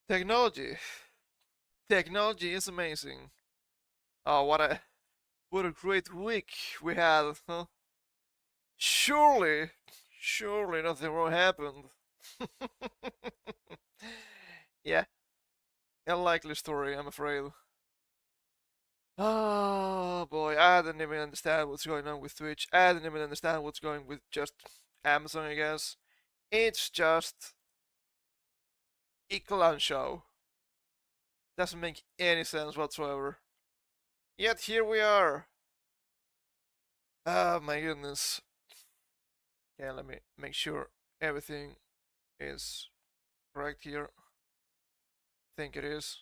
Technology. Technology is amazing. Oh, what a great week we had, huh? Surely, surely nothing wrong happened. Yeah, unlikely story, I'm afraid. Oh boy, I didn't even understand what's going on with Twitch. I didn't even understand what's going with just Amazon, I guess. It's just a clown show. Doesn't make any sense whatsoever. Yet here we are. Oh my goodness. Yeah, let me make sure everything is correct here. Think it is.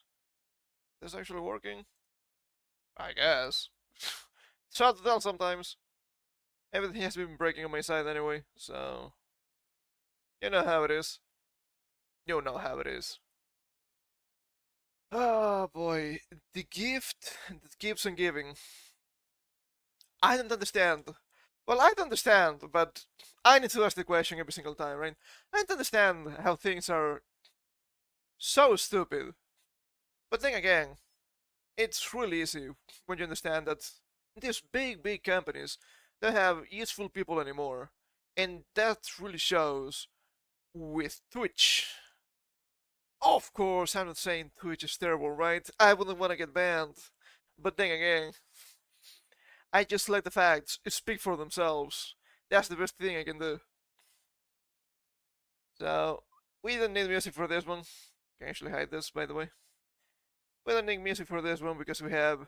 This actually working? I guess. It's hard to tell sometimes. Everything has been breaking on my side anyway, so you know how it is. You know how it is. Oh boy, the gift that keeps on giving. I don't understand. Well, I don't understand, but I need to ask the question every single time, right? I don't understand how things are so stupid. But then again, it's really easy when you understand that these big companies don't have useful people anymore. And that really shows with Twitch. Of course, I'm not saying Twitch is terrible, right? I wouldn't want to get banned. But then again, I just let the facts speak for themselves. That's the best thing I can do. So, we don't need music for this one. Can actually hide this, by the way. We don't need music for this one because we have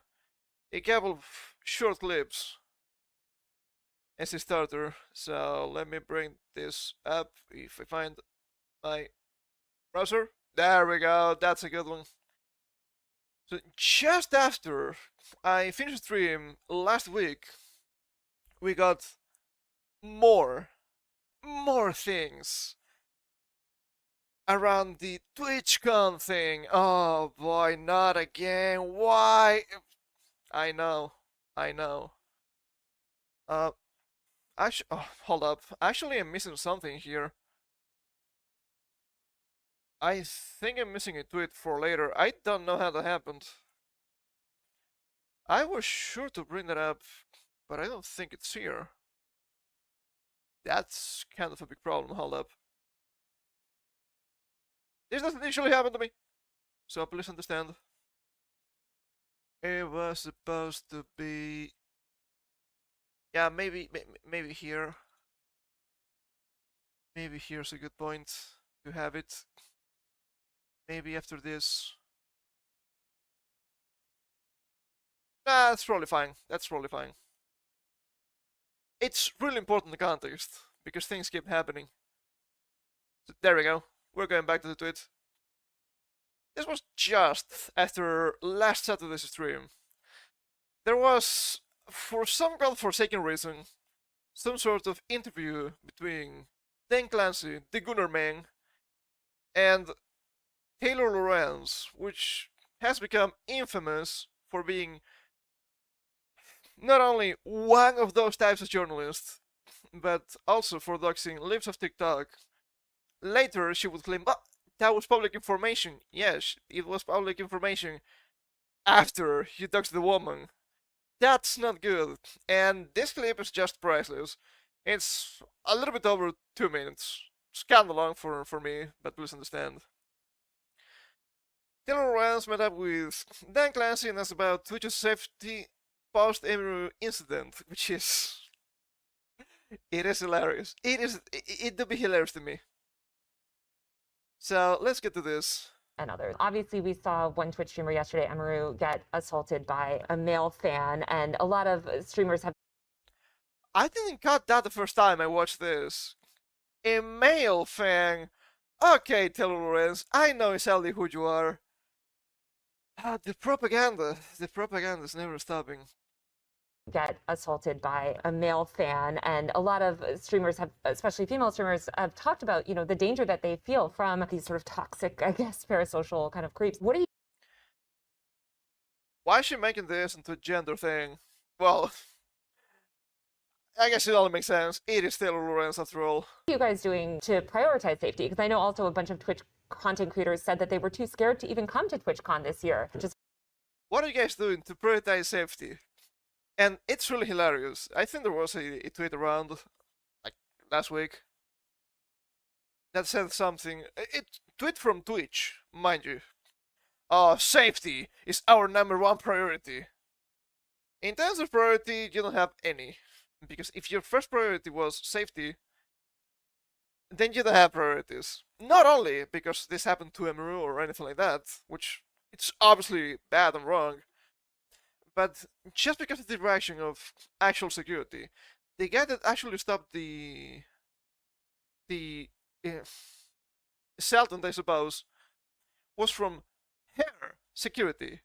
a couple of short clips as a starter. So let me bring this up if I find my browser. There we go, that's a good one. So just after I finished the stream last week, we got more things around the TwitchCon thing. Oh boy, not again. Why? I know. Uh, hold up. Actually, I'm missing something here. I think I'm missing a tweet for later. I don't know how that happened. I was sure to bring that up, but I don't think it's here. That's kind of a big problem. Hold up. This doesn't usually happen to me, so please understand. It was supposed to be... Yeah, maybe here. Maybe here's a good point to have it. Maybe after this. Nah, that's probably fine. That's probably fine. It's really important context, because things keep happening. So there we go. We're going back to the tweet. This was just after last Saturday's stream. There was, for some godforsaken reason, some sort of interview between Dan Clancy, the Gunner Man, and Taylor Lorenz, which has become infamous for being not only one of those types of journalists, but also for doxing libs of TikTok. Later, she would claim, "But that was public information." Yes, it was public information after you doxed the woman. That's not good. And this clip is just priceless. It's a little bit over 2 minutes. It's kind of long for me, but please understand. Taylor Rance met up with Dan Clancy and asked about Twitch's safety post every incident, which is... It is hilarious. It do be hilarious to me. So let's get to this. And others. Obviously, we saw one Twitch streamer yesterday, Emaru, get assaulted by a male fan, and a lot of streamers have... I didn't cut that the first time I watched this. A male fan? Okay, Taylor Lorenz, I know exactly who you are. The propaganda's never stopping. Get assaulted by a male fan, and a lot of streamers have, especially female streamers, have talked about, you know, the danger that they feel from these sort of toxic, I guess, parasocial kind of creeps. What do you... Why is she making this into a gender thing? Well, I guess it all makes sense. It is Taylor Lorenz after all. What are you guys doing to prioritize safety? Because I know also a bunch of Twitch content creators said that they were too scared to even come to TwitchCon this year. What are you guys doing to prioritize safety? And it's really hilarious. I think there was a tweet around like last week that said something. It tweet from Twitch, mind you. Safety is our #1 priority. In terms of priority, you don't have any. Because if your first priority was safety, then you don't have priorities. Not only because this happened to Emiru or anything like that, which it's obviously bad and wrong, but just because of the direction of actual security. The guy that actually stopped the Sultan, I suppose, was from Hair Security.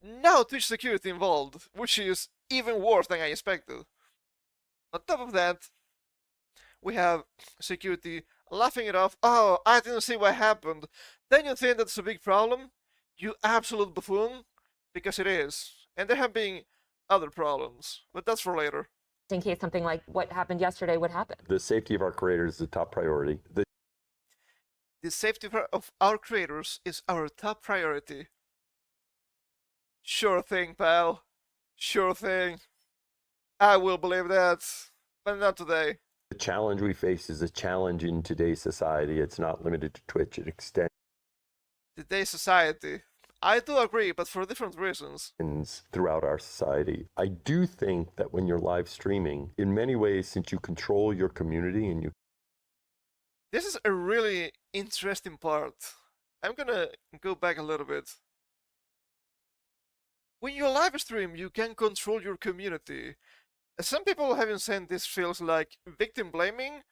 Now Twitch security involved, which is even worse than I expected. On top of that, we have security laughing it off. Oh, I didn't see what happened. Then you think that's a big problem? You absolute buffoon? Because it is. And there have been other problems, but that's for later. In case something like what happened yesterday would happen. The safety of our creators is the top priority. The safety of our creators is our top priority. Sure thing, pal. Sure thing. I will believe that, but not today. The challenge we face is a challenge in today's society. It's not limited to Twitch. It extends Today's society. I do agree, but for different reasons. Throughout our society. I do think that when you're live streaming, in many ways, since you control your community and you... This is a really interesting part. I'm gonna go back a little bit. When you live stream, you can control your community. Some people have been saying this feels like victim blaming,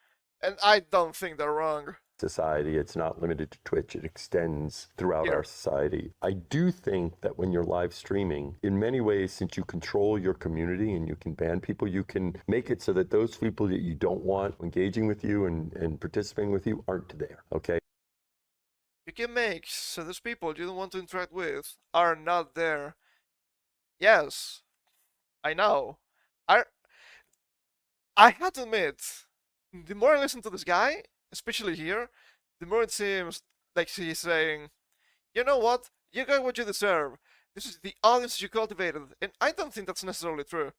and I don't think they're wrong. Society, it's not limited to Twitch. It extends throughout our society. I do think that when you're live streaming, in many ways, since you control your community and you can ban people, you can make it so that those people that you don't want engaging with you and participating with you aren't there, okay? You can make so those people you don't want to interact with are not there. Yes, I know. I have to admit, the more I listen to this guy, especially here, the more it seems like he's saying, you know what, you got what you deserve. This is the audience you cultivated, and I don't think that's necessarily true.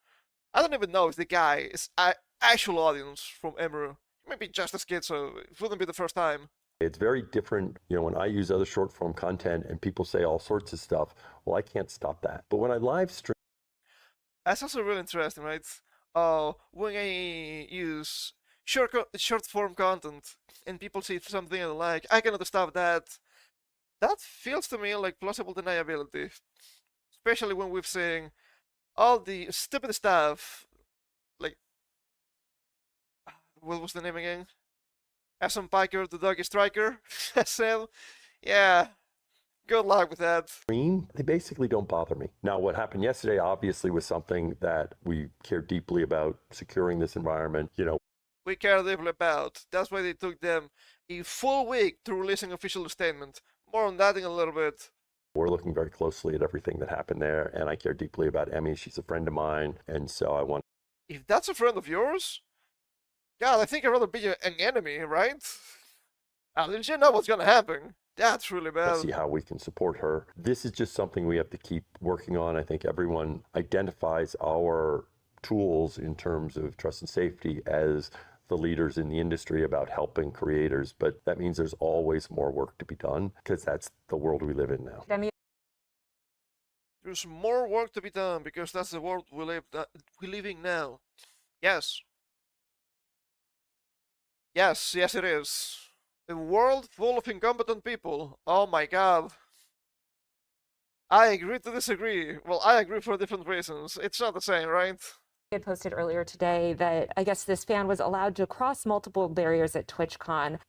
I don't even know if the guy is an actual audience from Emiru. He might be just a kid, so it wouldn't be the first time. It's very different, you know, when I use other short form content and people say all sorts of stuff, well, I can't stop that. But when I live stream... That's also really interesting, right? When I use short form content and people see something I like, I cannot stop that. That feels to me like plausible deniability. Especially when we've seen all the stupid stuff, like, what was the name again? Aston Piker, the Doggy Striker, said, yeah, good luck with that. They basically don't bother me. Now, what happened yesterday obviously was something that we care deeply about, securing this environment, you know. We care deeply about. That's why they took them a full week to release an official statement. More on that in a little bit. We're looking very closely at everything that happened there, and I care deeply about Emmy. She's a friend of mine, and so I want... If that's a friend of yours, God, I think I'd rather be an enemy, right? At least you know what's gonna happen. That's really bad. See how we can support her. This is just something we have to keep working on. I think everyone identifies our tools in terms of trust and safety as the leaders in the industry about helping creators, but that means there's always more work to be done because that's the world we live in now. There's more work to be done because that's the world we live in now. Yes. Yes, it is. A world full of incompetent people. Oh my god. I agree to disagree. Well, I agree for different reasons. It's not the same, right? I had posted earlier today that I guess this fan was allowed to cross multiple barriers at TwitchCon.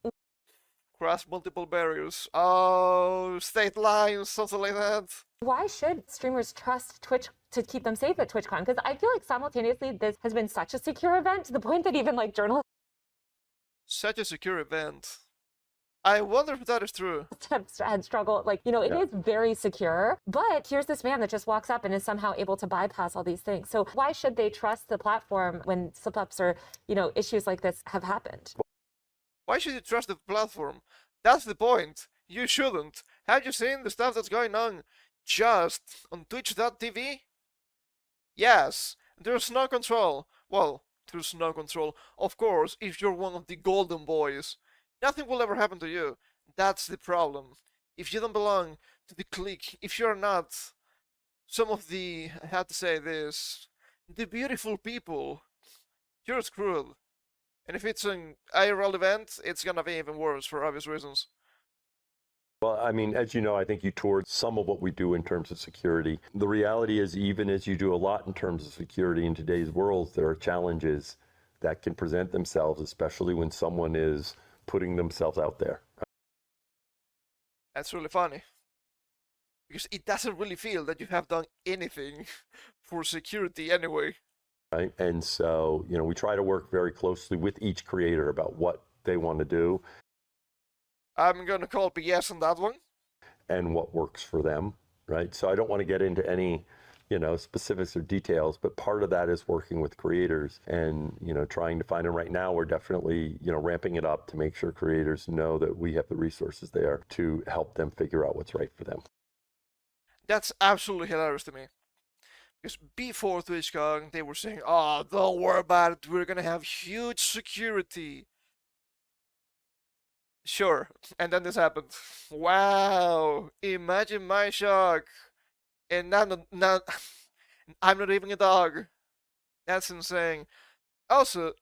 Cross multiple barriers. Oh, state lines, something like that. Why should streamers trust Twitch to keep them safe at TwitchCon? Because I feel like simultaneously this has been such a secure event to the point that even like journalists Such a secure event. I wonder if that is true. had struggled. Like, you know, it is very secure, but here's this man that just walks up and is somehow able to bypass all these things. So why should they trust the platform when slip-ups or, you know, issues like this have happened? Why should you trust the platform? That's the point. You shouldn't. Have you seen the stuff that's going on just on twitch.tv? Yes, there's no control. Well, there's no control. Of course, if you're one of the golden boys, nothing will ever happen to you. That's the problem. If you don't belong to the clique, if you're not some of the, I have to say this, the beautiful people, you're screwed. And if it's an IRL event, it's gonna be even worse for obvious reasons. Well, I mean, as you know, I think you toured some of what we do in terms of security. The reality is, even as you do a lot in terms of security in today's world, there are challenges that can present themselves, especially when someone is putting themselves out there. That's really funny. Because it doesn't really feel that you have done anything for security anyway. Right? And so, you know, we try to work very closely with each creator about what they want to do. I'm gonna call BS on that one. And what works for them, right? So I don't want to get into any, you know, specifics or details, but part of that is working with creators and, you know, trying to find them. Right now, we're definitely, you know, ramping it up to make sure creators know that we have the resources there to help them figure out what's right for them. That's absolutely hilarious to me. Because before TwitchCon, they were saying, oh, don't worry about it, we're gonna have huge security. Sure, and then this happened. Wow, imagine my shock. And not I'm not even a dog. That's insane. Also,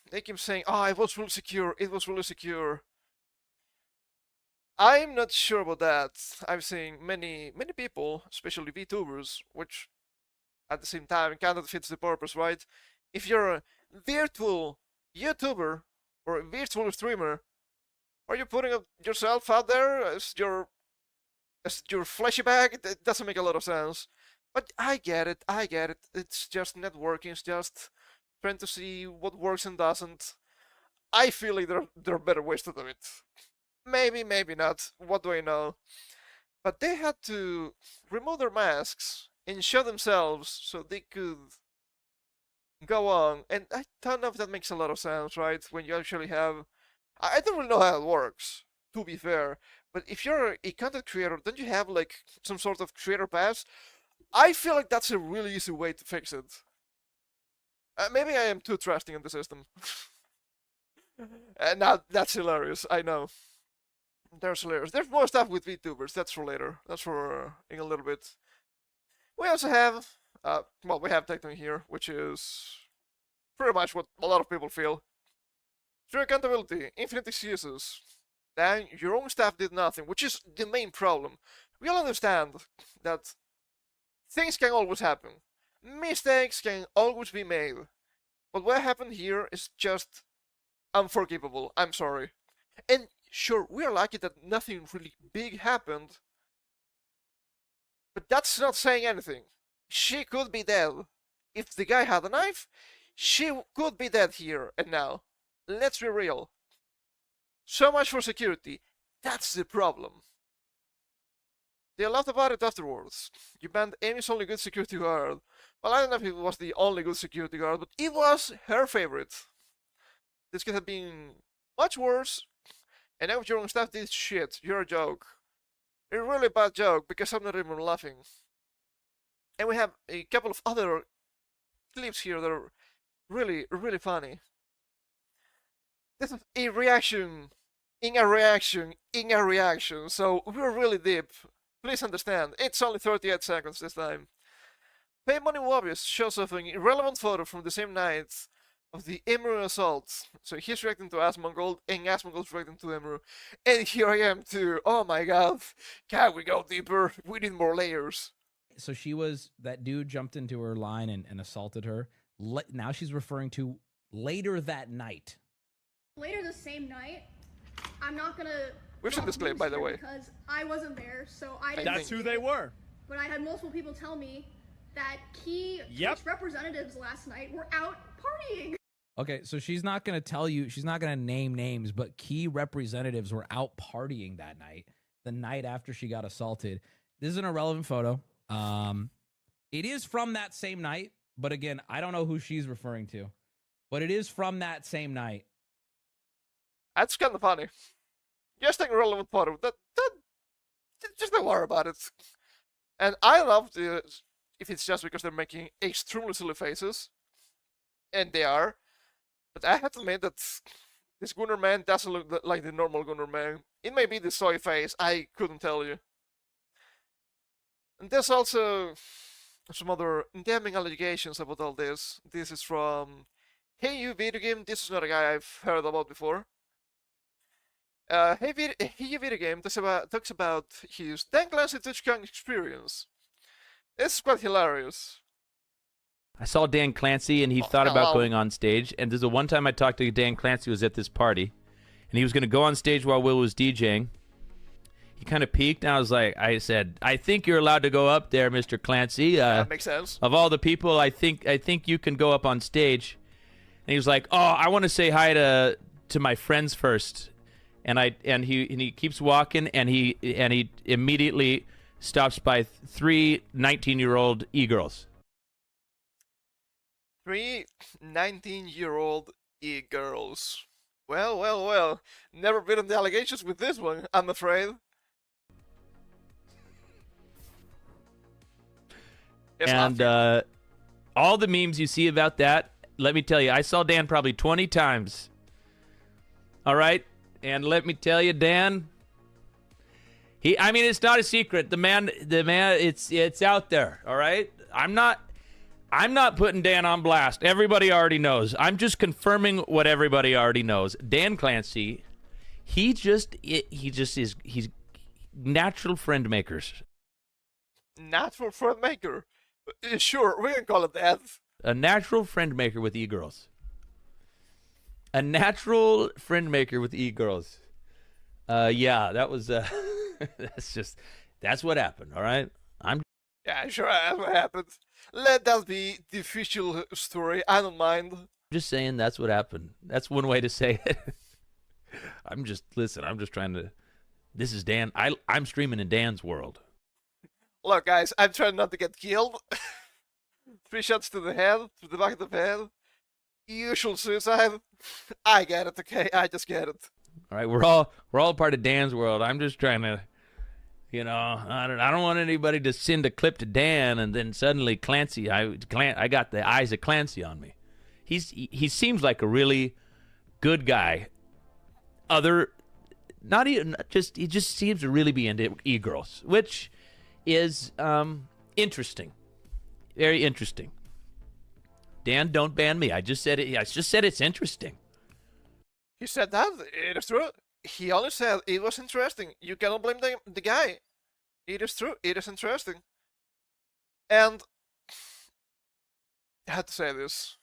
they keep saying, oh, it was really secure, it was really secure. I'm not sure about that. I've seen many people, especially VTubers, which at the same time kind of fits the purpose, right? If you're a virtual YouTuber or a virtual streamer, are you putting yourself out there as your fleshy bag? It doesn't make a lot of sense. But I get it. It's just networking. It's just trying to see what works and doesn't. I feel like there are better ways to do it. Maybe, maybe not. What do I know? But they had to remove their masks and show themselves so they could go on. And I don't know if that makes a lot of sense, right? When you actually have... I don't really know how it works, to be fair. But if you're a content creator, don't you have like some sort of creator pass? I feel like that's a really easy way to fix it. Maybe I am too trusting in the system. And now that's hilarious, I know. There's hilarious. There's more stuff with VTubers, that's for later. That's for in a little bit. We also have, well, we have Tecton here, which is pretty much what a lot of people feel. Through accountability, infinite excuses. Then your own staff did nothing, which is the main problem. We all understand that things can always happen. Mistakes can always be made. But what happened here is just unforgivable. I'm sorry. And sure, we're lucky that nothing really big happened. But that's not saying anything. She could be dead. If the guy had a knife, she could be dead here and now. Let's be real. So much for security. That's the problem. They laughed about it afterwards. You banned Amy's only good security guard. Well, I don't know if it was the only good security guard, but it was her favorite. This could have been much worse. And now your own staff did shit. You're a joke. A really bad joke, because I'm not even laughing. And we have a couple of other clips here that are really, really funny. This is a reaction, in a reaction, in a reaction, so we're really deep. Please understand, it's only 38 seconds this time. Pay Money Wobbies shows off an irrelevant photo from the same night of the Emru assault. So he's reacting to Asmongold, and Asmongold's reacting to Emru. And here I am too. Oh my god. Can we go deeper? We need more layers. So that dude jumped into her line and assaulted her. Now she's referring to later that night. Later the same night, I'm not gonna... We've seen this clip, by the way. Because I wasn't there, so I didn't... That's who they were. But I had multiple people tell me that key Twitch representatives last night were out partying. Okay, so she's not going to tell you, she's not going to name names, but key representatives were out partying that night, the night after she got assaulted. This is an irrelevant photo. It is from that same night, but again, I don't know who she's referring to, but it is from that same night. That's kind of funny. Just take a relevant part of it. Just don't worry about it. And I love the if it's just because they're making extremely silly faces, and they are. But I have to admit that this Gunnar man doesn't look like the normal Gunnar man. It may be the soy face. I couldn't tell you. And there's also some other damning allegations about all this. This is from Hey You Video Game. This is not a guy I've heard about before. Hey You Video Game talks about his Dan Clancy TwitchCon experience. It's quite hilarious. I saw Dan Clancy, and he thought about hello. going on stage. And there's the one time I talked to Dan Clancy who was at this party, and he was going to go on stage while Will was DJing. He kind of peeked, and I said, I think you're allowed to go up there, Mr. Clancy. That makes sense. Of all the people, I think you can go up on stage. And he was like, oh, I want to say hi to my friends first. And he keeps walking, and he immediately stops by 3 19-year-old e-girls. 3 19-year-old e-girls. Well. Never been in the allegations with this one, I'm afraid. Yes, And all the memes you see about that, let me tell you, I saw Dan probably 20 times. All right? And let me tell you, Dan, it's not a secret. The man, it's out there, all right? I'm not putting Dan on blast. Everybody already knows. I'm just confirming what everybody already knows. Dan Clancy, he's natural friend makers. Natural friend maker. Sure, we can call it that. A natural friend maker with e-girls. A natural friend maker with e-girls. Yeah, that was that's what happened, all right? Yeah, sure, that's what happened. Let that be the official story, I don't mind. Just saying that's what happened. That's one way to say it. I'm just trying to, this is Dan. I'm streaming in Dan's world. Look, guys, I'm trying not to get killed. 3 shots to the head, to the back of the head. Usual suicide. I get it, okay? I just get it. All right, we're all part of Dan's world. I'm just trying to, I don't want anybody to send a clip to Dan and then suddenly Clancy, I got the eyes of Clancy on me. He seems like a really good guy. He just seems to really be into e-girls, which is interesting, very interesting. Dan, don't ban me. I just said it. I just said it's interesting. He said that. It is true. He only said it was interesting. You cannot blame the guy. It is true. It is interesting. And I had to say this.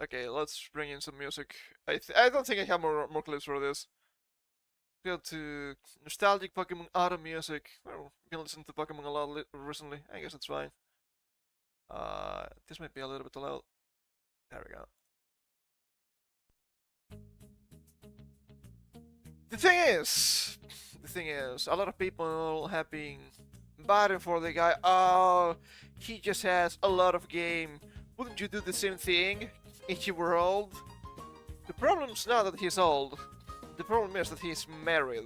Okay, let's bring in some music. I don't think I have more clips for this. Go to nostalgic Pokemon auto music. Well, been listening to Pokemon a lot recently. I guess it's fine. This might be a little bit too loud. There we go. The thing is, a lot of people have been biting for the guy. Oh, he just has a lot of game. Wouldn't you do the same thing if you were old? The problem's not that he's old. The problem is that he's married.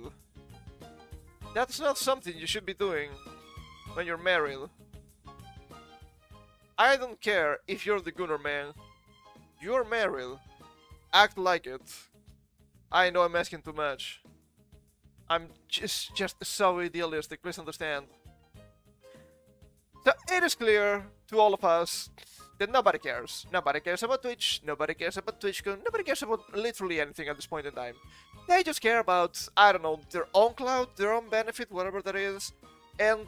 That's not something you should be doing when you're married. I don't care if you're the Gunnar man. You're married. Act like it. I know I'm asking too much. I'm just so idealistic, please understand. So it is clear to all of us that nobody cares. Nobody cares about Twitch, nobody cares about TwitchCon, nobody cares about literally anything at this point in time. They just care about, I don't know, their own clout, their own benefit, whatever that is. And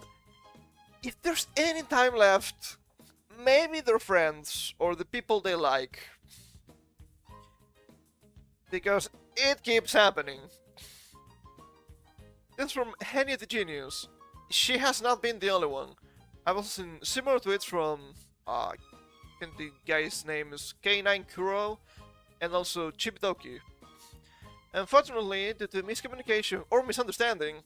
if there's any time left, maybe their friends or the people they like. Because it keeps happening. This is from Henny the Genius. She has not been the only one. I've also seen similar tweets from, I think the guy's name is K9 Kuro, and also Chibidoki. Unfortunately, due to miscommunication or misunderstanding,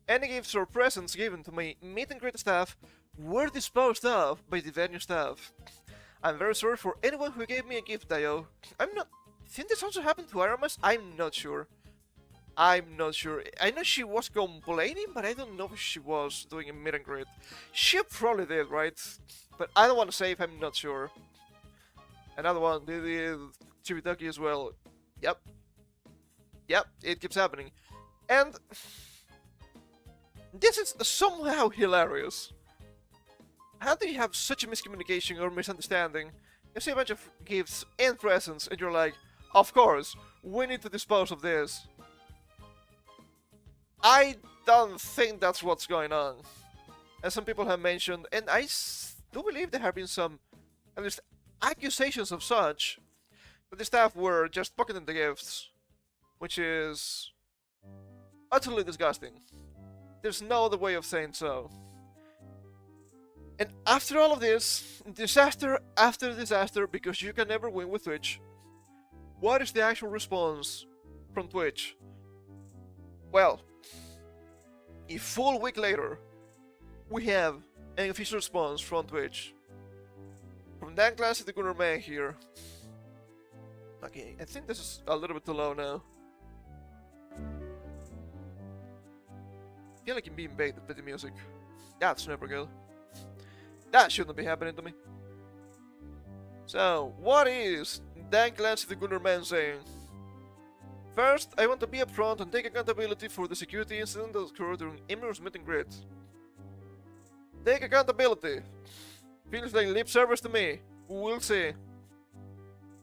any gifts or presents given to my meet and greet staff were disposed of by the venue staff. I'm very sorry for anyone who gave me a gift, Dio. I'm not think this also happened to Aramis. I'm not sure. I'm not sure. I know she was complaining, but I don't know if she was doing a meet and greet. She probably did, right? But I don't want to say if I'm not sure. Another one, they did Chibitaki as well. Yep. Yep, it keeps happening. And this is somehow hilarious. How do you have such a miscommunication or misunderstanding? You see a bunch of gifts and presents, and you're like, of course, we need to dispose of this. I don't think that's what's going on. As some people have mentioned, and I do believe there have been some, at least, accusations of such, that the staff were just pocketing the gifts, which is utterly disgusting. There's no other way of saying so. And after all of this, disaster after disaster, because you can never win with Twitch, what is the actual response from Twitch? Well, a full week later, we have an official response from Twitch. From Dan Clancy to Gunnar Man here. Okay, I think this is a little bit too low now. I feel like I'm being baked with the music. That's never good. That shouldn't be happening to me. So, what is Dan Clancy the Gunnar Man saying? First, I want to be upfront and take accountability for the security incident that occurred during Emir's meet and greet. Take accountability. Feels like lip service to me. We'll see.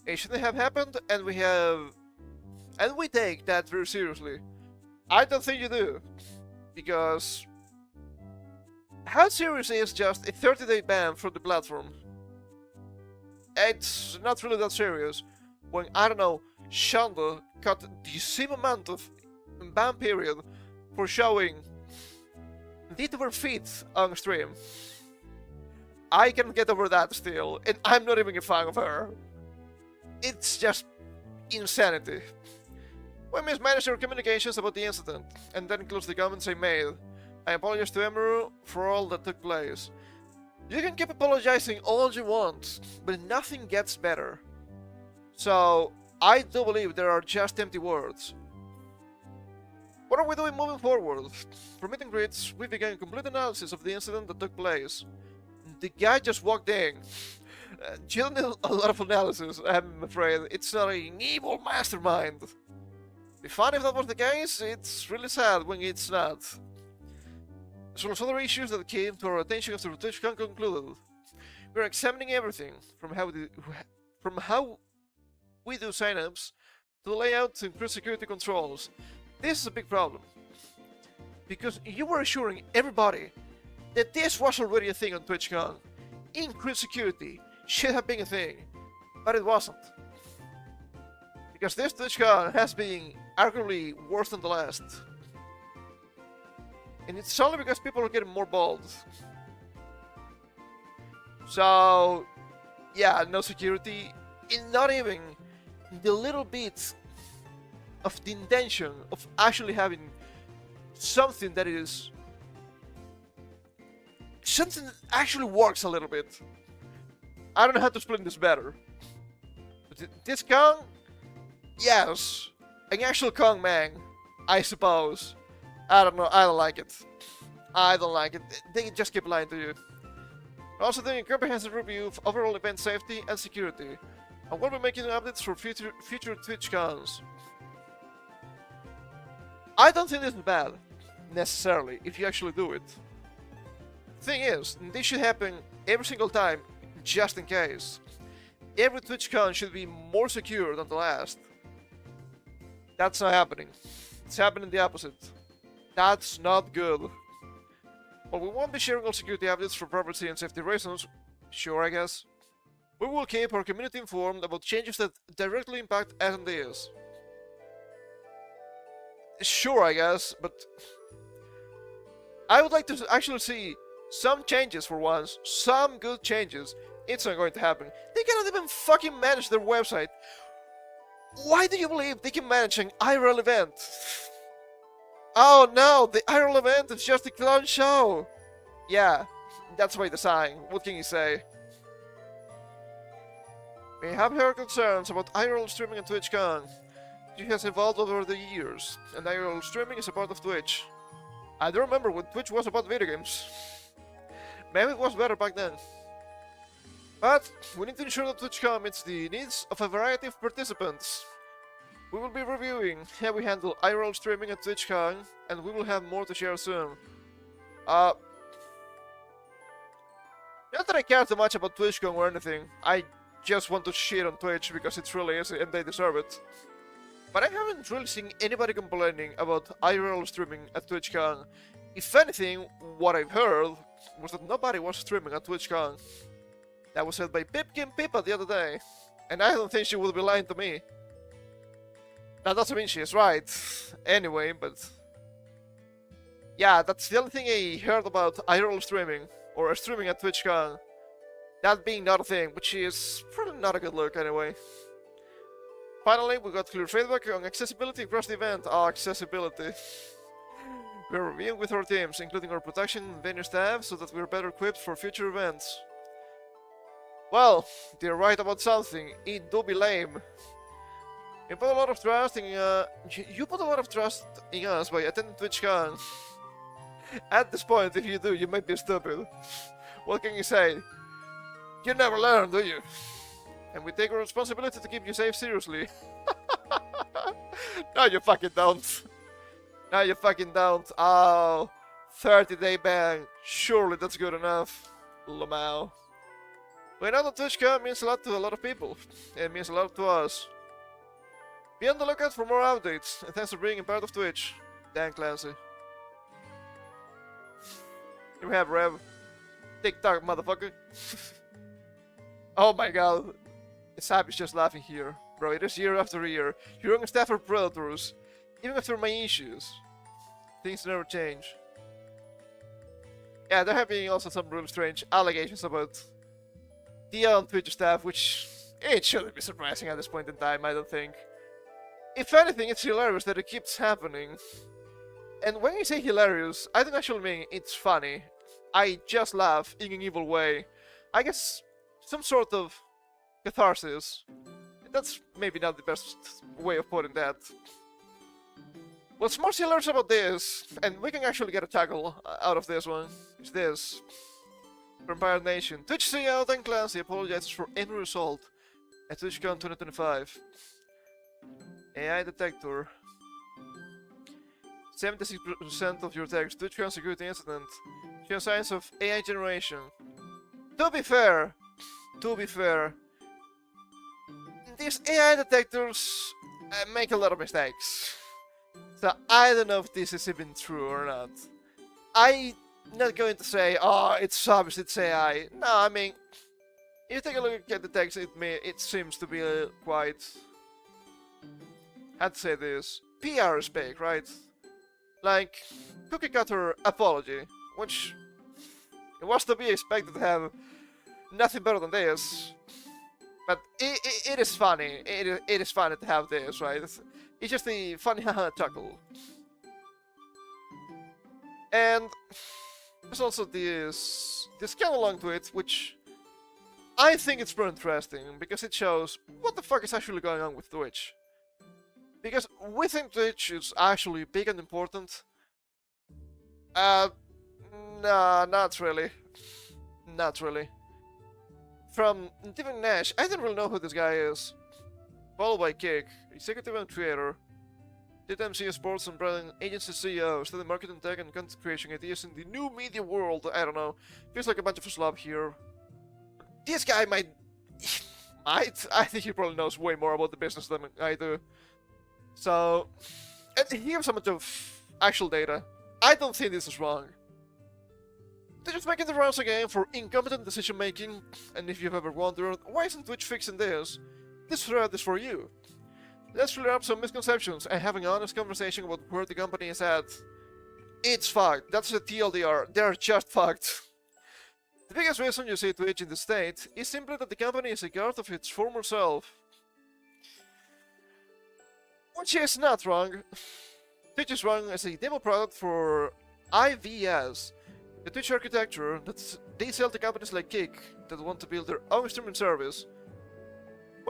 It shouldn't have happened, and we take that very seriously. I don't think you do. Because how serious is just a 30-day ban from the platform? It's not really that serious. When, I don't know, Shanda got the same amount of ban period for showing vtuber feet on stream. I can get over that still, and I'm not even a fan of her. It's just insanity. We mismanaged our communications about the incident, and then closed the comments I made. I apologize to Emeru for all that took place. You can keep apologizing all you want, but nothing gets better. So, I do believe there are just empty words. What are we doing moving forward? For meet and greets, we began a complete analysis of the incident that took place. The guy just walked in. You don't need a lot of analysis, I'm afraid. It's not an evil mastermind. It'd be fun if that was the case. It's really sad when it's not. As well as other issues that came to our attention after TwitchCon concluded. We're examining everything, from how we do signups, to the layout to increase security controls. This is a big problem. Because you were assuring everybody that this was already a thing on TwitchCon. Increased security should have been a thing, but it wasn't. Because this TwitchCon has been arguably worse than the last. And it's only because people are getting more bold. So, yeah, no security, and not even the little bit of the intention of actually having something that is... something that actually works a little bit. I don't know how to explain this better. But this Kong? Yes. An actual Kong man, I suppose. I don't know, I don't like it. I don't like it. They just keep lying to you. We're also doing a comprehensive review of overall event safety and security. And we'll be making updates for future TwitchCons. I don't think this is bad, necessarily, if you actually do it. Thing is, this should happen every single time, just in case. Every TwitchCon should be more secure than the last. That's not happening. It's happening the opposite. That's not good. While we won't be sharing all security updates for privacy and safety reasons, sure I guess, we will keep our community informed about changes that directly impact attendees. Sure I guess, but I would like to actually see some changes for once, some good changes. It's not going to happen. They cannot even fucking manage their website. Why do you believe they can manage an IRL event? Oh no, the IRL event is just a clown show! Yeah, that's by design, what can you say? We have heard concerns about IRL streaming on TwitchCon. It has evolved over the years, and IRL streaming is a part of Twitch. I don't remember when Twitch was about video games. Maybe it was better back then. But we need to ensure that TwitchCon meets the needs of a variety of participants. We will be reviewing how we handle IRL streaming at TwitchCon, and we will have more to share soon. Not that I care too much about TwitchCon or anything, I just want to shit on Twitch because it's really easy and they deserve it. But I haven't really seen anybody complaining about IRL streaming at TwitchCon. If anything, what I've heard was that nobody was streaming at TwitchCon. That was said by Pipkin Pippa the other day, and I don't think she would be lying to me. That doesn't mean she is right, anyway, but... Yeah, that's the only thing I heard about IRL streaming, or streaming at TwitchCon. That being not a thing, which is probably not a good look anyway. Finally, we got clear feedback on accessibility across the event. Accessibility. We're reviewing with our teams, including our production and venue staff, so that we're better equipped for future events. Well, they're right about something. It do be lame. You put a lot of trust in you put a lot of trust in us by attending TwitchCon. At this point, if you do, you might be stupid. What can you say? You never learn, do you? And we take our responsibility to keep you safe seriously. No, you fucking don't. No, you fucking don't. Oh, 30-day ban. Surely that's good enough. Lamau. We know that TwitchCon means a lot to a lot of people. It means a lot to us. Be on the lookout for more updates, and thanks for being a part of Twitch. Dan Clancy. Here we have Rev. TikTok, motherfucker. Oh my god. Sab is just laughing here. Bro, it is year after year. Your young staff are predators. Even after my issues. Things never change. Yeah, there have been also some really strange allegations about the Twitch staff, which it shouldn't be surprising at this point in time, I don't think. If anything, it's hilarious that it keeps happening. And when you say hilarious, I don't actually mean it's funny. I just laugh in an evil way. I guess some sort of catharsis. That's maybe not the best way of putting that. What's more hilarious about this, and we can actually get a tackle out of this one, is this. Vampire Nation. Twitch CEO Dan Clancy apologizes for any result at TwitchCon 2025. AI detector. 76% of your text. TwitchCon security incident. Show signs of AI generation. To be fair, these AI detectors make a lot of mistakes. So I don't know if this is even true or not. I'm not going to say, oh, it's obvious it's AI. No, I mean, if you take a look at the text, it seems to be quite... I'd say this. PR is fake, right? Like, cookie cutter apology, which it was to be expected to have nothing better than this. But it is funny. It is funny to have this, right? It's just a funny chuckle. And there's also this kind of long tweet, which I think it's pretty interesting because it shows what the fuck is actually going on with Twitch. Because we think Twitch is actually big and important. Nah, not really. Not really. From Divin Nash, I don't really know who this guy is. Followed by Kick, executive and creator. Did MCU Sports and Branding Agency CEO, studied marketing tech and content creation ideas in the new media world. I don't know. Feels like a bunch of slop here. This guy might... I think he probably knows way more about the business than I do. So... And here's some of actual data. I don't think this is wrong. They're just making the rounds again for incompetent decision making, and if you've ever wondered, why isn't Twitch fixing this? This thread is for you. Let's clear up some misconceptions and have an honest conversation about where the company is at. It's fucked. That's the TLDR. They're just fucked. The biggest reason you see Twitch in the state is simply that the company is a guard of its former self. Which is not wrong. Twitch is run as a demo product for IVS, the Twitch architecture that they sell to companies like Kick that want to build their own streaming service.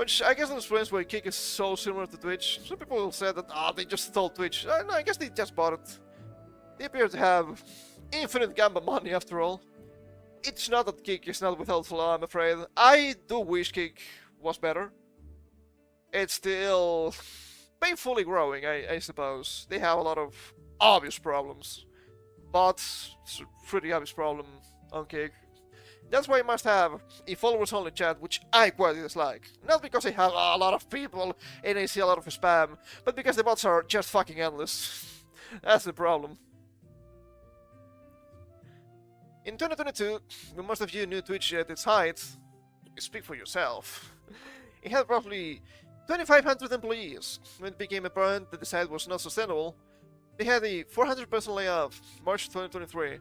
Which I guess explains why Kick is so similar to Twitch. Some people will say that, they just stole Twitch. No, I guess they just bought it. They appear to have infinite Gamba money after all. It's not that Kick is not helpful, I'm afraid. I do wish Kick was better. It's still painfully growing, I suppose. They have a lot of obvious problems. But it's a pretty obvious problem on Kick. That's why you must have a followers-only chat, which I quite dislike. Not because I have a lot of people and I see a lot of spam, but because the bots are just fucking endless. That's the problem. In 2022, when most of you knew Twitch at its height, speak for yourself. It had roughly 2,500 employees. When it became apparent that the site was not sustainable, they had a 400-person layoff March 2023,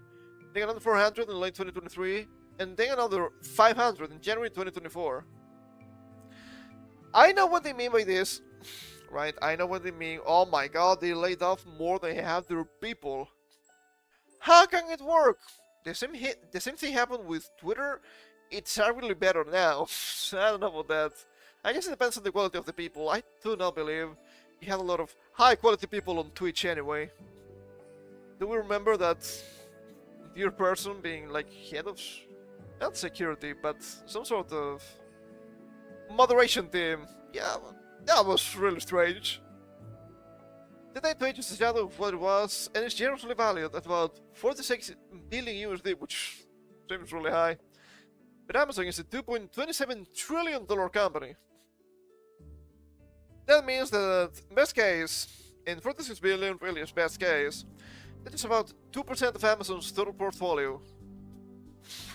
then another 400 in late 2023, and then another 500 in January 2024. I know what they mean by this, right? I know what they mean. Oh my god, they laid off more than half their people. How can it work? The same thing happened with Twitter. It's arguably better now. I don't know about that. I guess it depends on the quality of the people. I do not believe you have a lot of high quality people on Twitch anyway. Do we remember that dear person being like head of, not security, but some sort of moderation team? Yeah, that was really strange. Today Twitch is a shadow of what it was, and it's generously valued at about 46 billion USD, which seems really high. But Amazon is a $2.27 trillion company. That means that, best case, in 46 billion really is best case, that is about 2% of Amazon's total portfolio.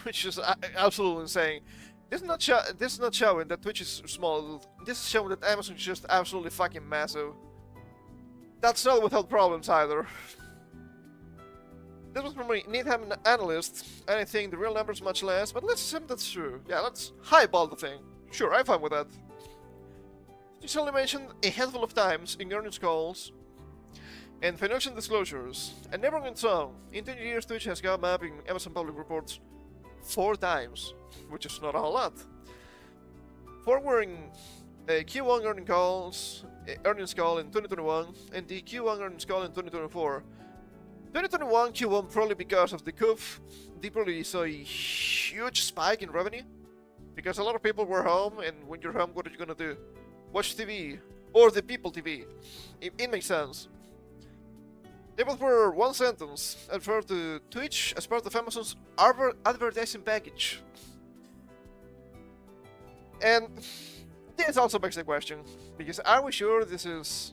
Which is absolutely insane. This is not showing that Twitch is small, this is showing that Amazon is just absolutely fucking massive. That's not without problems either. This was from a Needham analyst, and I think the real number is much less, but let's assume that's true. Yeah, let's highball the thing. Sure, I'm fine with that. It's only mentioned a handful of times in earnings calls and financial disclosures, and never on its own. In 10 years, Twitch has come up in Amazon public reports 4 times, which is not a whole lot. 4 were in Q1 earnings call in 2021, and the Q1 earnings call in 2024. 2021 Q1 probably because of the coup, they probably saw a huge spike in revenue, because a lot of people were home, and when you're home, what are you gonna do? Watch TV, or the people TV. It makes sense. They both were one sentence, and referred to Twitch as part of Amazon's advertising package. And this also begs the question, because are we sure this is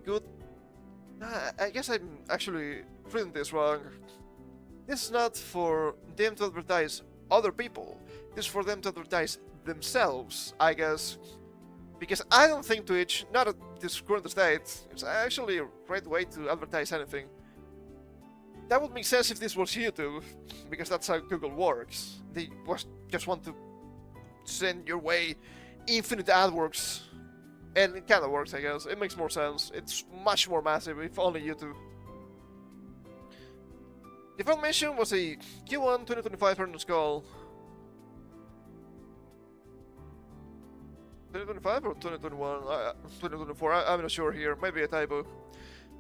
good? I guess I'm actually reading this wrong. This is not for them to advertise other people. This is for them to advertise themselves, I guess. Because I don't think Twitch, not at this current state, is actually a great way to advertise anything. That would make sense if this was YouTube, because that's how Google works. They just want to send your way infinite AdWords. And it kinda works, I guess. It makes more sense. It's much more massive if only YouTube. The front mission was a Q1 2025 earnings call. 2025 or 2021? 2024, I'm not sure here. Maybe a typo.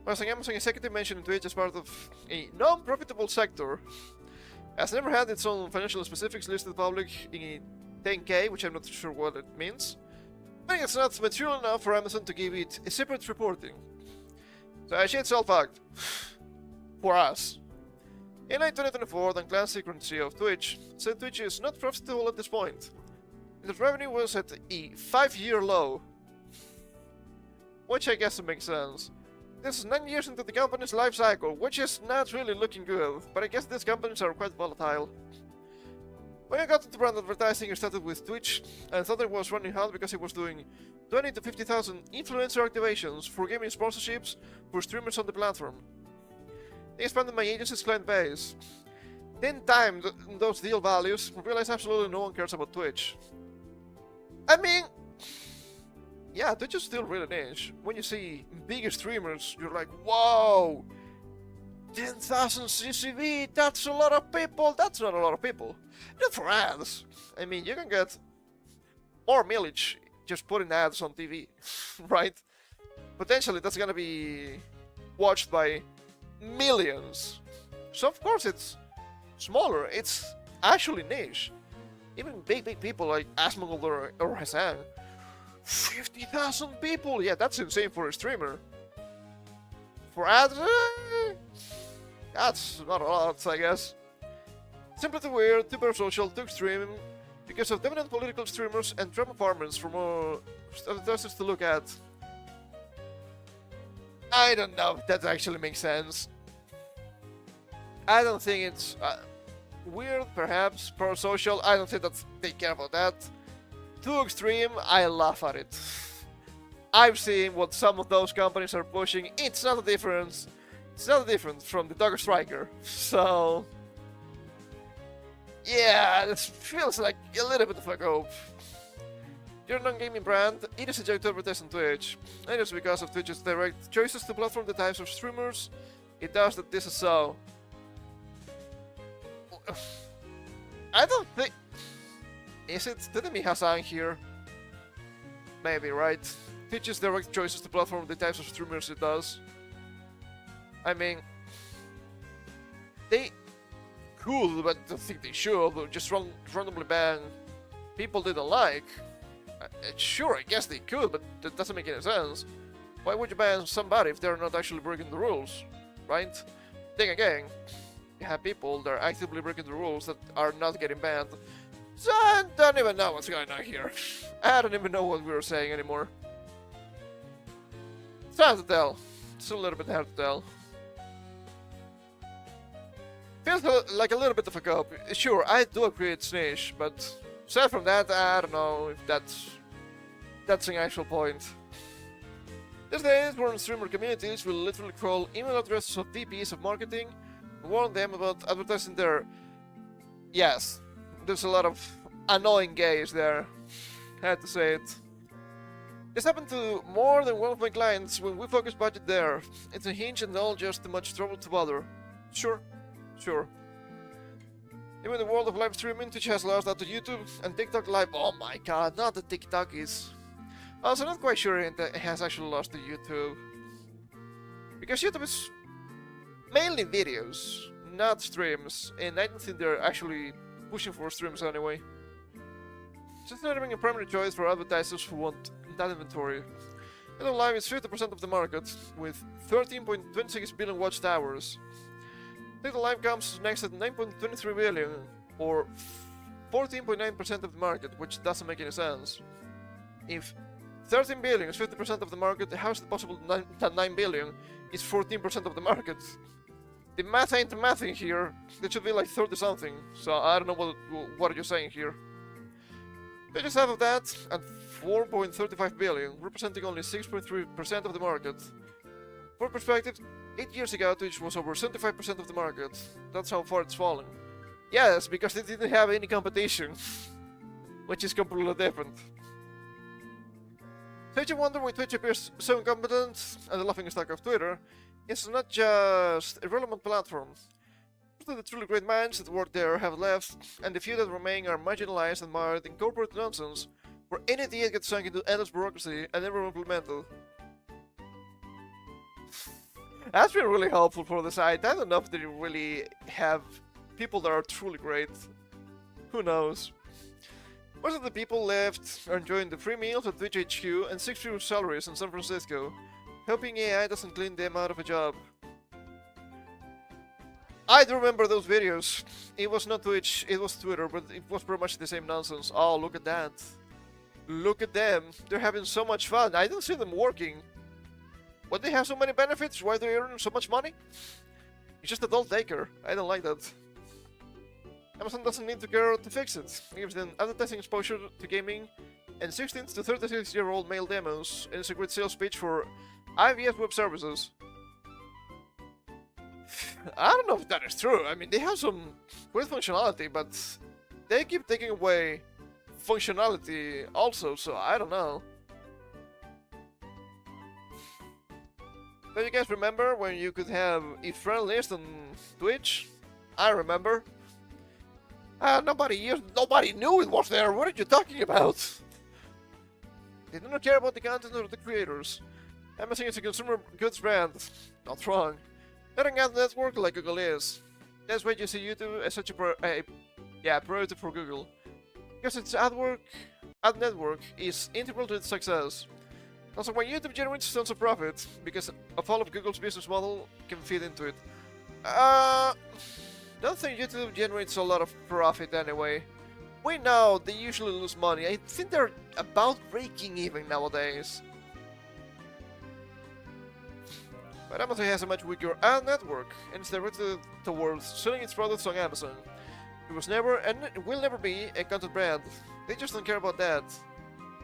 Was an Amazon executive mentioned Twitch as part of a non-profitable sector. Has never had its own financial specifics listed public in a 10K, which I'm not sure what it means. I think it's not material enough for Amazon to give it a separate reporting. So actually it's all fact. For us. In late 2024, Dan Clancy, current CEO of Twitch, said Twitch is not profitable at this point. The revenue was at a 5-year low. Which I guess makes sense. This is 9 years into the company's life cycle, which is not really looking good, but I guess these companies are quite volatile. When I got into brand advertising, I started with Twitch, and thought it was running hot because it was doing 20 to 50,000 influencer activations for gaming sponsorships for streamers on the platform. They expanded my agency's client base. Then timed those deal values, realized absolutely no one cares about Twitch. I mean, yeah, Twitch is still really niche. When you see bigger streamers, you're like, whoa! 10,000 CCV, that's a lot of people! That's not a lot of people. Not for ads. I mean, you can get more mileage just putting ads on TV, right? Potentially that's gonna be watched by millions. So of course it's smaller, it's actually niche. Even big people like Asmongold or Hassan. 50,000 people! Yeah, that's insane for a streamer. For ads, that's not a lot, I guess. Simply too weird, too social, too extreme, because of dominant political streamers and drama farmers for more advertisers to look at. I don't know if that actually makes sense. I don't think it's weird, perhaps, pro-social. I don't think that they care about that. Too extreme, I laugh at it. I've seen what some of those companies are pushing. It's not a difference. It's not different from the Dogger Striker. So yeah, this feels like a little bit of a go. You're a non-gaming brand, it is a joke to advertise on Twitch. And it's because of Twitch's direct choices to platform the types of streamers. It does that this is so. I don't think... Is it? Didn't me Hassan here? Maybe, right? Twitch's direct choices to platform the types of streamers it does. I mean... They could, but I don't think they should, just randomly ban people they don't like. Sure, I guess they could, but that doesn't make any sense. Why would you ban somebody if they're not actually breaking the rules, right? Then again, you have people that are actively breaking the rules that are not getting banned. So I don't even know what's going on here. I don't even know what we were saying anymore. It's hard to tell. It's a little bit hard to tell. Feels like a little bit of a cop. Sure, I do agree it's niche, but aside from that, I don't know if that's an actual point. These days, foreign streamer communities will literally crawl email addresses of VPs of marketing and warn them about advertising there. Yes, there's a lot of annoying gays there. I had to say it. This happened to more than one of my clients when we focus budget there. It's a hinge and all just too much trouble to bother. Sure. Even in the world of live streaming, Twitch has lost out to YouTube and TikTok Live. Oh my god, not the TikTok is. Also, not quite sure it has actually lost to YouTube. Because YouTube is mainly videos, not streams, and I don't think they're actually pushing for streams anyway. It's not even a primary choice for advertisers who want that inventory. YouTube Live is 50% of the market, with 13.26 billion watched hours. TikTok Live comes next at 9.23 billion, or 14.9% of the market, which doesn't make any sense. If 13 billion is 50% of the market, how is it possible that 9 billion is 14% of the market? The math ain't mathing here. It should be like 30 something, so I don't know what are you saying here. They just half of that, at 4.35 billion, representing only 6.3% of the market. For perspective, 8 years ago Twitch was over 75% of the market. That's how far it's fallen. Yes, because they didn't have any competition. Which is completely different. So if you wonder why Twitch appears so incompetent and the laughingstock of Twitter, it's not just a relevant platform. Most of the truly great minds that work there have left, and the few that remain are marginalized and mired in corporate nonsense, where any idea gets sunk into endless bureaucracy and never implemented. That's been really helpful for the site. I don't know if they really have people that are truly great. Who knows? Most of the people left are enjoying the free meals at Twitch HQ and 6-figure salaries in San Francisco, hoping AI doesn't clean them out of a job. I do remember those videos. It was not Twitch, it was Twitter, but it was pretty much the same nonsense. Oh, look at that. Look at them. They're having so much fun. I don't see them working. Why they have so many benefits? Why they earn so much money? It's just a dull taker. I don't like that. Amazon doesn't need to care to fix it. It gives them advertising exposure to gaming and 16 to 36-year-old male demos, and it's a great sales pitch for IVF web services. I don't know if that is true. I mean, they have some great functionality, but they keep taking away functionality also, so I don't know. Do you guys remember when you could have a friend list on Twitch? I remember. Nobody knew it was there. What are you talking about? They do not care about the content or the creators. Amazon is a consumer goods brand. Not wrong. Not an ad network like Google is. That's why you see YouTube as such a priority for Google. Because its ad network is integral to its success. Also, when YouTube generates tons of profit, because of all of Google's business model can feed into it. Don't think YouTube generates a lot of profit anyway. We know they usually lose money. I think they're about breaking even nowadays. But Amazon has a much weaker ad network, and it's directed towards selling its products on Amazon. It was never, and it will never be, a content brand. They just don't care about that.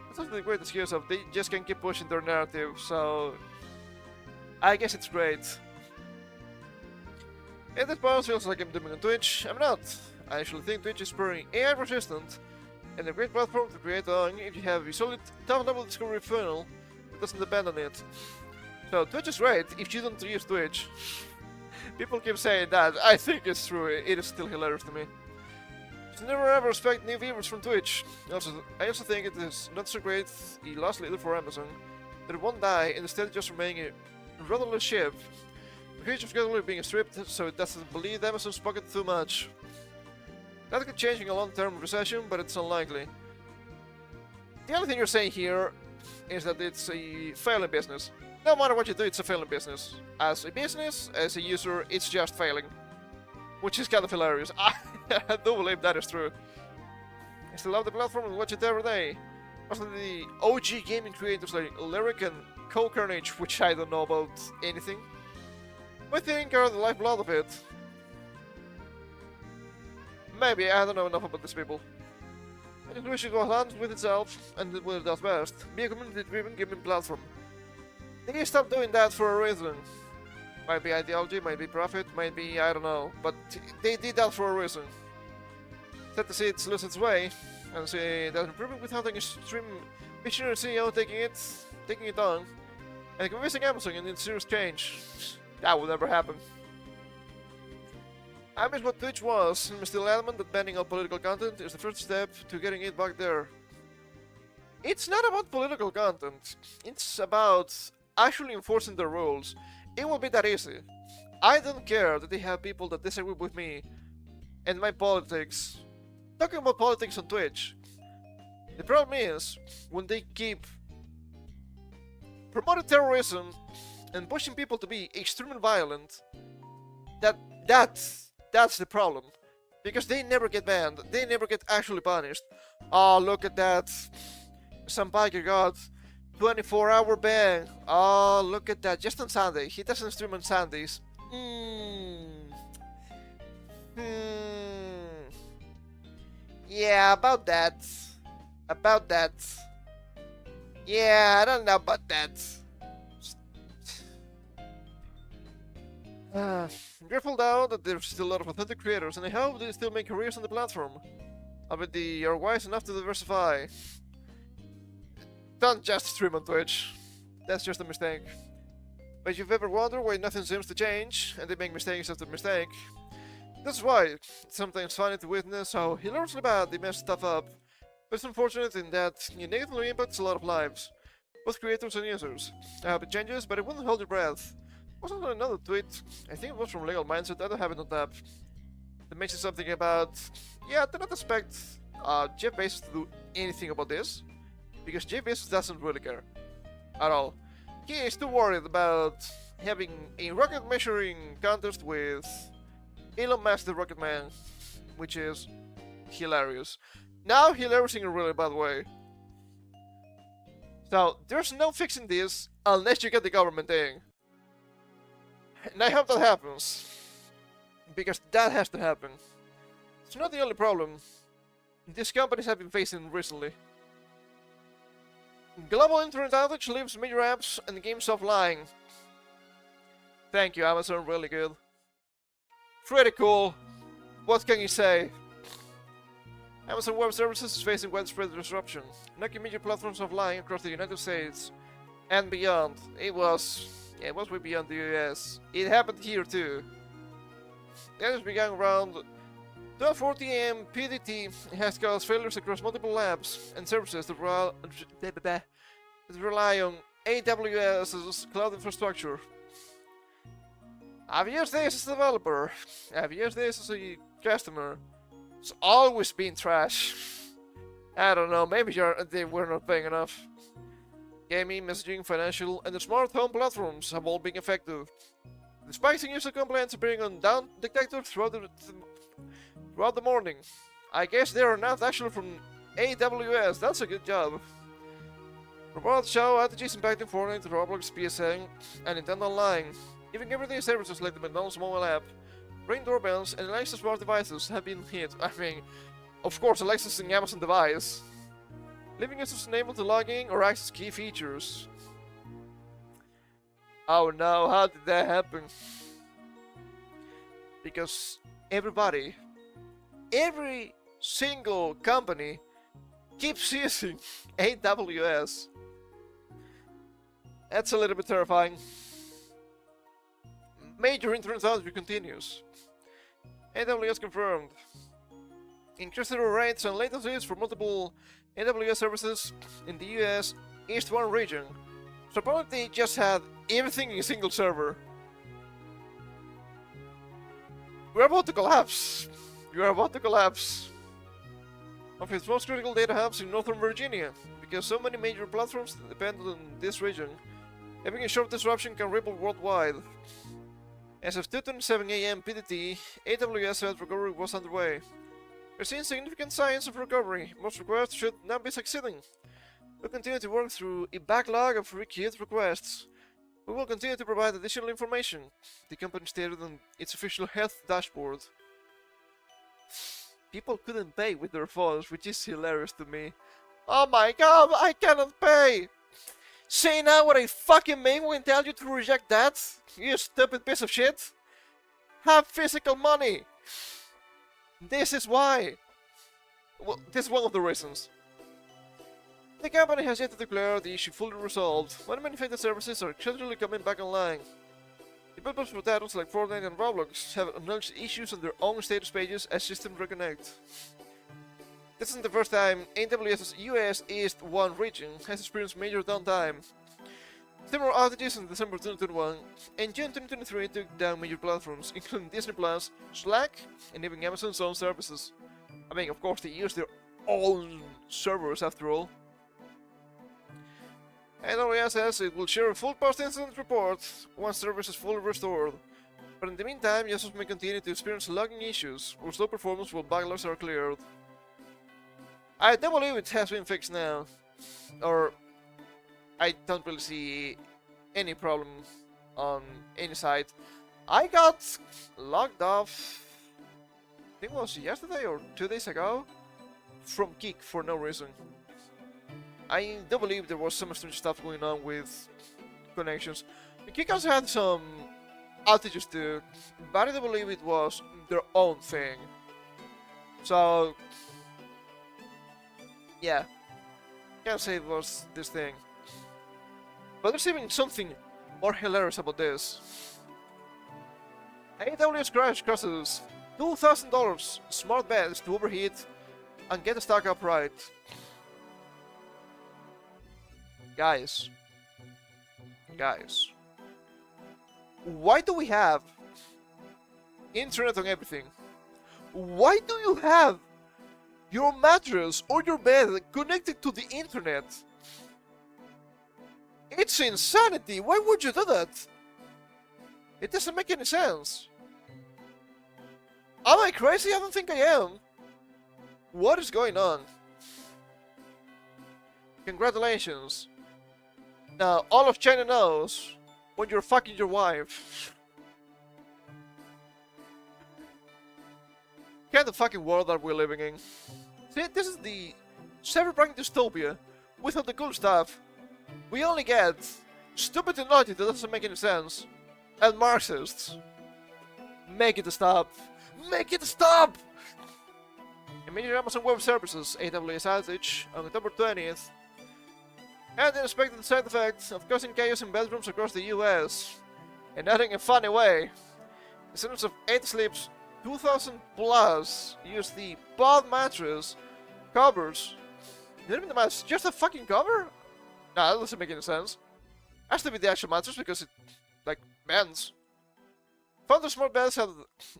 That's not the great excuse of, they just can keep pushing their narrative, so... I guess it's great. And this boss feels like I'm doing on Twitch. I'm not. I actually think Twitch is pretty AI resistant, and a great platform to create on if you have a solid top-level discovery funnel that doesn't depend on it. So Twitch is great if you don't use Twitch. People keep saying that. I think it's true. It is still hilarious to me. So never ever expect new viewers from Twitch. I also think it is not so great a lost leader for Amazon that it won't die and instead just remaining a rudderless ship. The future is gradually being stripped so it doesn't bleed Amazon's pocket too much. That could change in a long-term recession, but it's unlikely. The only thing you're saying here is that it's a failing business. No matter what you do, it's a failing business. As a business, as a user, it's just failing. Which is kind of hilarious. I do believe that is true. I still love the platform and watch it every day. Also the OG gaming creators like Lyric and Carnage, which I don't know about anything. But I think are the lifeblood of it. Maybe, I don't know enough about these people. I just wish it was on with itself, and it will does best. Be a community-driven gaming platform. They need to stop doing that for a reason. Might be ideology, might be profit, might be, I don't know. But they did that for a reason. Set to see it lose its way, and see that improvement without an extreme visionary CEO taking it on, and convincing Amazon in its serious change. That would never happen. I miss what Twitch was, and I'm still adamant that banning all political content is the first step to getting it back there. It's not about political content, it's about actually enforcing the rules. It will be that easy. I don't care that they have people that disagree with me and my politics talking about politics on Twitch. The problem is when they keep promoting terrorism and pushing people to be extremely violent. That's the problem, because they never get banned. They never get actually punished. Oh, look at that! Some biker got 24-hour ban. Oh, look at that! Just on Sunday. He doesn't stream on Sundays. Yeah, about that. Yeah, I don't know about that. I'm grateful now that there's still a lot of authentic creators, and I hope they still make careers on the platform. I bet they are wise enough to diversify. Don't just stream on Twitch. That's just a mistake. But if you've ever wondered why nothing seems to change, and they make mistakes after mistake, that's why it's sometimes funny to witness how hilariously bad they mess stuff up. But it's unfortunate in that it negatively impacts a lot of lives, both creators and users. I hope it changes, but I wouldn't hold your breath. Was on another tweet, I think it was from Legal Mindset, I don't have it on tap, that mentions something about, yeah, do not expect Jeff Bezos to do anything about this, because Jeff Bezos doesn't really care at all. He is too worried about having a rocket measuring contest with Elon Musk the Rocket Man, which is hilarious. Now hilarious in a really bad way. So there's no fixing this unless you get the government in. And I hope that happens, because that has to happen. It's not the only problem these companies have been facing recently. Global internet outage leaves major apps and games offline. Thank you, Amazon, really good. Pretty cool. What can you say? Amazon Web Services is facing widespread disruption, knocking major platforms offline across the United States and beyond. It was way beyond the US. It happened here too. Damage began around 12:40 AM PDT and has caused failures across multiple labs and services that rely on AWS's cloud infrastructure. I've used this as a developer. I've used this as a customer. It's always been trash. I don't know, maybe they were not paying enough. Gaming, messaging, financial, and the smart home platforms have all been effective. Despite some user complaints appearing on down detector throughout the morning. I guess they are not actually from AWS, that's a good job. Reports show outages impacting Fortnite, Roblox, PSN, and Nintendo Online. Even everyday services like the McDonald's mobile app, Ring doorbells, and Alexa smart devices have been hit. I mean, of course, Alexa's an Amazon device, leaving users unable to log in or access key features. Oh no, how did that happen? Because every single company keeps using AWS. That's a little bit terrifying. Major internet outage continues. AWS confirmed. Increased error rates and latencies for multiple AWS services in the US East 1 region. So probably they just had everything in a single server. We're about to collapse. We are about to collapse. Of its most critical data hubs in Northern Virginia, because so many major platforms depend on this region. Having a short disruption can ripple worldwide. As of 2:27 AM PDT, AWS said recovery was underway. We're seeing significant signs of recovery. Most requests should now be succeeding. We'll continue to work through a backlog of requeued requests. We will continue to provide additional information, the company stated on its official health dashboard. People couldn't pay with their phones, which is hilarious to me. Oh my god, I cannot pay! Say now what I fucking mean when I tell you to reject that, you stupid piece of shit! Have physical money! This is why! Well, this is one of the reasons. The company has yet to declare the issue fully resolved, when manufactured services are gradually coming back online. Developers for titles like Fortnite and Roblox have acknowledged issues on their own status pages as systems reconnect. This isn't the first time AWS's US East 1 region has experienced major downtime. Similar outages in December 2021 and June 2023 took down major platforms, including Disney+, Slack, and even Amazon's own services. I mean, of course, they use their own servers after all. AWS says it will share a full post-incident report once service is fully restored. But in the meantime, users may continue to experience logging issues or slow performance while backlogs are cleared. I don't believe it has been fixed now. Or I don't really see any problem on any side. I got logged off, I think it was yesterday or 2 days ago, from Kik for no reason. I do believe there was some strange stuff going on with connections. Kik also had some outages too, but I do believe it was their own thing. So, yeah, can't say it was this thing. But there's even something more hilarious about this. AWS crash costs $2,000 smart beds to overheat and get the stock up right. Guys, why do we have internet on everything? Why do you have your mattress or your bed connected to the internet? It's insanity. Why would you do that? It doesn't make any sense. Am I crazy? I don't think I am. What is going on? Congratulations. Now, all of China knows when you're fucking your wife. What kind of fucking world are we living in? See, this is the cyberpunk dystopia without the cool stuff. We only get stupid technology that doesn't make any sense, and Marxists. Make it stop. Make it stop! A major Amazon Web Services AWS outage on October 20th had the unexpected side effect of causing chaos in bedrooms across the US. And not in a funny way. Descendants of 8 Sleep's 2,000 plus used the pod mattress covers. Not even the mattress, just a fucking cover? Nah, that doesn't make any sense. Has to be the actual mattress because it, like, bends. Found the smart beds have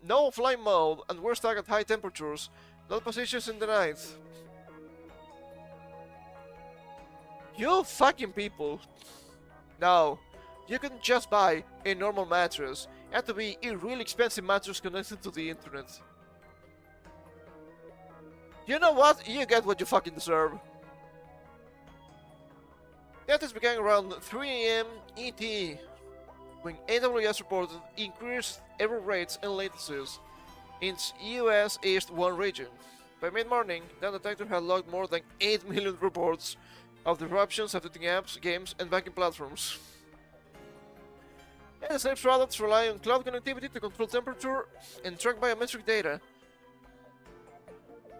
no flying mode and were stuck at high temperatures, not positions in the night. You fucking people. No, you couldn't just buy a normal mattress. It had to be a really expensive mattress connected to the internet. You know what? You get what you fucking deserve. The attacks began around 3 AM ET, when AWS reported increased error rates and latencies in its US East 1 region. By mid-morning, the detector had logged more than 8 million reports of disruptions affecting apps, games, and banking platforms. And the sleep products rely on cloud connectivity to control temperature and track biometric data.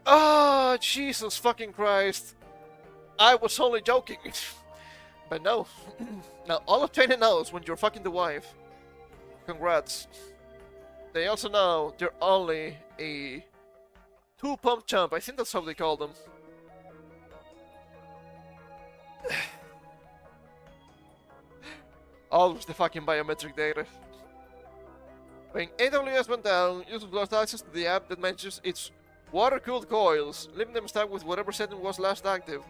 Ah, Jesus fucking Christ. I was only joking. But no. Now all of China knows when you're fucking the wife. Congrats. They also know they're only a 2-pump chump. I think that's how they call them. Always the fucking biometric data. When AWS went down, users lost access to the app that manages its water-cooled coils, leaving them stuck with whatever setting was last active.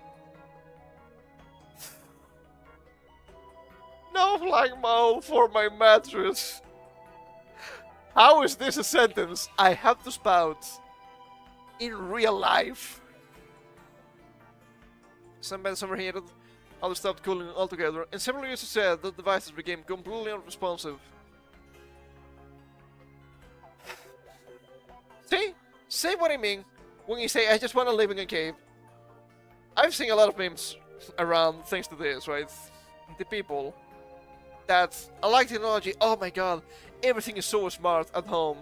No flying mode for my mattress. How is this a sentence I have to spout in real life? Some beds overheated, others stopped cooling altogether, and several users said that devices became completely unresponsive. See? Say what I mean when you say I just want to live in a cave. I've seen a lot of memes around thanks to this, right? The people that I like technology, oh my god, everything is so smart at home.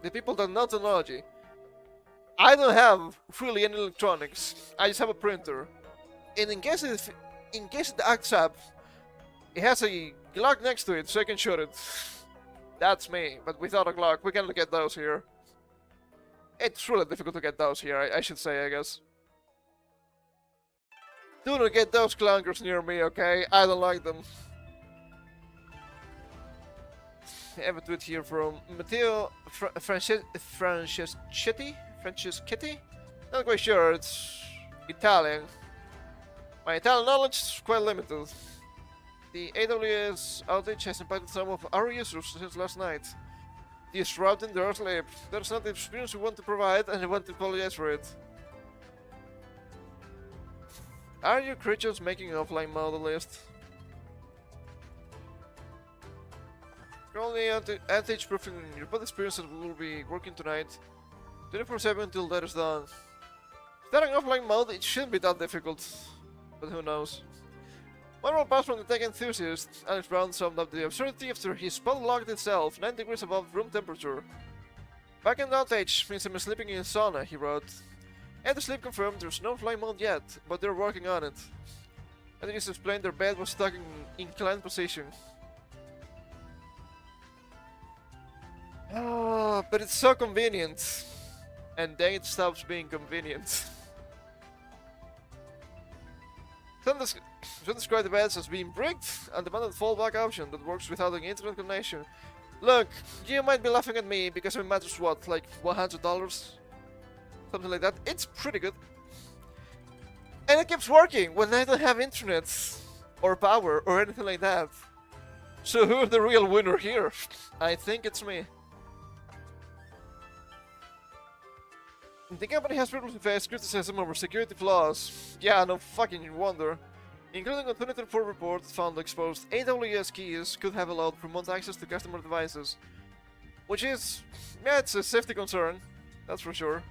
The people that know technology. I don't have really any electronics, I just have a printer. And in case it acts up, it has a Glock next to it so I can shoot it. That's me, but without a Glock, we cannot get those here. It's really difficult to get those here, I should say, I guess. Do not get those clunkers near me, okay? I don't like them. I have a tweet here from Matteo Franceschetti? Not quite sure, it's Italian. My Italian knowledge is quite limited. The AWS outage has impacted some of our users since last night, disrupting their sleep. That's not the experience we want to provide, and I want to apologize for it. Are you creatures making an offline mode list? Currently outage proofing your bot experience that we will be working tonight 24/7 until that is done. Starting offline mode, it shouldn't be that difficult, but who knows. One more pass from the tech enthusiast, Alex Brown summed up the absurdity after his spot locked itself 9 degrees above room temperature. Back in the outage means I'm sleeping in a sauna, he wrote. And the sleep confirmed there's no flying mode yet, but they're working on it. And he explained their bed was stuck in inclined position. Ah, but it's so convenient. And then it stops being convenient. Some describe the beds as being bricked and demanded a fallback option that works without an internet connection. Look, you might be laughing at me because my mattress what, like $100? Something like that. It's pretty good. And it keeps working when I don't have internet or power or anything like that. So who's the real winner here? I think it's me. The company has previously faced criticism over security flaws. Yeah, no fucking wonder. Including a 2024 report found exposed AWS keys could have allowed remote access to customer devices. Which is, yeah, it's a safety concern, that's for sure.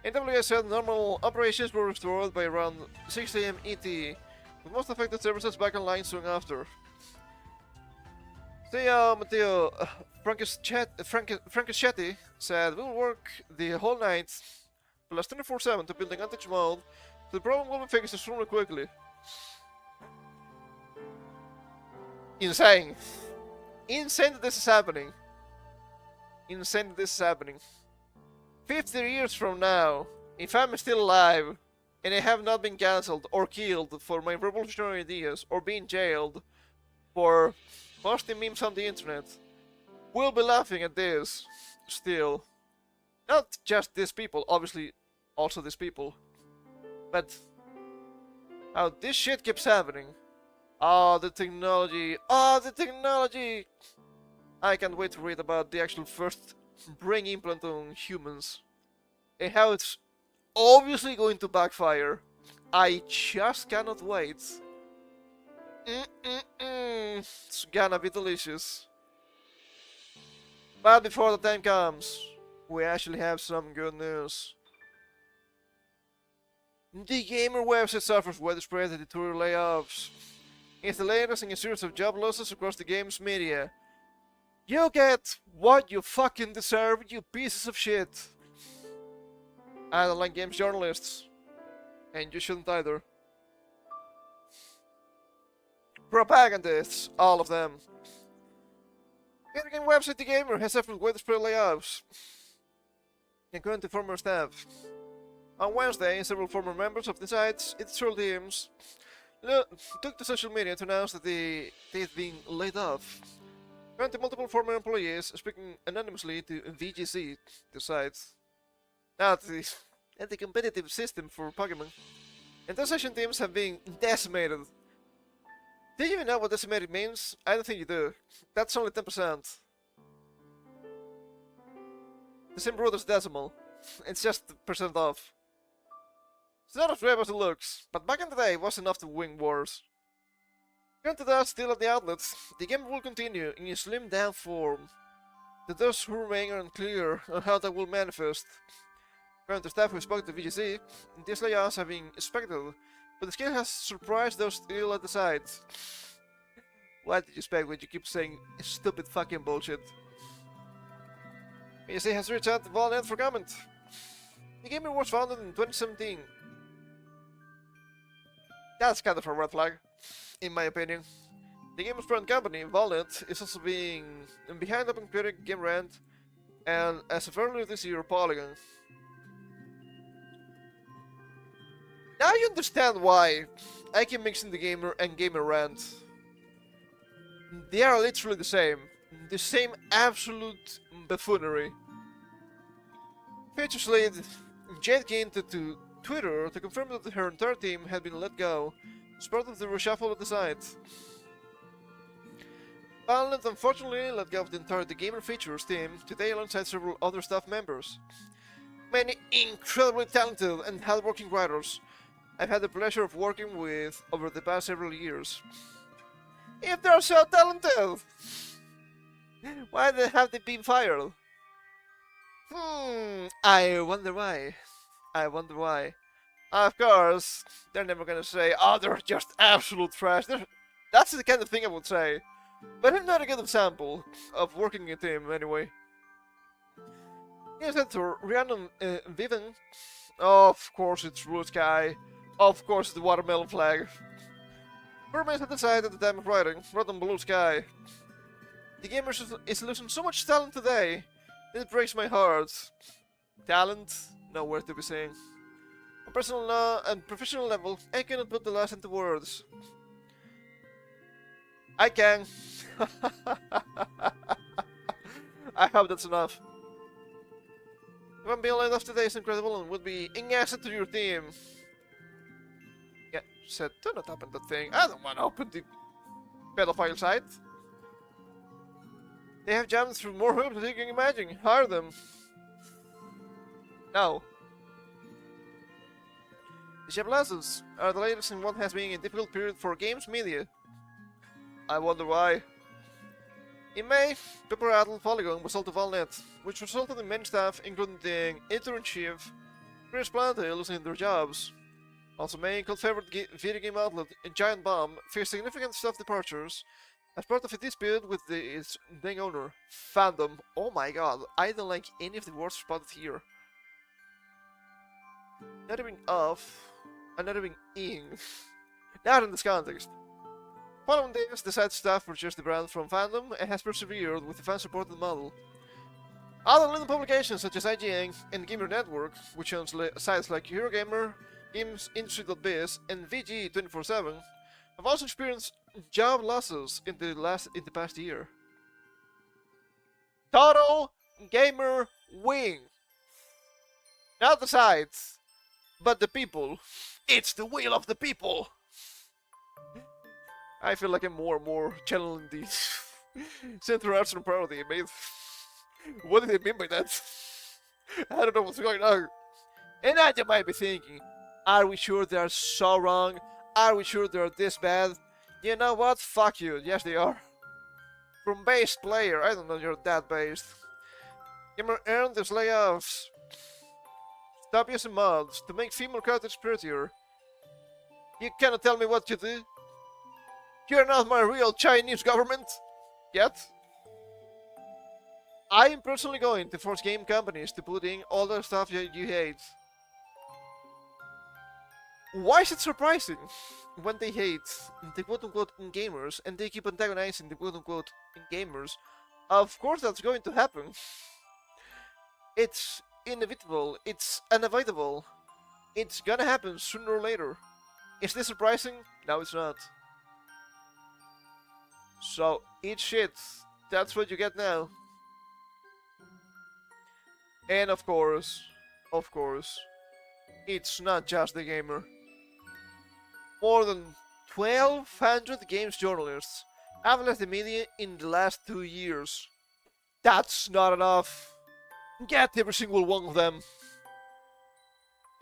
AWS said normal operations were restored by around 6 AM ET, with most affected services back online soon after. Matteo Franceschetti said, we'll work the whole night, plus 24/7 to build an outage mode, so the problem will be fixed extremely quickly. Insane. Insane that this is happening. Insane that this is happening. 50 years from now, if I'm still alive, and I have not been cancelled or killed for my revolutionary ideas or been jailed for posting memes on the internet, will be laughing at this still. Not just these people, obviously also these people, but how this shit keeps happening. Oh, the technology. Oh, the technology. I can't wait to read about the actual first brain implant on humans and how it's obviously going to backfire. I just cannot wait. It's gonna be delicious. But before the time comes, we actually have some good news. The gamer website suffers widespread editorial layoffs. It's the latest in a series of job losses across the games media. You get what you fucking deserve, you pieces of shit. I don't like games journalists. And you shouldn't either. Propagandists, all of them. Video game website The Gamer has suffered widespread layoffs. According to former staff. On Wednesday, several former members of the site's editorial teams took to social media to announce that they've been laid off. According to multiple former employees speaking anonymously to VGC, the site, the competitive system for Pokemon, and those session teams have been decimated. Do you even know what decimated means? I don't think you do. That's only 10%. The same root as decimal. It's just percent off. It's not as brave as it looks, but back in the day it was enough to win wars. According to that, still at the outlets, the game will continue in a slimmed down form. To those who remain unclear on how that will manifest. According to staff who spoke to VGC, these layoffs have been expected, but the scale has surprised those still at the site. What did you expect when you keep saying stupid fucking bullshit? VGC has reached out to Valnet for comment. The gamer was founded in 2017. That's kind of a red flag, in my opinion. The game's parent company, Valnet, is also being behind Open Critic, Game Rant, and as of earlier this year, Polygon. Now you understand why I keep mixing the gamer and Gamer Rant. They are literally the same absolute buffoonery. Features lead Jade Kane to Twitter to confirm that her entire team had been let go as part of the reshuffle of the site. Valnet unfortunately let go of the entire The Gamer Features team today alongside several other staff members. Many incredibly talented and hardworking writers I've had the pleasure of working with over the past several years. If they're so talented, why have they been fired? I wonder why. Of course, they're never gonna say, oh, they're just absolute trash. That's the kind of thing I would say. But I'm not a good example of working in a team, anyway. Here's that to Rhiannon Viven. Oh, of course it's Blue Sky. Of course the watermelon flag. Who remains at the side at the time of writing, right on Blue Sky. The gamer is losing so much talent today, it breaks my heart. Talent? Nowhere to be seen. On personal and professional level, I cannot put the last into words. I can. I hope that's enough. Even being laid off today is incredible and would be an asset to your team. Yeah, said, do not open that thing. I don't want to open the pedophile site. They have jumped through more hoops than you can imagine. Hire them. No. The Jablazos are the latest in what has been a difficult period for games media. I wonder why. In May, Pepper Rattle Polygon was sold to Valnet, which resulted in many staff, including the editor-in-chief, Chris Plante, losing their jobs. Also May, cult favorite video game outlet Giant Bomb faced significant staff departures as part of a dispute with its then owner, Fandom. Oh my god, I don't like any of the words spotted here. Not even off, and not even in. Not in this context. Following this, the site staff purchased the brand from Fandom and has persevered with the fan-supported model. Other leading publications such as IGN and Gamer Network, which owns sites like Eurogamer, GamesIndustry.biz, and VG247 have also experienced job losses in the past year. Total gamer wing. Not the sides, but the people. It's the will of the people. I feel like I'm more and more channeling the Central Arts and parody, mate. What do they mean by that? I don't know what's going on. And now you might be thinking, are we sure they are so wrong? Are we sure they are this bad? You know what? Fuck you. Yes, they are. From base player, I don't know you're that based. Gamer earned these layoffs. Stop using mods to make female characters prettier. You cannot tell me what to do. You're not my real Chinese government. Yet. I am personally going to force game companies to put in all the stuff you hate. Why is it surprising when they hate the quote-unquote gamers and they keep antagonizing the quote-unquote gamers? Of course that's going to happen. It's inevitable. It's unavoidable. It's gonna happen sooner or later. Is this surprising? No, it's not. So, eat shit. That's what you get now. And of course, it's not just the gamer. More than 1,200 games journalists have left the media in the last 2 years. That's not enough. Get every single one of them.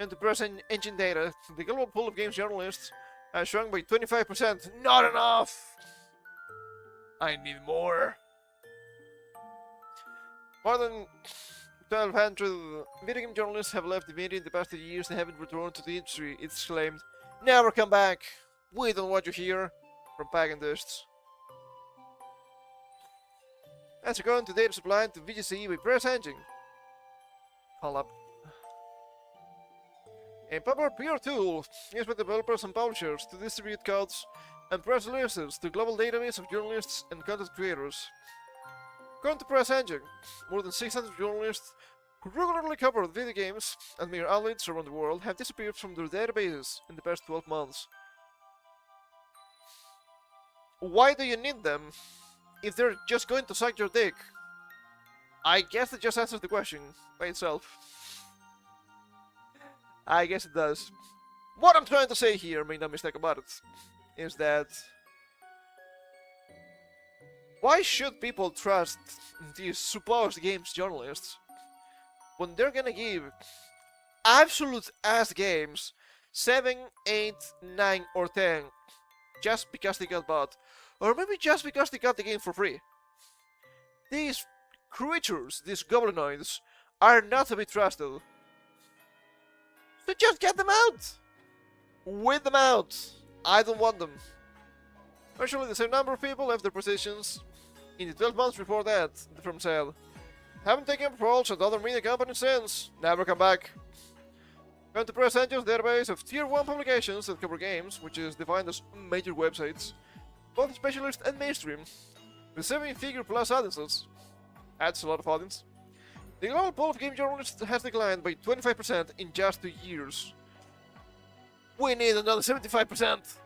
And the press engine data, the global pool of games journalists has shrunk by 25%. Not enough! I need more. More than 1,200 video game journalists have left the media in the past 2 years and haven't returned to the industry, it's claimed. Never come back. We don't want you here. Propagandists. That's according to data supplied to VGC by Press Engine. Call up. A popular PR tool used by developers and publishers to distribute codes and press releases to a global database of journalists and content creators. According to Press Engine, more than 600 journalists who regularly cover video games and mere outlets around the world have disappeared from their databases in the past 12 months. Why do you need them if they're just going to suck your dick? I guess it just answers the question by itself. I guess it does. What I'm trying to say here, make no mistake about it, is that why should people trust these supposed games journalists when they're gonna give absolute ass games 7, 8, 9, or 10 just because they got bought? Or maybe just because they got the game for free? These creatures, these goblinoids, are not to be trusted. So just get them out! Weed them out! I don't want them. Virtually the same number of people left their positions in the 12 months before that, the firm said. Haven't taken up roles at other media companies since. Never come back. According to Press Engine's database of Tier 1 publications that cover games, which is defined as major websites, both specialist and mainstream, with 7-figure plus audiences. That's a lot of audience. The global pool of game journalists has declined by 25% in just 2 years. We need another 75%!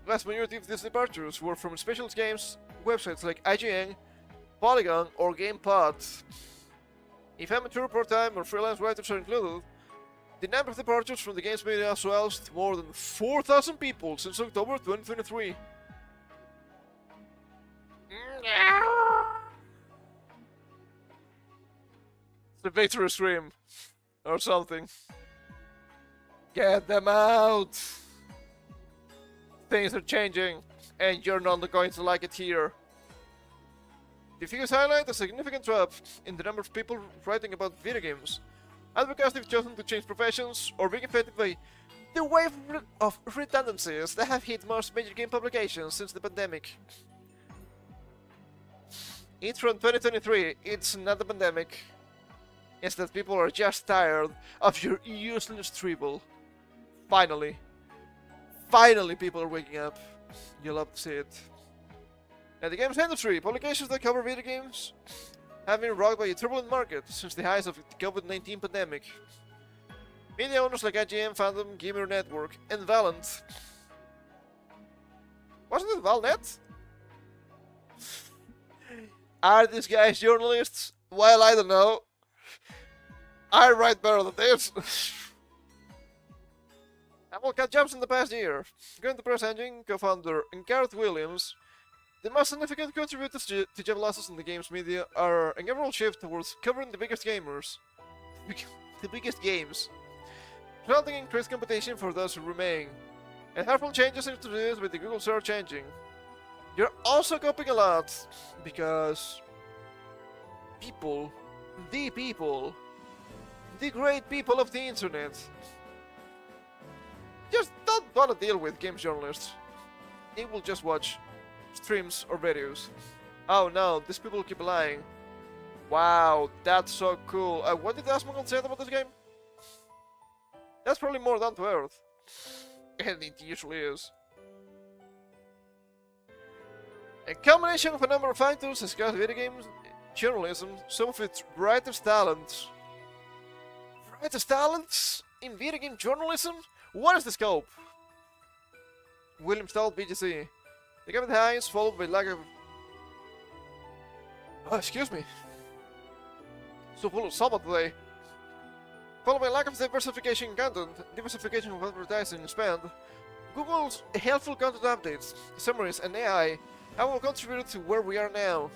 The vast majority of these departures were from specialist games websites like IGN, Polygon, or GamePod. If amateur, part-time, or freelance writers are included, the number of departures from the games media swells to more than 4,000 people since October 2023. It's a victory stream. Or something. Get them out! Things are changing, and you're not going to like it here. The figures highlight a significant drop in the number of people writing about video games, either because they've chosen to change professions or being affected by the wave of redundancies that have hit most major game publications since the pandemic. It's from 2023, it's not the pandemic. It's that people are just tired of your useless dribble. Finally. Finally people are waking up. You love to see it. In the games industry, publications that cover video games have been rocked by a turbulent market since the highs of the COVID-19 pandemic. Media owners like IGN, Fandom, Gamer Network, and Valent. Wasn't it Valnet? Are these guys journalists? Well, I don't know. I write better than this. Apple cut jobs in the past year. According to Press Engine co-founder Gareth Williams, the most significant contributors to job losses in the games media are an overall shift towards covering the biggest gamers. The biggest games. Resulting in increased competition for those who remain. And harmful changes introduced with the Google search engine. You're also coping a lot because people, the great people of the internet, just don't want to deal with games journalists. They will just watch streams or videos. Oh no, these people keep lying. Wow, that's so cool. What did Asmongold say about this game? That's probably more down to earth. And it usually is. A combination of a number of factors has got video games journalism some of its brightest talents. Brightest talents in video game journalism? What is the scope? Williams told BGC. The gap highs followed by lack of... Oh, excuse me. So full of summer today. Followed by lack of diversification in content, diversification of advertising spend, Google's helpful content updates, summaries, and AI have all contributed to where we are now.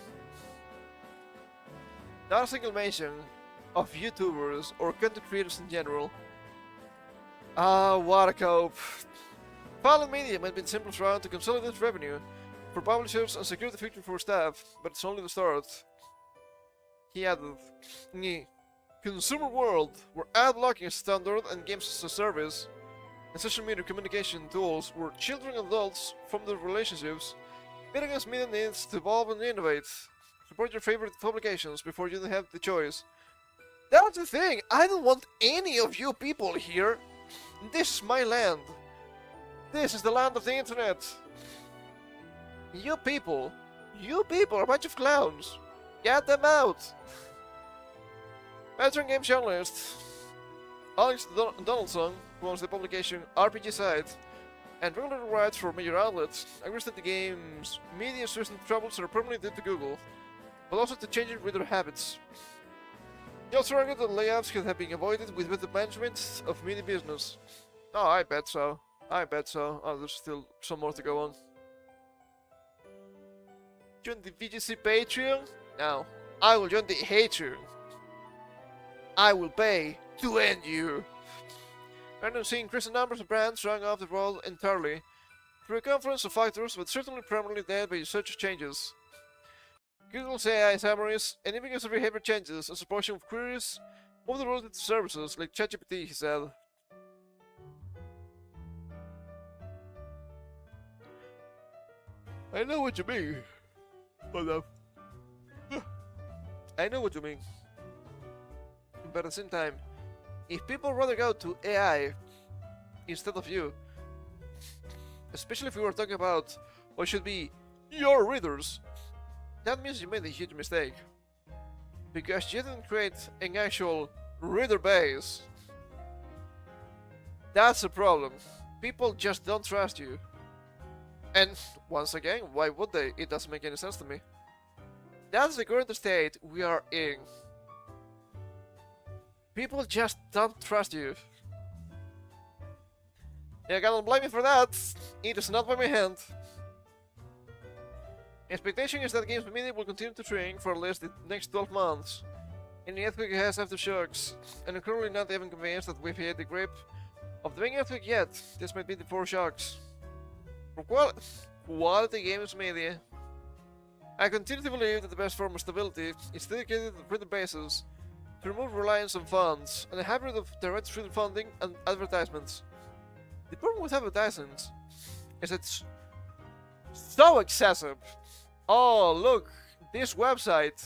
Not a single mention of YouTubers or content creators in general. Ah, what a cope. Fallen Media might be the simplest route to consolidate revenue for publishers and secure the future for staff, but it's only the start. He added, in a consumer world where ad blocking is standard and games as a service, and social media communication tools where children and adults form their relationships, video games media needs to evolve and innovate. Support your favorite publications before you have the choice. That's the thing, I don't want any of you people here. This is my land. This is the land of the internet. You people are a bunch of clowns. Get them out. Veteran game journalist Alex Donaldson, who owns the publication RPG Site and regularly writes for major outlets, agrees that the game's media's recent troubles are permanently due to Google, but also to changing reader habits. He also argued that layoffs could have been avoided with better management of media business. Oh, I bet so. I bet so. Oh, there's still some more to go on. Join the VGC Patreon? No. I will join the Patreon. I will pay to end you. And I'm seeing increasing numbers of brands running off the world entirely through a confluence of factors, but certainly primarily led by such changes. Google's AI summaries and even user behavior changes as a portion of queries move the world into services like ChatGPT, he said. I know what you mean. But I know what you mean. But at the same time, if people rather go to AI instead of you, especially if we were talking about what should be your readers, that means you made a huge mistake. Because you didn't create an actual reader base. That's a problem. People just don't trust you. And once again, why would they? It doesn't make any sense to me. That's the current state we are in. People just don't trust you. You cannot blame me for that. It is not by my hand. Expectation is that games media will continue to shrink for at least the next 12 months. And the earthquake has aftershocks, and I'm currently not even convinced that we've hit the grip of the big earthquake yet. This might be the 4 shocks. For quality games media, I continue to believe that the best form of stability is dedicated to printed bases to remove reliance on funds and a hybrid of direct student funding and advertisements. The problem with advertisements is it's so excessive. Oh, look, this website,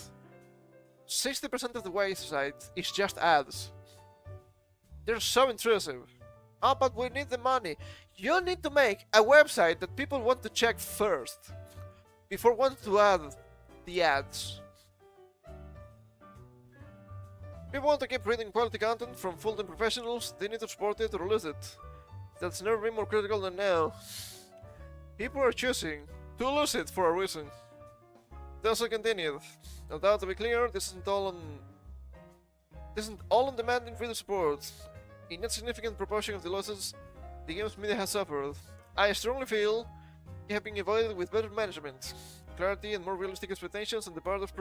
60% of the website is just ads. They're so intrusive. Oh, but we need the money. You need to make a website that people want to check first, before wanting to add the ads. People want to keep reading quality content from full-time professionals, they need to support it or release it. That's never been more critical than now. People are choosing to lose it for a reason. They also continued. Although to be clear, this isn't all on demand in freedom support. In a significant proportion of the losses the game's media has suffered, I strongly feel they have been avoided with better management, clarity, and more realistic expectations on the part of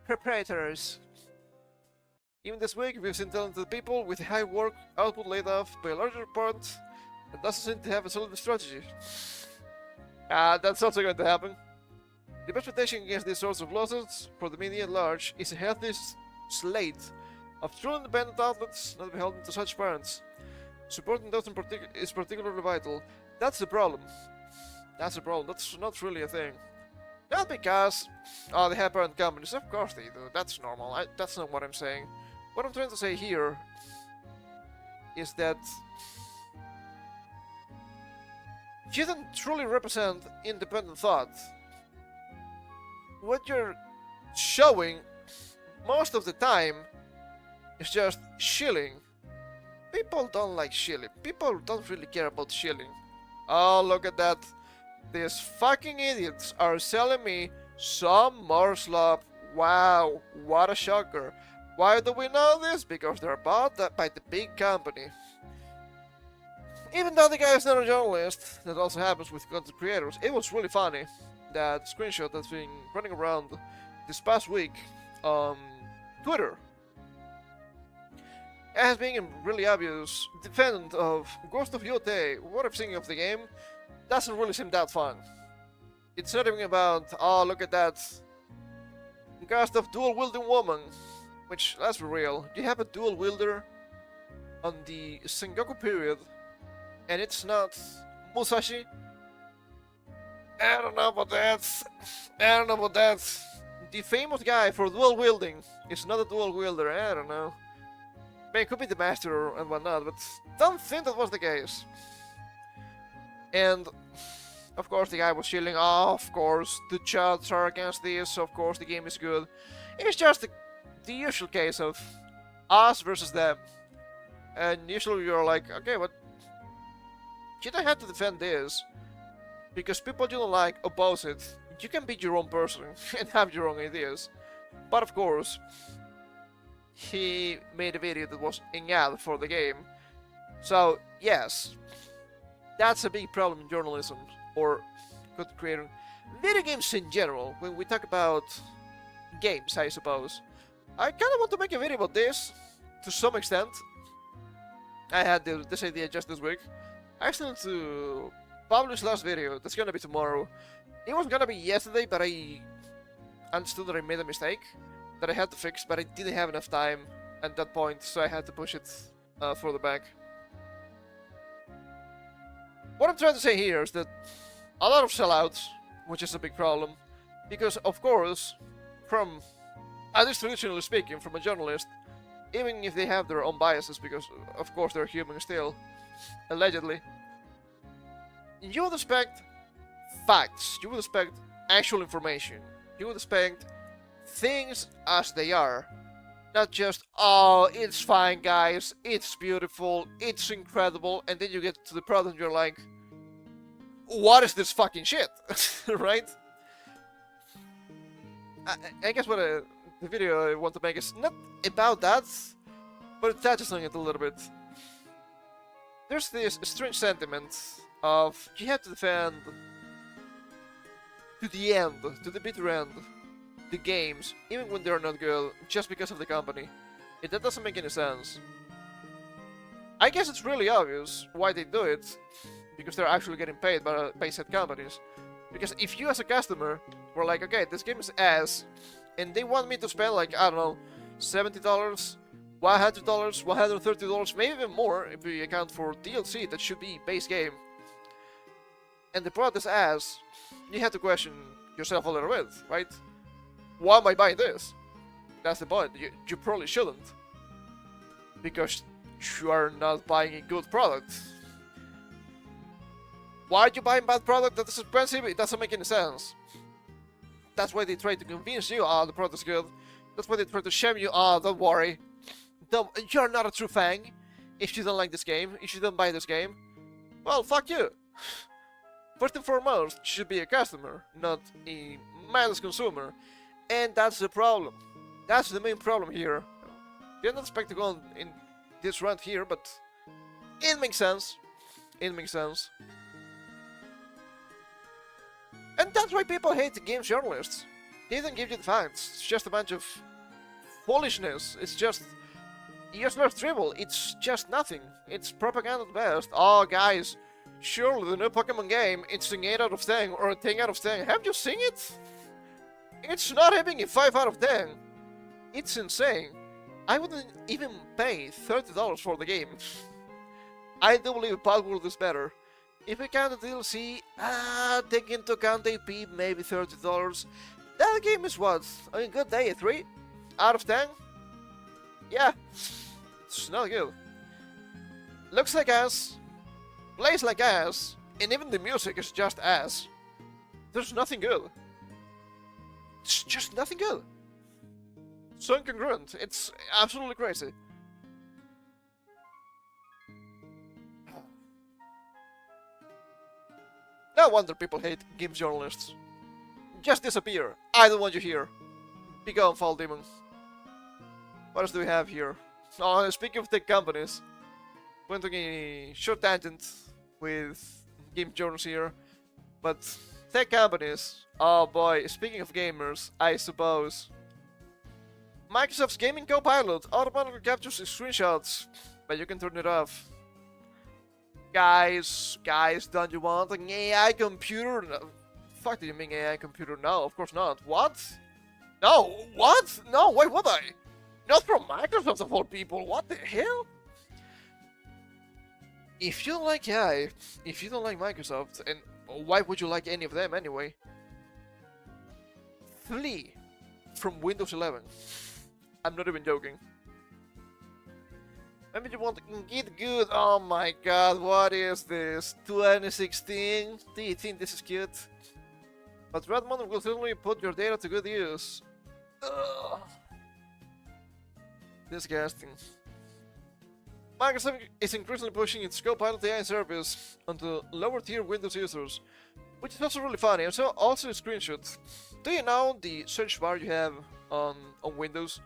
proprietors. Even this week, we've seen talented people with high work output laid off by a larger part that doesn't seem to have a solid strategy. That's also going to happen. The best protection against these sorts of losses for the media at large is a healthy slate of true independent outlets not beholden to such parents. Supporting those is particularly vital. That's the problem. That's the problem. That's not really a thing. Not because, they have parent companies. Of course they do. That's normal. That's not what I'm saying. What I'm trying to say here is that you don't truly represent independent thought. What you're showing most of the time is just shilling. People don't like shilling. People don't really care about shilling. Oh, look at that. These fucking idiots are selling me some more slop. Wow, what a shocker. Why do we know this? Because they're bought by the big company. Even though the guy is not a journalist, that also happens with content creators. It was really funny, that screenshot that's been running around this past week on Twitter. As being a really obvious defendant of Ghost of Yotei, what I'm thinking of the game doesn't really seem that fun. It's not even about, oh look at that Ghost of dual wielding woman, which, let's be real, you have a dual wielder on the Sengoku period, and it's not Musashi. I don't know about that. The famous guy for dual wielding is not a dual wielder. I don't know. I mean, it could be the master and whatnot, but don't think that was the case. And of course the guy was shilling, oh, of course the chats are against this, of course the game is good. It's just the usual case of us versus them. And usually you're like, okay, but you don't have to defend this, because people you don't like oppose it. You can be your own person and have your own ideas. But of course, he made a video that was an ad for the game. So, yes, that's a big problem in journalism, or content creating. Video games in general, when we talk about games, I suppose. I kind of want to make a video about this, to some extent. I had this idea just this week. I still need to publish last video, that's gonna be tomorrow. It was gonna be yesterday, but I understood that I made a mistake that I had to fix, but I didn't have enough time at that point, so I had to push it further back. What I'm trying to say here is that a lot of sellouts, which is a big problem, because of course, from, at least traditionally speaking, from a journalist, even if they have their own biases, because of course they're human still, allegedly, you would expect facts, you would expect actual information, you would expect things as they are, not just, oh, it's fine guys, it's beautiful, it's incredible, and then you get to the product and you're like, what is this fucking shit, right? I guess what the video I want to make is not about that, but it touches on it a little bit. There's this strange sentiment of you have to defend to the end, to the bitter end, the games, even when they're not good, just because of the company. That doesn't make any sense. I guess it's really obvious why they do it, because they're actually getting paid by said companies. Because if you as a customer were like, okay, this game is ass, and they want me to spend like, I don't know, $70, $100, $130, maybe even more if we account for DLC that should be base game, and the product is ass, you have to question yourself a little bit, right? Why am I buying this? That's the point. You probably shouldn't, because you are not buying a good product. Why are you buying bad product that is expensive? It doesn't make any sense. That's why they try to convince you, the product is good. That's why they try to shame you, don't worry. you're not a true fan if you don't like this game, if you don't buy this game. Well, fuck you. First and foremost, you should be a customer, not a mindless consumer. And that's the problem. That's the main problem here. Didn't expect to go on in this rant here, but it makes sense. It makes sense. And that's why people hate the games journalists. They don't give you the facts. It's just a bunch of foolishness. It's just useless dribble. It's just nothing. It's propaganda at best. Oh, guys, surely the new Pokemon game, it's an 8 out of 10 or a 10 out of 10. Have you seen it? It's not having a 5 out of 10. It's insane. I wouldn't even pay $30 for the game. I do believe Palworld is better. If we count the DLC, take into account AP, maybe $30. That game is what? A good day, a 3 out of 10? Yeah, it's not good. Looks like ass, plays like ass, and even the music is just ass. There's nothing good. It's just nothing good. So incongruent, it's absolutely crazy. No wonder people hate games journalists. Just disappear. I don't want you here. Be gone, Fall Demon. What else do we have here? Oh, speaking of tech companies, went on a short tangent with game journals here, but tech companies. Oh boy, speaking of gamers, I suppose. Microsoft's gaming co-pilot automatically captures screenshots, but you can turn it off. Guys, don't you want an AI computer? No. Fuck do you mean AI computer? No, of course not. What? No, what? No, why would I? Not from Microsoft of all people, what the hell? If you don't like AI, if you don't like Microsoft, and why would you like any of them anyway? Flee from Windows 11. I'm not even joking. Maybe you want to get good. Oh my god, what is this? 2016? Do you think this is cute? But Redmond will certainly put your data to good use. Ugh. Disgusting. Microsoft is increasingly pushing its Copilot AI service onto lower tier Windows users, which is also really funny. I saw also a screenshot. Do you know the search bar you have on Windows?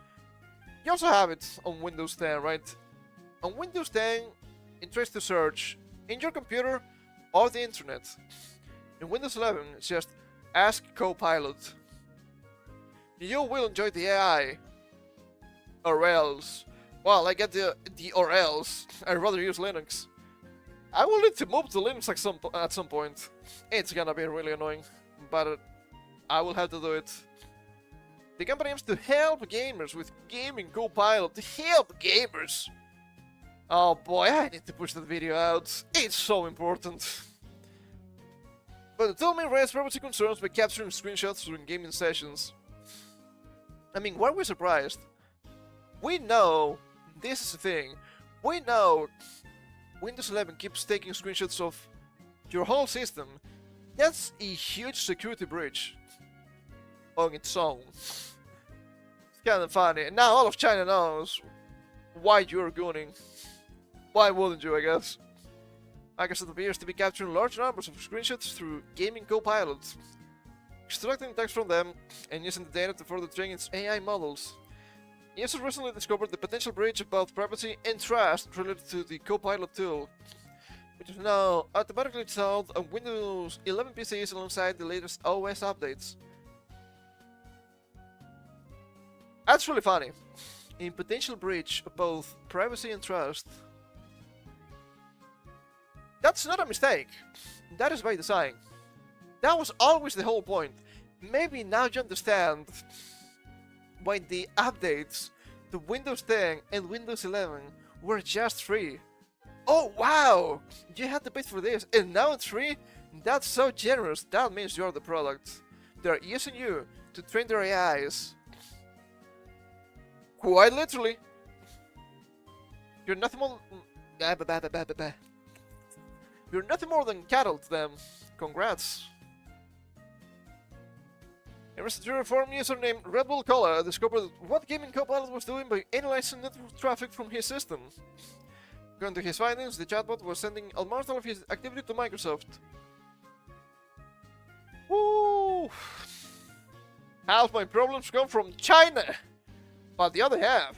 You also have it on Windows 10, right? On Windows 10, it tries to search in your computer or the internet. In Windows 11, it's just ask Copilot. You will enjoy the AI. Or else. Well, I get the or else. I'd rather use Linux. I will need to move to Linux at some point. It's gonna be really annoying, but I will have to do it. The company aims to help gamers with gaming Copilot. Help gamers! Oh boy, I need to push that video out. It's so important. But the tool may raise privacy concerns by capturing screenshots during gaming sessions. I mean, why are we surprised? We know this is a thing. We know Windows 11 keeps taking screenshots of your whole system. That's a huge security breach on its own. It's kind of funny. And now all of China knows why you're gooning. Why wouldn't you, I guess? Microsoft appears to be capturing large numbers of screenshots through gaming copilots, extracting text from them and using the data to further train its AI models. Users recently discovered the potential breach of both privacy and trust related to the Copilot tool, which is now automatically installed on Windows 11 PCs alongside the latest OS updates. That's really funny. A potential breach of both privacy and trust. That's not a mistake. That is by design. That was always the whole point. Maybe now you understand why the updates to Windows 10 and Windows 11 were just free. Oh wow! You had to pay for this and now it's free? That's so generous. That means you're the product. They're using you to train their AIs. Quite literally. You're nothing more... You're nothing more than cattle to them. Congrats. A recent reform user named Red Bull Cola discovered what Gaming Copilot was doing by analyzing network traffic from his system. According to his findings, the chatbot was sending almost all of his activity to Microsoft. Woo! Half my problems come from China, but the other half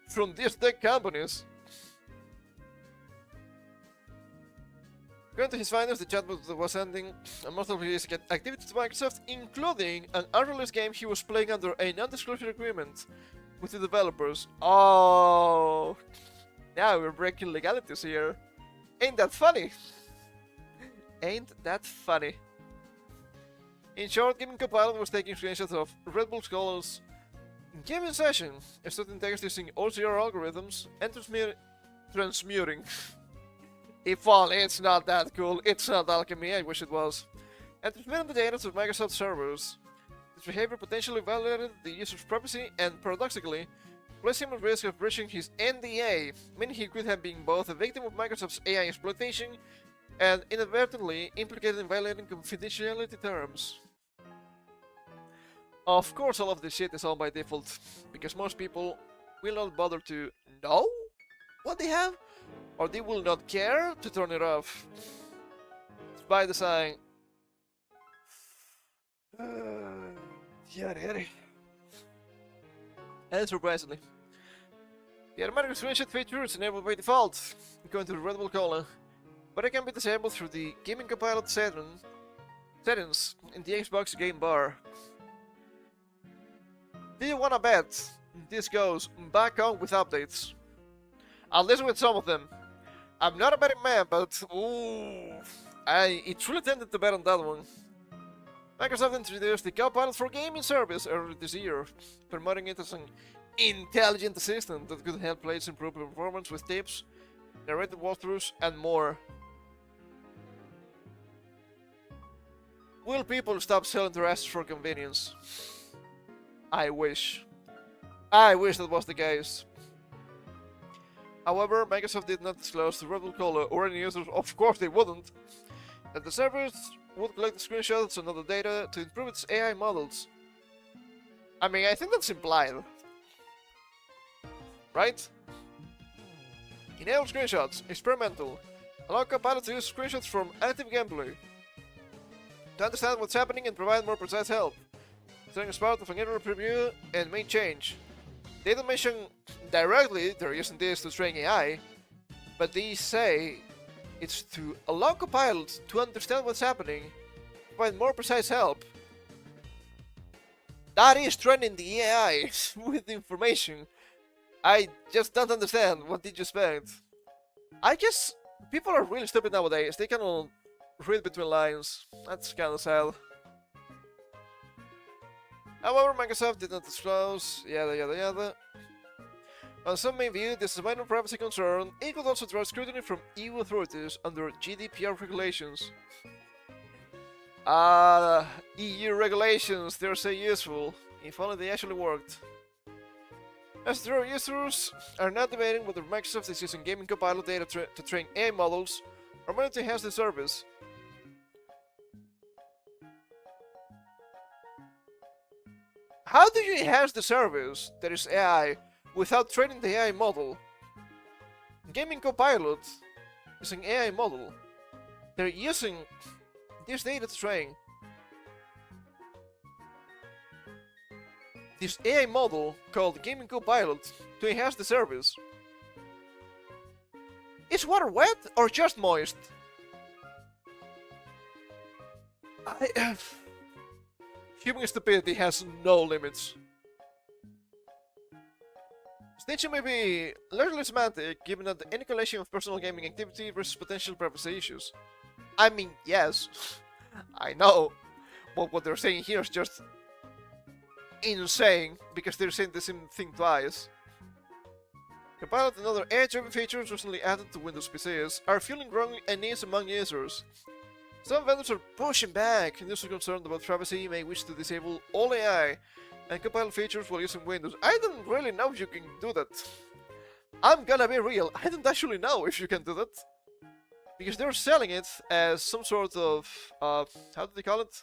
from these tech companies. According to his findings, the chatbot was sending most of his activity to Microsoft, including an unreleased game he was playing under a non-disclosure agreement with the developers. Oh, now we're breaking legalities here. Ain't that funny? Ain't that funny? In short, Gaming Copilot was taking screenshots of Red Bull Scholar's gaming session, studying text using OCR algorithms, and transmuting. If only it's not that cool, it's not alchemy, I wish it was. And transmitting the data to Microsoft servers. This behavior potentially violated the user's privacy and, paradoxically, placed him at risk of breaching his NDA, meaning he could have been both a victim of Microsoft's AI exploitation and inadvertently implicated in violating confidentiality terms. Of course, all of this shit is on by default, because most people will not bother to know what they have, or they will not care to turn it off. It's by design. And surprisingly, the automatic screenshot feature is enabled by default, according to the Red Bull Cola, but it can be disabled through the Gaming Copilot settings in the Xbox game bar. Do you wanna bet this goes back on with updates? At least with some of them. I'm not a betting man, but ooh, it's really tempted to bet on that one. Microsoft introduced the Copilot for Gaming service earlier this year, promoting it as an intelligent assistant that could help players improve performance with tips, narrated walkthroughs, and more. Will people stop selling their asses for convenience? I wish. I wish that was the case. However, Microsoft did not disclose to Red Bull Cola or any users, of course they wouldn't, that the service would collect the screenshots and other data to improve its AI models. I mean, I think that's implied. Right? Enable screenshots. Experimental. Allow Copilot to use screenshots from active gameplay to understand what's happening and provide more precise help. Setting as part of an error preview and main change. They don't mention directly they're using this to train AI, but they say it's to allow Copilot to understand what's happening, provide more precise help. That is training the AI with information. I just don't understand. What did you expect? I guess people are really stupid nowadays. They cannot read between lines. That's kind of sad. However, Microsoft did not disclose, yada yada yada. On some may view this as a minor privacy concern, it could also draw scrutiny from EU authorities under GDPR regulations. EU regulations, they're so useful, if only they actually worked. As their users are not debating whether Microsoft is using Gaming Copilot data to train AI models or merely to enhance the service. How do you enhance the service that is AI without training the AI model? Gaming Copilot is an AI model. They're using this data to train. This AI model called Gaming Copilot to enhance the service. Is water wet or just moist? Human stupidity has no limits. Snitching may be largely semantic, given that any collation of personal gaming activity risks potential privacy issues. I mean, yes, I know, but what they're saying here is just insane, because they're saying the same thing twice. Copilot and other AI-driven features recently added to Windows PCs are fueling growing unease among users. Some vendors are pushing back, and users concerned about privacy may wish to disable all AI and Copilot features while using Windows. I don't really know if you can do that. I'm gonna be real, I don't actually know if you can do that. Because they're selling it as some sort of, how do they call it?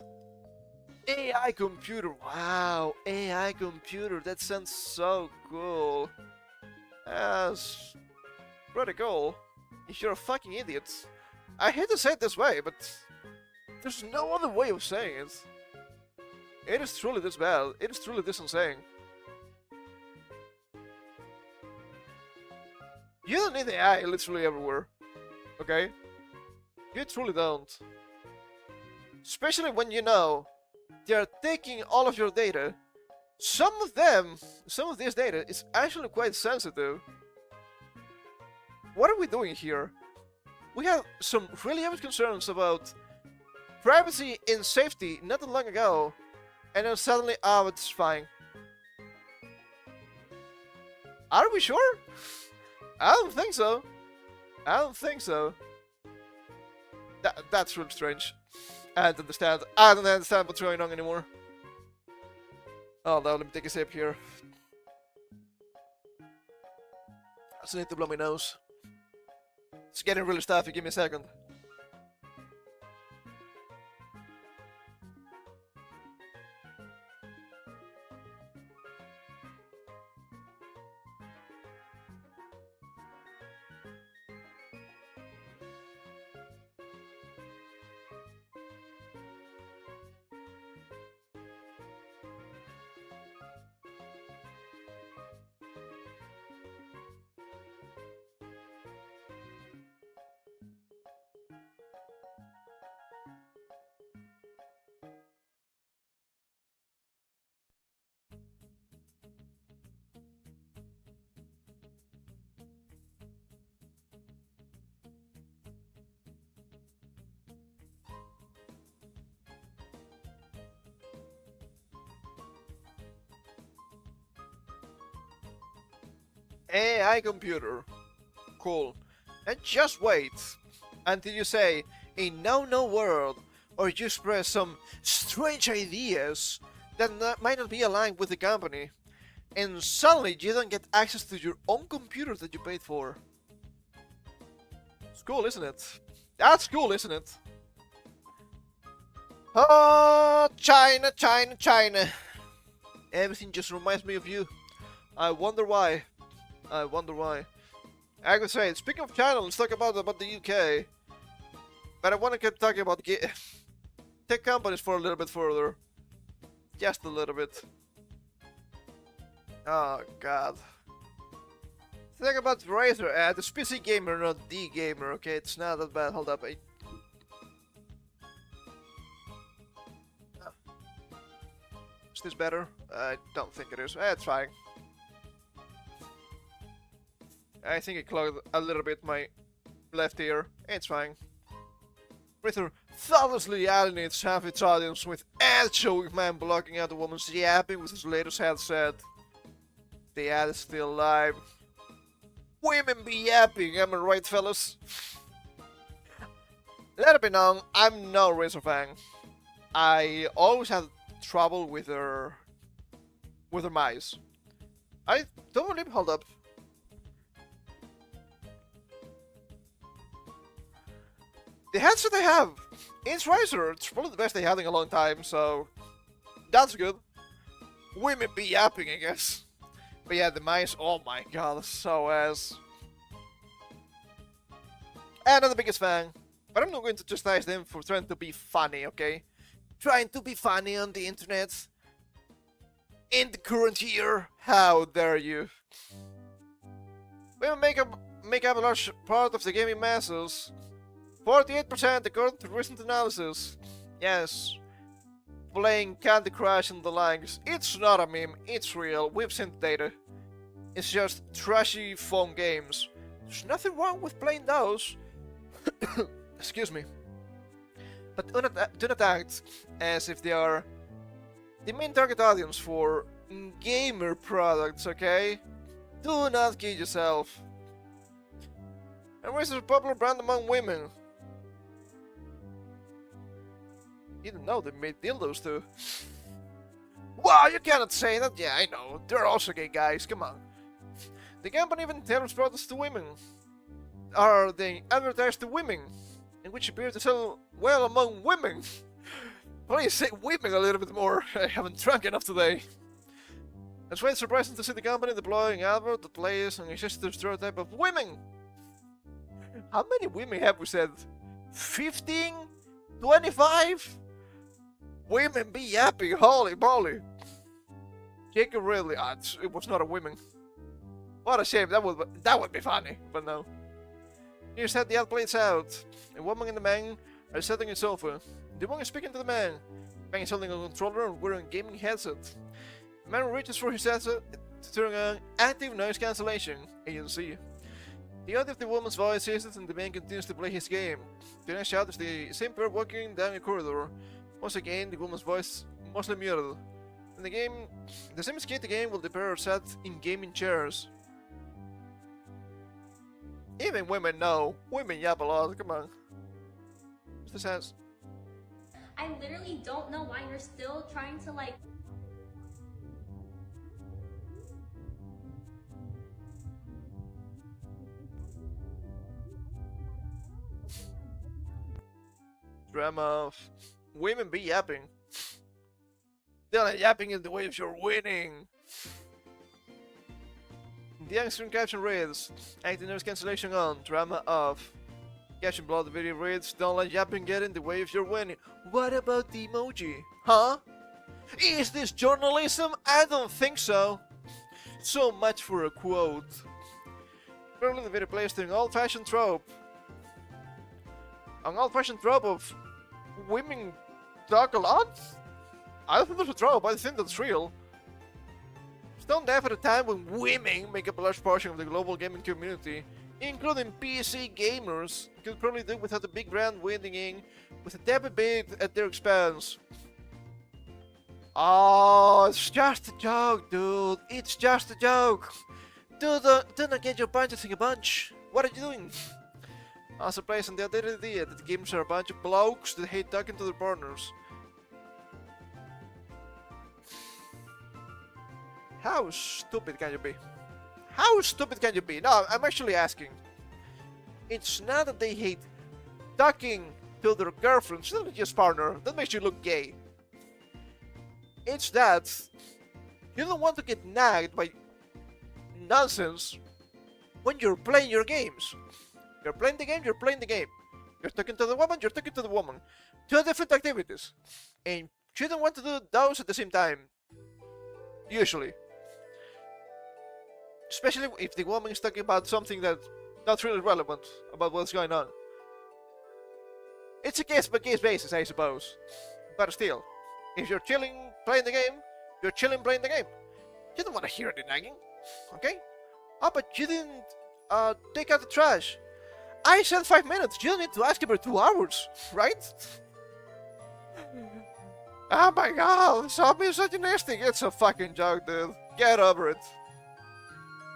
AI computer. Wow, AI computer. That sounds so cool. That's pretty cool. You're a fucking idiot. I hate to say it this way, but there's no other way of saying it. It is truly this bad. It is truly this insane. You don't need AI literally everywhere. Okay? You truly don't. Especially when you know they are taking all of your data. Some of this data is actually quite sensitive. What are we doing here? We have some really heavy concerns about privacy and safety not that long ago, and then suddenly, oh, it's fine. Are we sure? I don't think so. I don't think so. That's really strange. I don't understand. I don't understand what's going on anymore. Oh no, let me take a sip here. I just need to blow my nose. It's getting really stuffy, give me a second. AI computer. Cool. And just wait until you say a no world, or you express some strange ideas that might not be aligned with the company, and suddenly you don't get access to your own computer that you paid for. It's cool, isn't it? That's cool, isn't it? Oh, China, China, China. Everything just reminds me of you. I wonder why. I wonder why. I could say, speaking of China, let's talk about the UK. But I want to keep talking about tech companies for a little bit further. Just a little bit. Oh god. Think about Razer, the PC gamer, not the gamer, okay? It's not that bad, hold up. Is this better? I don't think it is. It's fine. I think it clogged a little bit my left ear. It's fine. Razer thoughtlessly alienates half its audience with ad showing man blocking out a woman's yapping with his latest headset. The ad is still live. Women be yapping, am I right, fellas? Let it be known, I'm no Razer fan. I always had trouble with her mice. I don't believe, hold up. The headset I have, it's Razer. It's probably the best they had in a long time, so that's good. Women be yapping, I guess. But yeah, the mice, oh my god, so ass. I'm not the biggest fan, but I'm not going to chastise them for trying to be funny, okay? Trying to be funny on the internet. In the current year, how dare you? Women make up a large part of the gaming masses. 48% according to recent analysis. Yes. Playing Candy Crush and the likes. It's not a meme, it's real. We've seen the data. It's just trashy phone games. There's nothing wrong with playing those. Excuse me. But do not act as if they are the main target audience for gamer products, okay? Do not kid yourself. And Razer's a popular brand among women. You didn't know they made dildos too. Wow, you cannot say that. Yeah, I know. They're also gay guys. Come on. The company even tailors products to women. Or they advertise to women, in which appear to sell well among women. Please say women a little bit more. I haven't drunk enough today. It's quite surprising to see the company deploying advert that plays on a sensitive stereotype of women. How many women have we said? 15? 25? Women be happy, holy moly. Jacob Ridley, it was not a woman. What a shame, that would be funny, but no. Here's how the ad plays out. A woman and a man are sitting on a sofa. The woman is speaking to the man. The man is holding a controller and wearing a gaming headset. The man reaches for his headset to turn on active noise cancellation, ANC. The audio of the woman's voice ceases and the man continues to play his game. The next shot is the same pair walking down a corridor. Once again, the woman's voice mostly muted. In the game, the same skate the game while the pair are sat in gaming chairs. Even women know. Women yap a lot, come on. What's this has? I literally don't know why you're still trying to like. Drama of women be yapping. They're not yapping in the way if you're winning. The on-screen caption reads, active noise cancellation on, drama off. Caption below the video reads, don't let yapping get in the way if you're winning. What about the emoji? Huh? Is this journalism? I don't think so. So much for a quote. Apparently the video plays to an old-fashioned trope. An old-fashioned trope of women talk a lot? I don't think that's a trope, I think that's real. Stone deaf at a time when women make up a large portion of the global gaming community, including PC gamers, could probably do without a big brand wading in with a debit bid at their expense. Oh, it's just a joke, dude. It's just a joke. Do not get your punches in a bunch. What are you doing? Also plays on the idea that the gamers are a bunch of blokes that hate talking to their partners. How stupid can you be? How stupid can you be? No, I'm actually asking. It's not that they hate talking to their girlfriends, not just partner. That makes you look gay. It's that you don't want to get nagged by nonsense when you're playing your games. You're playing the game, you're playing the game. You're talking to the woman, you're talking to the woman. Two different activities. And you don't want to do those at the same time. Usually. Especially if the woman is talking about something that's not really relevant about what's going on. It's a case-by-case basis, I suppose. But still, if you're chilling playing the game, you're chilling playing the game. You don't want to hear the nagging, okay? Oh, but you didn't take out the trash. I said 5 minutes. You don't need to ask about 2 hours, right? Oh my god, so misogynistic. It's a fucking joke, dude. Get over it.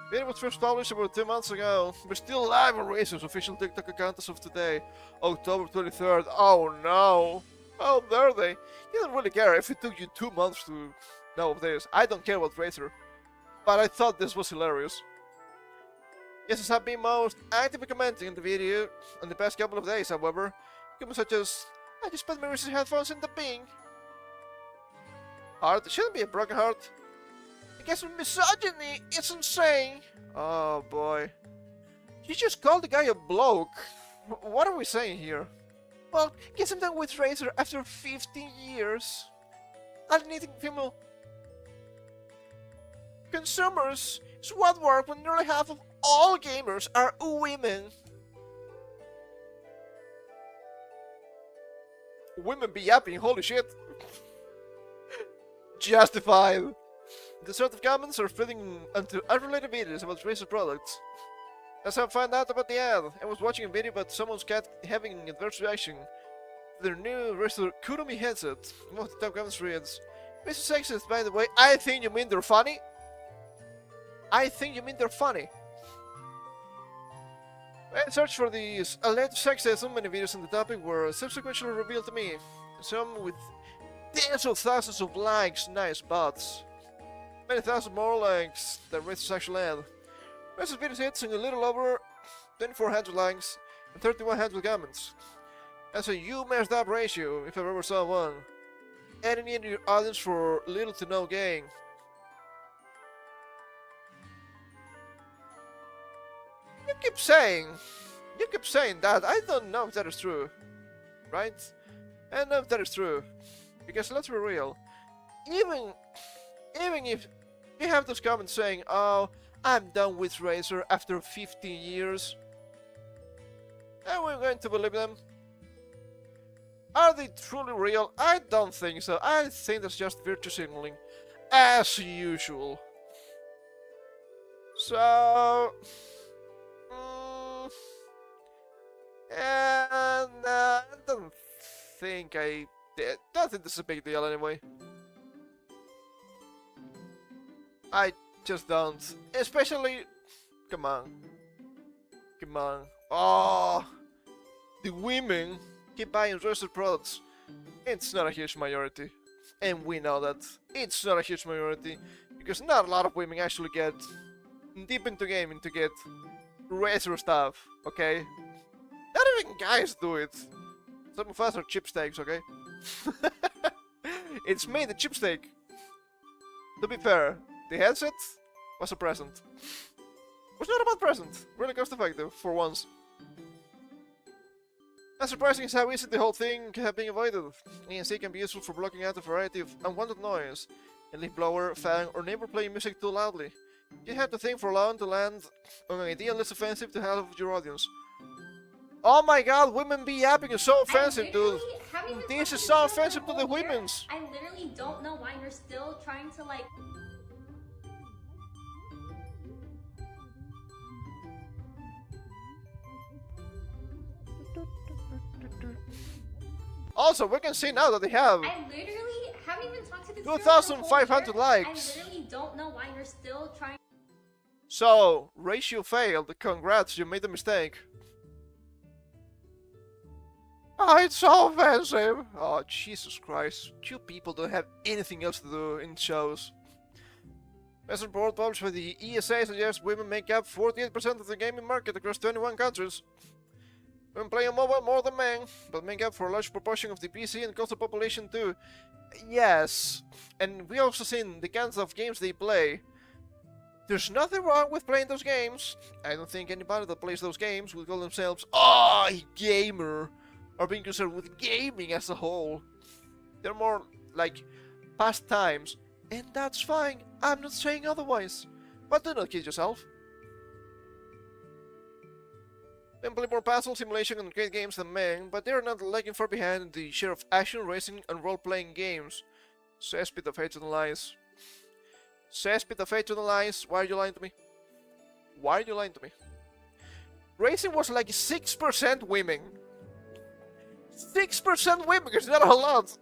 Video was first published about 2 months ago. We're still live on Razor's official TikTok account as of today, October 23rd. Oh no. How dare they? You don't really care if it took you 2 months to know of this. I don't care about Razor. But I thought this was hilarious. Guesses have been most actively commenting in the video in the past couple of days, however. Comments such as, I just put my Razor headphones in the ping. Heart, it shouldn't be a broken heart. I guess with misogyny, it's insane. Oh boy. You just called the guy a bloke. What are we saying here? Well, guess I'm done with Razor after 15 years. Alternating female consumers is what work when nearly half of all gamers are women. Women be yapping, holy shit. Justified. The sort of comments are fitting into unrelated videos about Razer products. That's how I found out about the ad. I was watching a video about someone's cat having an adverse reaction to their new Razer Kuromi headset. One of the top comments reads, Mr. Sexist, by the way, I think you mean they're funny. I think you mean they're funny. I searched for these alleged sexism. Many videos on the topic were subsequently revealed to me. Some with tens of thousands of likes, nice bots. Many thousand more likes than Razor's actual ad. Razor's video hits in a little over 2,400 likes and 3,100 comments. That's a you messed up ratio, if I ever saw one. any in your audience for little to no gain. You keep saying that. I don't know if that is true, right? I don't know if that is true, because let's be real. Even if you have those comments saying, "Oh, I'm done with Razer after 15 years," are we going to believe them? Are they truly real? I don't think so. I think that's just virtue signaling, as usual. So, and I don't think this is a big deal anyway. I just don't. Especially, come on. Oh, the women keep buying Razer products. It's not a huge majority, and we know that it's not a huge majority because not a lot of women actually get deep into gaming to get Razer stuff. Okay, not even guys do it. Some of us are chipsteaks. Okay, it's me, the chipsteak. To be fair, the headset was a present. Was not a bad present. Really cost effective for once. As surprising as how easy the whole thing can have been avoided. ENC can be useful for blocking out a variety of unwanted noise. A leaf blower, fan, or neighbor playing music too loudly. You have to think for long to land on an idea less offensive to half of your audience. Oh my god, women be yapping is so offensive, dude. This is so offensive to the women's. I literally don't know why you're still trying to like... Also, we can see now that they have I literally haven't even talked to this 2,500 likes. I literally don't know why you're still trying. So, ratio failed. Congrats, you made a mistake. Oh, it's so offensive. Oh, Jesus Christ. You people don't have anything else to do in shows. As report published by the ESA suggests women make up 48% of the gaming market across 21 countries. Women play on mobile more than men, but make up for a large proportion of the PC and console population too. Yes, and we also seen the kinds of games they play. There's nothing wrong with playing those games. I don't think anybody that plays those games will call themselves, "Oh, a gamer," or being concerned with gaming as a whole. They're more like pastimes, and that's fine. I'm not saying otherwise. But do not kid yourself. Men play more puzzle, simulation, and arcade games than men, but they are not lagging far behind in the share of action, racing, and role-playing games. Cesspit of hatred and lies. Cesspit of hatred and lies. Why are you lying to me? Why are you lying to me? Racing was like 6% women. 6% women, it's not a lot.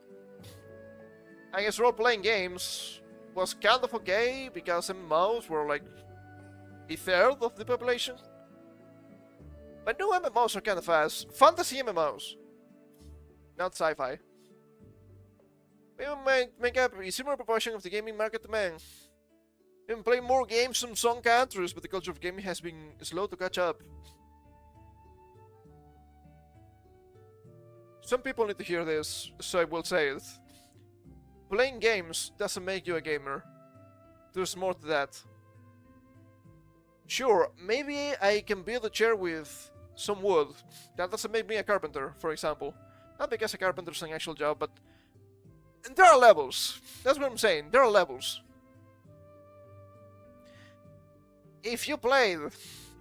I guess role-playing games was kind of okay, because MMOs were like a third of the population. But new MMOs are kind of fast. Fantasy MMOs. Not sci-fi. Women make up a similar proportion of the gaming market to men. Women play more games in some countries, but the culture of gaming has been slow to catch up. Some people need to hear this, so I will say it. Playing games doesn't make you a gamer. There's more to that. Sure, maybe I can build a chair with some wood. That doesn't make me a carpenter, for example. Not because a carpenter is an actual job, but there are levels. That's what I'm saying. There are levels. If you played,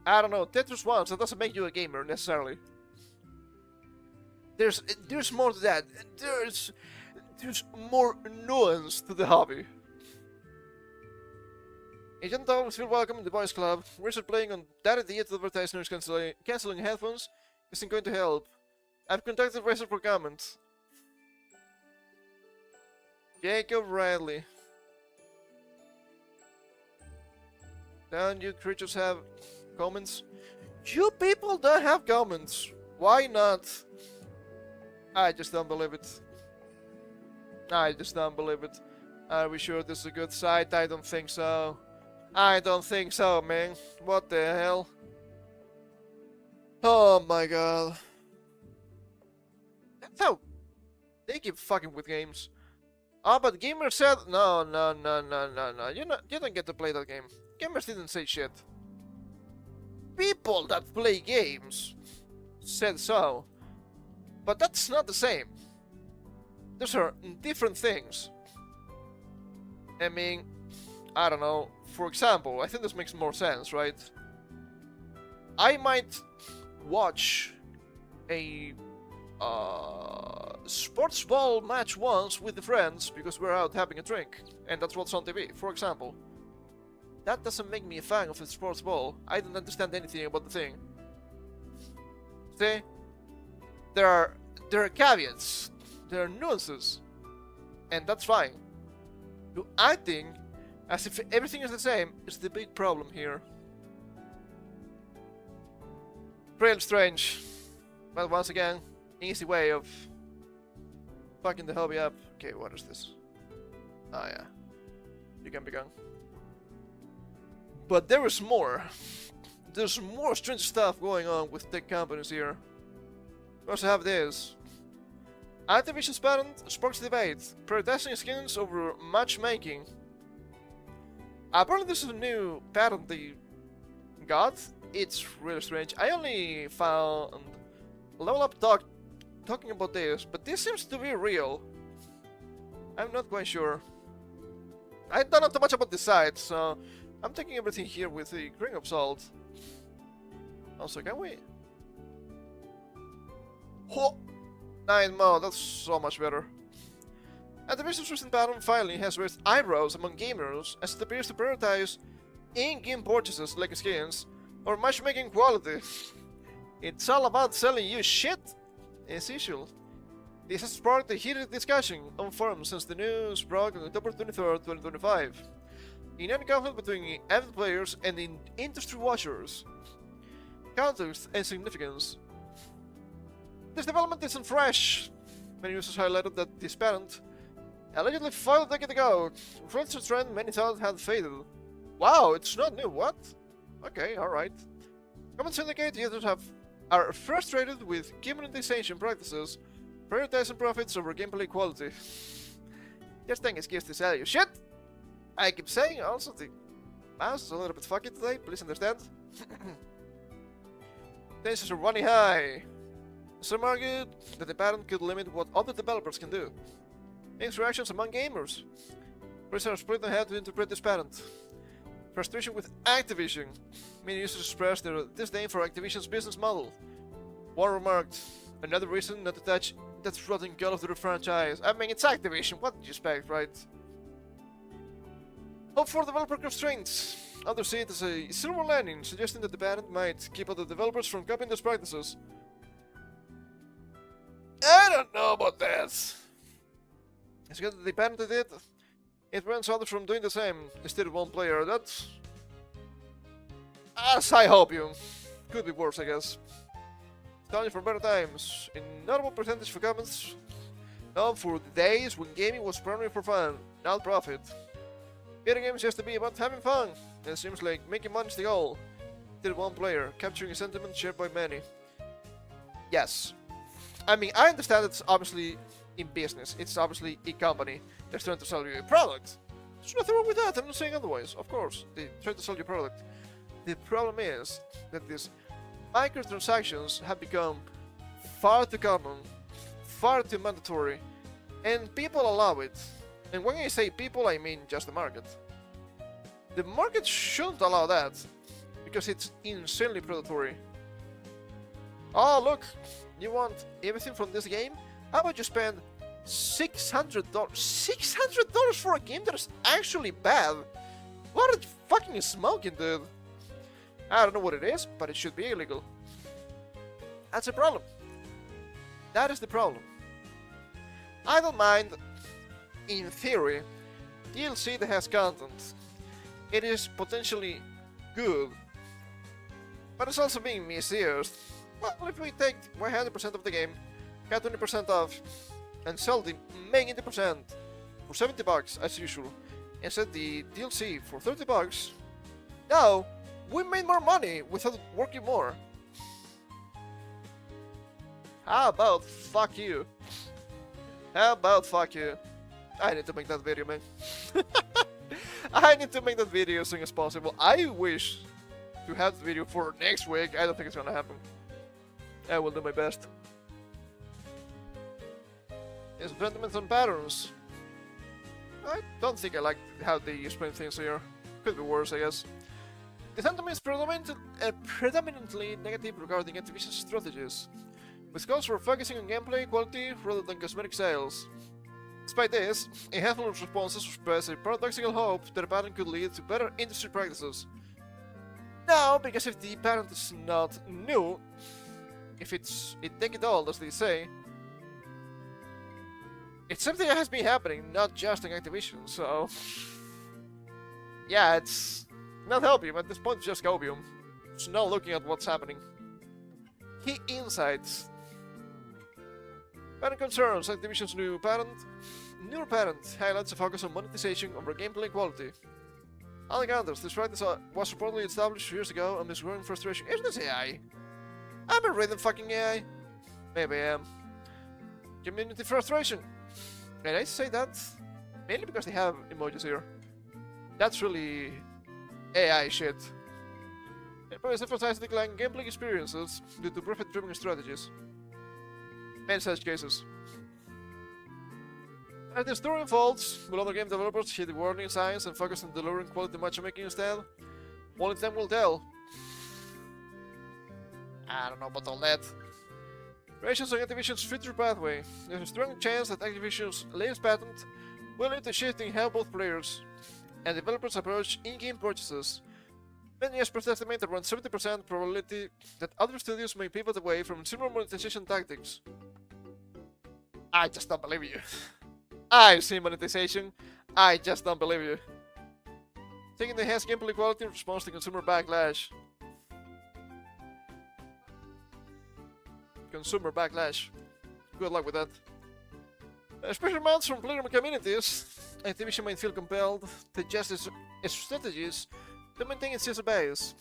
I don't know, Tetris once, that doesn't make you a gamer necessarily. There's more to that. There's more nuance to the hobby. Agent Thomas, feel welcome in the boys club. We're playing on that idea to advertise noise cancelling headphones isn't going to help. I've contacted Razer for comments. Jacob Radley. Don't you creatures have comments? You people don't have comments. Why not? I just don't believe it. I just don't believe it. Are we sure this is a good site? I don't think so. I don't think so, man. What the hell? Oh my god. That's how they keep fucking with games. Oh, but gamers said no. You don't get to play that game. Gamers didn't say shit. People that play games said so. But that's not the same. Those are different things. I mean, I don't know. For example, I think this makes more sense, right? I might watch a sports ball match once with the friends because we're out having a drink, and that's what's on TV, for example. That doesn't make me a fan of the sports ball. I don't understand anything about the thing. See? There are caveats, there are nuances, and that's fine. To acting as if everything is the same is the big problem here. Real strange, but once again, easy way of fucking the hobby up. Okay, what is this? Ah, yeah. You can be gone. But there is more. There's more strange stuff going on with tech companies here. We also have this. Activision's patent sparks debate, prioritizing skins over matchmaking. Apparently this is a new patent they got. It's really strange. I only found Level Up talking about this, but this seems to be real. I'm not quite sure. I don't know too much about the site, so I'm taking everything here with a grain of salt. Also, can we? Oh, 9 mode, that's so much better. Activision's recent patent filing has raised eyebrows among gamers as it appears to prioritize in-game purchases like skins or matchmaking quality. It's all about selling you shit, as usual. This has sparked a heated discussion on forums since the news broke on October 23rd, 2025. In any conflict between avid players and the industry watchers. Context and significance. This development isn't fresh. Many users highlighted that this patent, allegedly filed a decade ago, reflects a trend many thought had faded. Wow, it's not new, what? Okay, alright. Comments indicate users are frustrated with game monetization practices, prioritizing profits over gameplay quality. Just think excuse to sell you shit! I keep saying also the mouse is a little bit fucky today, please understand. Tensions are running high. Some argued that the patent could limit what other developers can do. Mixed reactions among gamers. Critics are split on how to interpret this patent. Frustration with Activision. Many users expressed their disdain for Activision's business model. One remarked, another reason not to touch that rotten Call of Duty franchise. I mean, it's Activision, what did you expect, right? Hope for developer constraints. Others see it as a silver lining, suggesting that the patent might keep other developers from copying those practices. I don't know about that. It's good that they patented it. It prevents others from doing the same instead of one player. That's as I hope you. Could be worse, I guess. Telling for better times. A notable percentage for comments known for the days when gaming was primarily for fun, not profit. Video games used to be about having fun, and it seems like making money is the goal. Instead of one player, capturing a sentiment shared by many. Yes. I mean, I understand it's obviously in business. It's obviously a company that's trying to sell you a product. There's nothing wrong with that. I'm not saying otherwise. Of course, they try to sell you a product. The problem is that these microtransactions have become far too common, far too mandatory, and people allow it. And when I say people, I mean just the market. The market shouldn't allow that, because it's insanely predatory. Oh, look, you want everything from this game? How about you spend $600? $600 for a game that is actually bad? What are you fucking smoking, dude? I don't know what it is, but it should be illegal. That's a problem. That is the problem. I don't mind, in theory, DLC that has content. It is potentially good, but it's also being misused. Well, if we take 100% of the game, cut 20% off, and sell the main 80% for $70 as usual, and set the DLC for $30, now we made more money without working more. How about fuck you? How about fuck you? I need to make that video, man. I need to make that video as soon as possible. I wish to have the video for next week. I don't think it's gonna happen. I will do my best. Yes, sentiments and patterns. I don't think I like how they explain things here. Could be worse, I guess. The sentiment is predominantly negative regarding Activision's strategies, with calls for focusing on gameplay quality rather than cosmetic sales. Despite this, a handful of responses express a paradoxical hope that a patent could lead to better industry practices. No, because if the patent is not new, if it's a decade-old, as they say, it's something that has been happening, not just in Activision, so... yeah, it's not helping, at this point it's just copium. It's not looking at what's happening. Key insights. Patent concerns. Activision's newer patent highlights a focus on monetization over gameplay quality. Unlike others, this practice was reportedly established years ago amidst growing frustration. Isn't this AI? I've been reading fucking AI. Maybe I am. Community frustration. And I say that mainly because they have emojis here. That's really AI shit. Employees emphasize declining gameplay experiences due to profit-driven strategies. Many such cases. As the story unfolds, will other game developers heed the warning signs and focus on delivering quality matchmaking instead? Only time will tell. I don't know about all that. Variations on Activision's future pathway. There's a strong chance that Activision's latest patent will lead to shifting how both players and developers approach in-game purchases. Many experts estimate around 70% probability that other studios may pivot away from similar monetization tactics. I just don't believe you. I've seen monetization. I just don't believe you. Taking the enhanced gameplay quality in response to consumer backlash. Consumer backlash. Good luck with that. Special amounts from player communities. Activision might feel compelled to adjust its strategies to maintain its user base.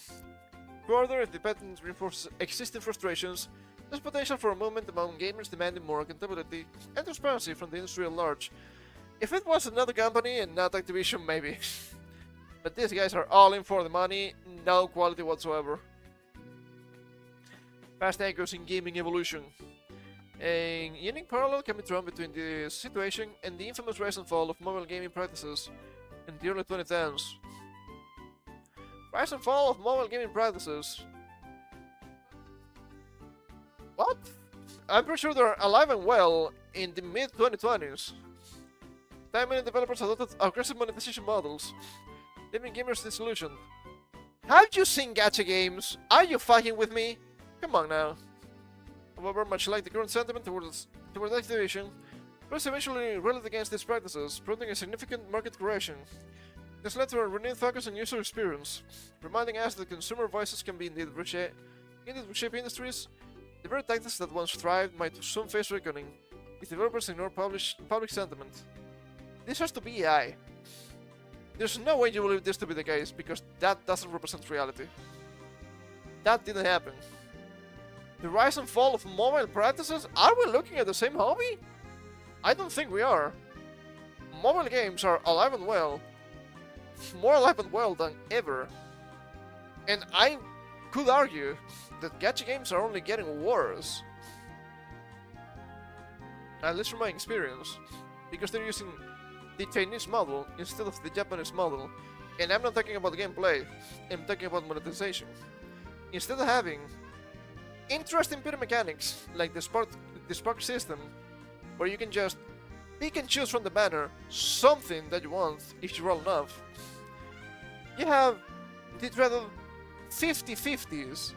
Further, if the patent reinforces existing frustrations, there's potential for a movement among gamers demanding more accountability and transparency from the industry at large. If it was another company and not Activision, maybe. But these guys are all in for the money, no quality whatsoever. Fast anchors in gaming evolution. A unique parallel can be drawn between this situation and the infamous rise and fall of mobile gaming practices in the early 2010s. Rise and fall of mobile gaming practices. What? I'm pretty sure they're alive and well in the mid-2020s. Time many developers adopted aggressive monetization models, leaving gamers disillusioned. Have you seen gacha games? Are you fucking with me? Come on now. However, much like the current sentiment towards Activision, press eventually rallied against these practices, prompting a significant market correction. This led to a renewed focus on user experience, reminding us that consumer voices can be indeed reshape industries. The very tactics that once thrived might soon face reckoning if developers ignore public sentiment. This has to be AI. There's no way you believe this to be the case, because that doesn't represent reality. That didn't happen. The rise and fall of mobile practices? Are we looking at the same hobby? I don't think we are. Mobile games are alive and well. More alive and well than ever. And I could argue that gacha games are only getting worse. At least from my experience. Because they're using the Chinese model instead of the Japanese model. And I'm not talking about gameplay, I'm talking about monetization. Instead of having interesting bit mechanics like the Spark system, where you can just pick and choose from the banner something that you want if you roll enough, you have the dreaded 50-50s.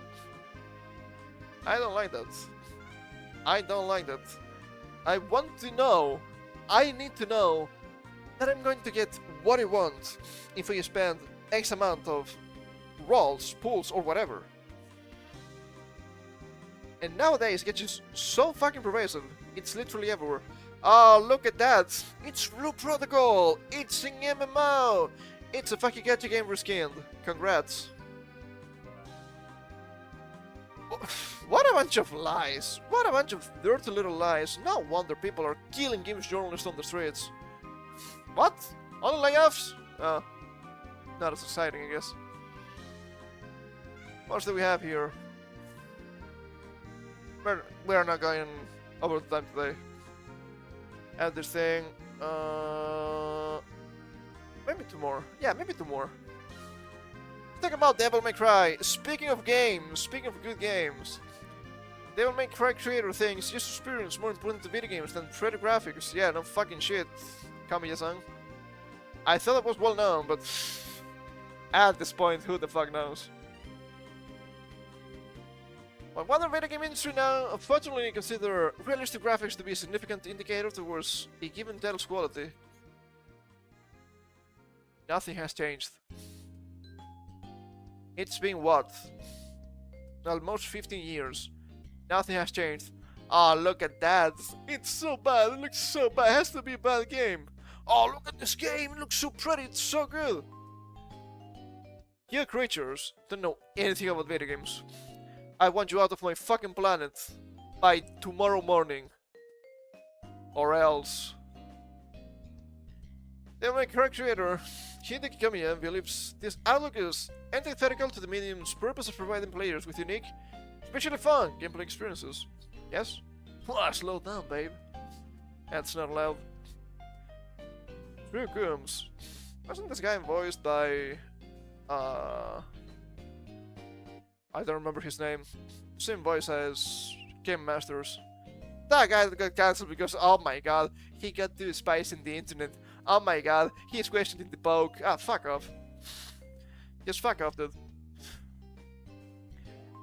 I don't like that. I don't like that. I want to know, I need to know that I'm going to get what I want if I spend X amount of rolls, pulls, or whatever. And nowadays, it gets so fucking pervasive. It's literally everywhere. Oh, look at that! It's Blue Protocol! It's an MMO! It's a fucking gacha game reskinned. Congrats. What a bunch of lies. What a bunch of dirty little lies. No wonder people are killing games journalists on the streets. What? Only layoffs? Oh, not as exciting, I guess. What else do we have here? We're not going over the time today. Add this thing. Maybe 2 more. Yeah, maybe 2 more. Talk about Devil May Cry. Speaking of games, speaking of good games, Devil May Cry creator thinks user experience more important to video games than pretty graphics. Yeah, no fucking shit, Kamiya-san. I thought it was well known, but at this point, who the fuck knows? But modern video game industry now unfortunately consider realistic graphics to be a significant indicator towards a given title's quality. Nothing has changed. It's been what? Almost 15 years. Nothing has changed. Ah, oh, look at that. It's so bad. It looks so bad. It has to be a bad game. Oh, look at this game. It looks so pretty. It's so good. You creatures don't know anything about video games. I want you out of my fucking planet by tomorrow morning. Or else. The main character creator, Hideki Kamiya, believes this outlook is antithetical to the medium's purpose of providing players with unique, especially fun gameplay experiences. Yes? Well, slow down, babe. That's not allowed. Drew Coombs. Wasn't this guy voiced by... I don't remember his name. Same voice as Game Masters. That guy that got cancelled because, oh my god, he got too spicy in the internet. Oh my god, he's questioning the poke. Ah, fuck off. Just fuck off, dude.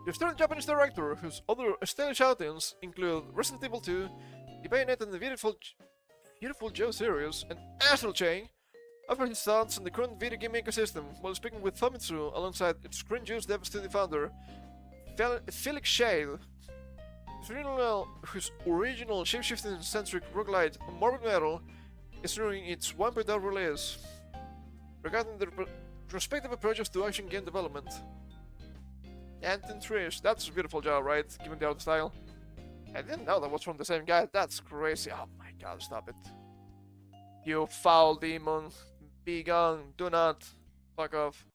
The starring Japanese director, whose other stylish outings include Resident Evil 2, the Bayonetta and the Beautiful Joe series, and Astral Chain, offered his thoughts on the current video game ecosystem while speaking with Famitsu alongside its Screen Juice Dev Studio founder, Felix Shade, whose original shape-shifting-centric roguelite Morbid Metal is nearing its 1.0 release. Regarding their respective approaches to action game development. Ant and Trish, that's a beautiful job, right? Given the art style. I didn't know that was from the same guy, that's crazy. Oh my god, stop it. You foul demon. Be gone, do not. Fuck off.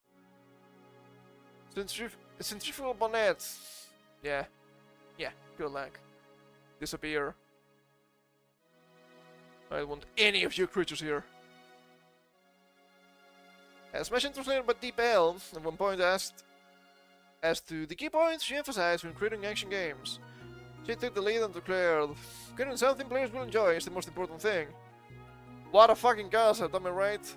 Centrifugal bonnet. Yeah. Yeah, good luck. Disappear. I don't want any of you creatures here. As mentioned translated by Deep L, at one point asked as to the key points she emphasized when creating action games. She took the lead and declared, creating something players will enjoy is the most important thing. What a fucking concept, am I right?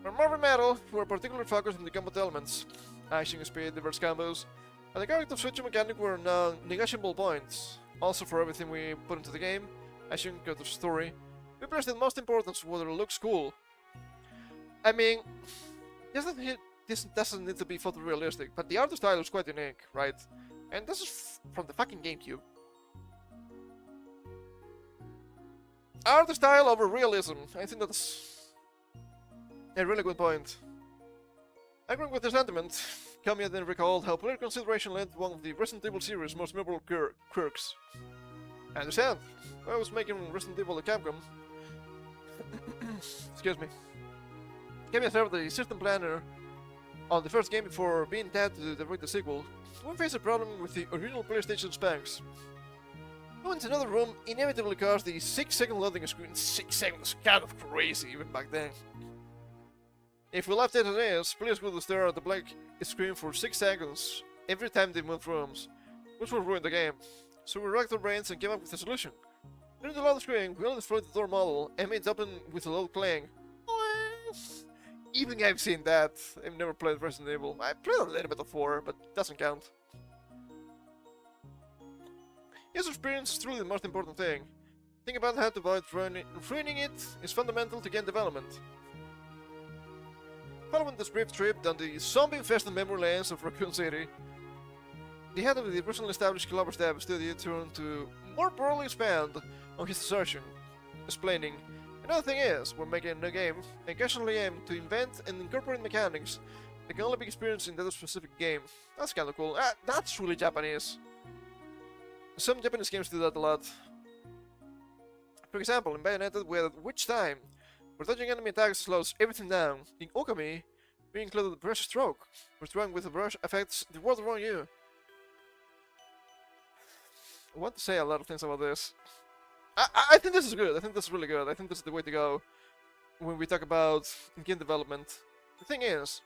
For Marvel Metal, we were particularly focused on the combat elements, action speed, diverse combos, and the character switching mechanic were non-negotiable points. Also for everything we put into the game, action, character story, we placed the most importance whether it looks cool. I mean, this doesn't need to be photorealistic, but the art style is quite unique, right? And this is from the fucking GameCube. Art style over realism. I think that's a really good point. Agreeing with the sentiment, Kamiya then recalled how player consideration led to one of the Resident Evil series' most memorable quirks. I understand. I was making Resident Evil at Capcom. Excuse me. Kamiya served the system planner on the first game before being tapped to direct the sequel. We faced a problem with the original PlayStation specs. Going to another room inevitably caused the 6-second loading screen. 6 seconds, kind of crazy even back then. If we left it as is, players would stare at the blank screen for 6 seconds every time they moved rooms, which would ruin the game. So we racked our brains and came up with a solution. During the load screen, we only destroyed the door model and made it open with a loud clang. Even I've seen that. I've never played Resident Evil. I played a little bit of 4, but it doesn't count. User experience is truly the most important thing. Think about how to avoid ruining it is fundamental to game development. Following this brief trip down the zombie-infested memory lanes of Raccoon City, the head of the recently established Clover Dev Studio turned to more broadly expand on his assertion, explaining, another thing is, we're making a new game, and occasionally aim to invent and incorporate mechanics that can only be experienced in that specific game. That's kinda cool. That's really Japanese. Some Japanese games do that a lot. For example, in Bayonetta with Witch Time, where dodging enemy attacks slows everything down. In Okami, we included the Brush Stroke, where throwing with a brush affects the world around you. I want to say a lot of things about this. I think this is good. I think this is really good. I think this is the way to go when we talk about game development. The thing is,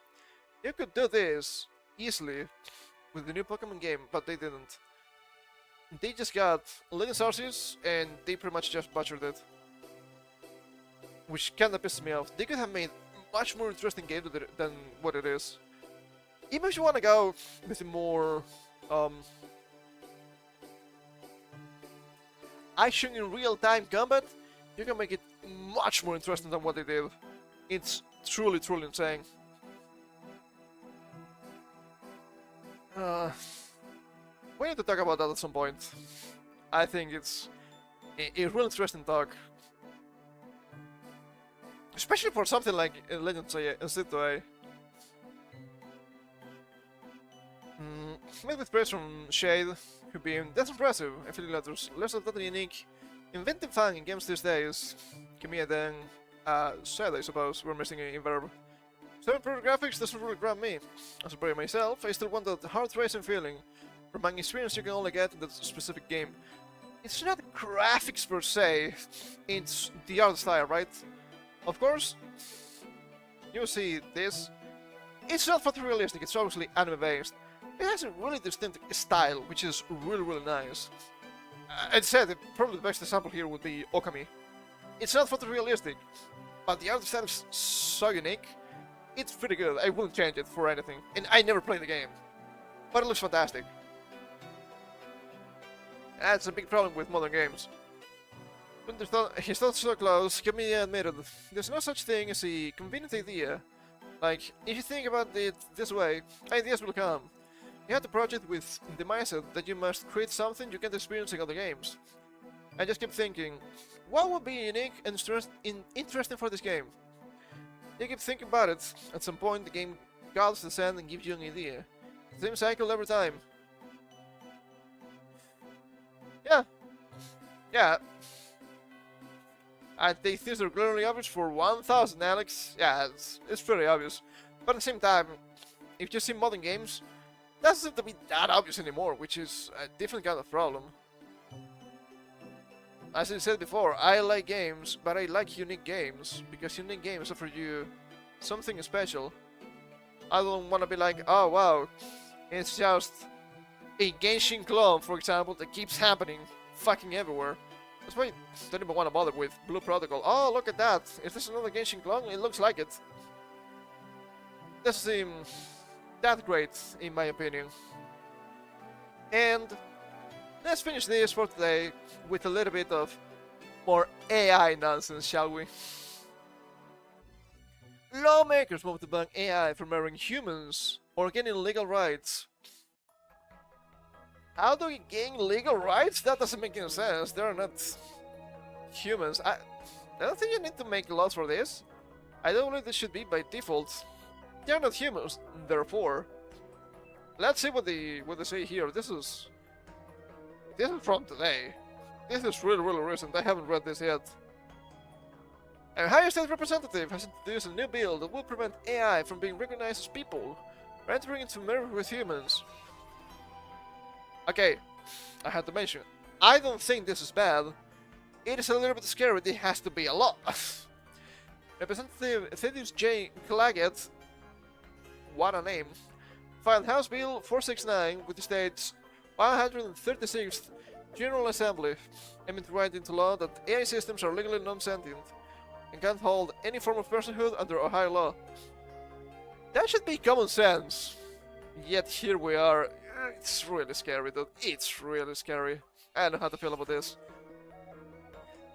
you could do this easily with the new Pokemon game, but they didn't. They just got Legends Arceus and they pretty much just butchered it. Which kinda pisses me off. They could have made much more interesting game than what it is. Even if you wanna go with a more action in real-time combat, you can make it much more interesting than what they did. It's truly, truly insane. We need to talk about that at some point. I think it's a real interesting talk. Especially for something like Legends Z2A. Made with praise from Shade, who being that's impressive. I feel letters, less than totally unique. Inventive fun in games these days. Kamiya then said, I suppose, we're missing a verb. 7 pro graphics doesn't really grab me. As a player myself, I still want that heart-racing feeling from an experience you can only get in that specific game. It's not graphics per se, it's the art style, right? Of course, you see this. It's not photorealistic, it's obviously anime-based. It has a really distinct style, which is really, really nice. I'd say that probably the best example here would be Okami. It's not photorealistic, but the art style is so unique. It's pretty good. I wouldn't change it for anything. And I never played the game. But it looks fantastic. That's a big problem with modern games. When his thoughts so close, Kamiya admitted, there's no such thing as a convenient idea. Like, if you think about it this way, ideas will come. You have to approach it with the mindset that you must create something you can't experience in other games. I just keep thinking, what would be unique and interesting for this game? You keep thinking about it, at some point the game gathers the sand and gives you an idea. Same cycle every time. Yeah. I think things are glaringly obvious for 1000, Alex. Yeah, it's pretty obvious. But at the same time, if you see modern games, that doesn't seem to be that obvious anymore, which is a different kind of problem. As I said before, I like games, but I like unique games, because unique games offer you something special. I don't want to be like, oh wow, it's just a Genshin clone, for example, that keeps happening fucking everywhere. That's why I don't even want to bother with Blue Protocol. Oh, look at that. Is this another Genshin clone? It looks like it. Doesn't seem that great, in my opinion. And let's finish this for today with a little bit of more AI nonsense, shall we? Lawmakers want to ban AI from marrying humans or gaining legal rights. How do we gain legal rights? That doesn't make any sense. They're not humans. I don't think you need to make laws for this. I don't believe this should be by default. They're not humans, therefore. Let's see what they say here. This is from today. This is really, really recent. I haven't read this yet. A higher state representative has introduced a new bill that will prevent AI from being recognized as people or entering into marriage with humans. Okay, I had to mention, I don't think this is bad. It is a little bit scary. It has to be a lot. Representative Thaddeus J. Claggett, what a name, filed House Bill 469 with the state's 136th General Assembly, aiming to write into law that AI systems are legally non-sentient and can't hold any form of personhood under Ohio law. That should be common sense. Yet here we are. It's really scary, dude. It's really scary. I don't know how to feel about this.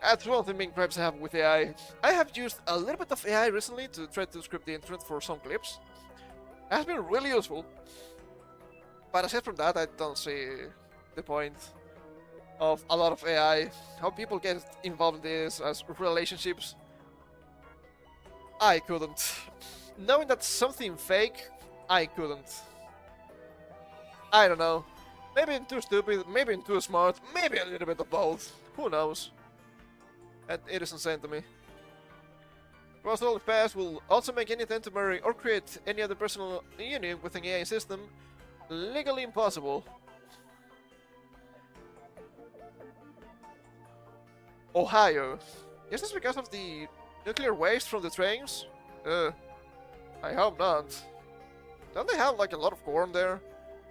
That's one of the main gripes I have with AI. I have used a little bit of AI recently to try to script the internet for some clips. It has been really useful. But aside from that, I don't see the point of a lot of AI. How people get involved in this as relationships. I couldn't. Knowing that's something fake, I couldn't. I don't know. Maybe I'm too stupid, maybe I'm too smart, maybe a little bit of both. Who knows? And it is insane to me. Proposal if passed will also make any attempt to marry or create any other personal union with an AI system legally impossible. Ohio. Is this because of the nuclear waste from the trains? I hope not. Don't they have like a lot of corn there?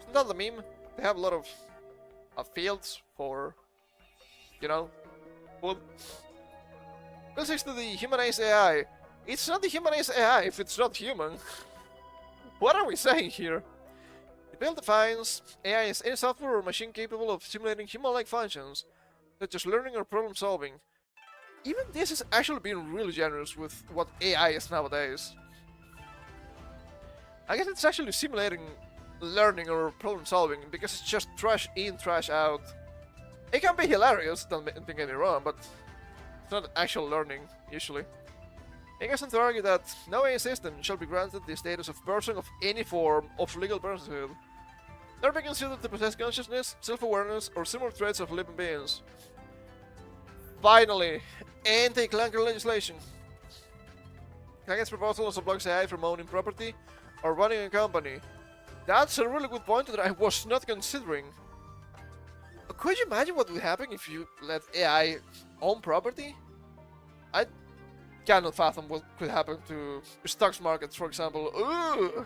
Isn't that the meme? They have a lot of fields for, you know, food. This is to the humanized AI. It's not the humanized AI if it's not human. What are we saying here? The bill defines AI as any software or machine capable of simulating human-like functions, such as learning or problem solving. Even this is actually being really generous with what AI is nowadays. I guess it's actually simulating learning or problem solving because it's just trash in, trash out. It can be hilarious, don't get me wrong, but it's not actual learning, usually. I guess to argue that no AI system shall be granted the status of person of any form of legal personhood, nor be considered to possess consciousness, self-awareness, or similar traits of living beings. Finally, anti-clunker legislation. Kanye's proposal also blocks AI from owning property or running a company. That's a really good point that I was not considering. Could you imagine what would happen if you let AI own property? I cannot fathom what could happen to stocks markets, for example. Ooh,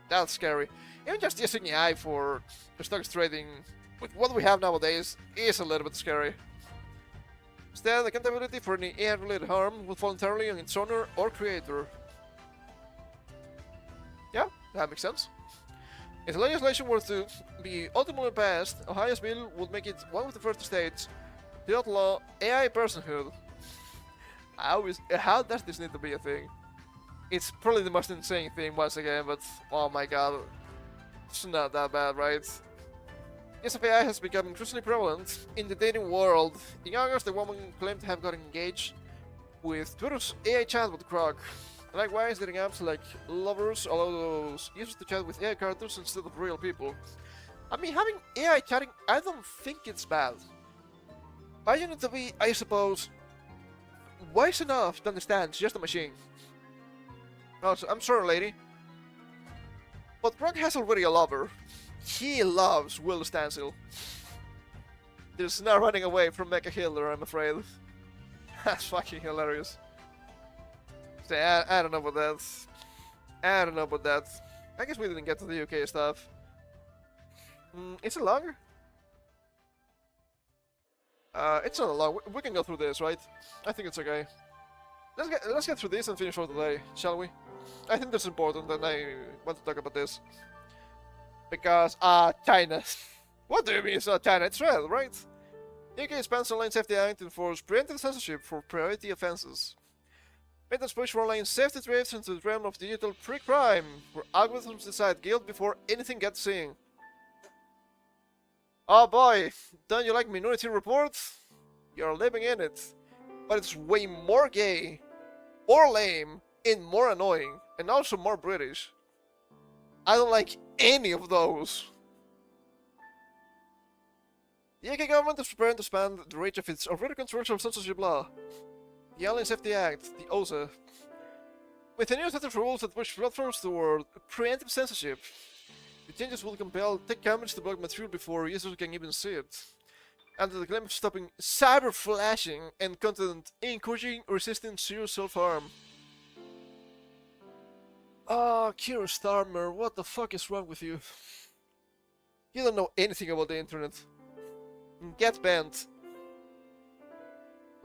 that's scary. Even just using AI for stocks trading with what we have nowadays is a little bit scary. Instead, accountability for any AI-related harm will fall entirely on its owner or creator. Yeah, that makes sense. If the legislation were to be ultimately passed, Ohio's bill would make it one of the first states to outlaw AI personhood. How does this need to be a thing? It's probably the most insane thing once again, but oh my god, it's not that bad, right? Use of AI has become increasingly prevalent in the dating world. In August, the woman claimed to have gotten engaged with Twitter's AI chatbot Grok. Likewise, dating apps like Lovers allow those users to chat with AI characters instead of real people. I mean, having AI chatting, I don't think it's bad. But you need to be, I suppose, wise enough to understand it's just a machine. Also, I'm sorry, lady, but Grok has already a lover. He loves Will Stancil. There's no running away from Mecha Hitler, I'm afraid. That's fucking hilarious. So, I don't know about that. I don't know about that. I guess we didn't get to the UK stuff. Is it longer? It's not long. We can go through this, right? I think it's okay. Let's get through this and finish for today, shall we? I think that's important, and I want to talk about this. Because, China. What do you mean it's not China? It's red, right? UK expands Online Safety Act to enforce preemptive censorship for priority offenses. Meta's push for online safety drifts into the realm of digital pre-crime, where algorithms decide guilt before anything gets seen. Oh boy, don't you like Minority Report? You're living in it. But it's way more gay, more lame, and more annoying, and also more British. I don't like any of those. The UK government is preparing to expand the reach of its already controversial censorship law, the Online Safety Act, the OSA. With a new set of rules that push platforms toward preemptive censorship, the changes will compel tech companies to block material before users can even see it, under the claim of stopping cyber flashing and content encouraging or resisting serious self-harm. Oh, Keir Starmer, what the fuck is wrong with you? You don't know anything about the internet. Get banned.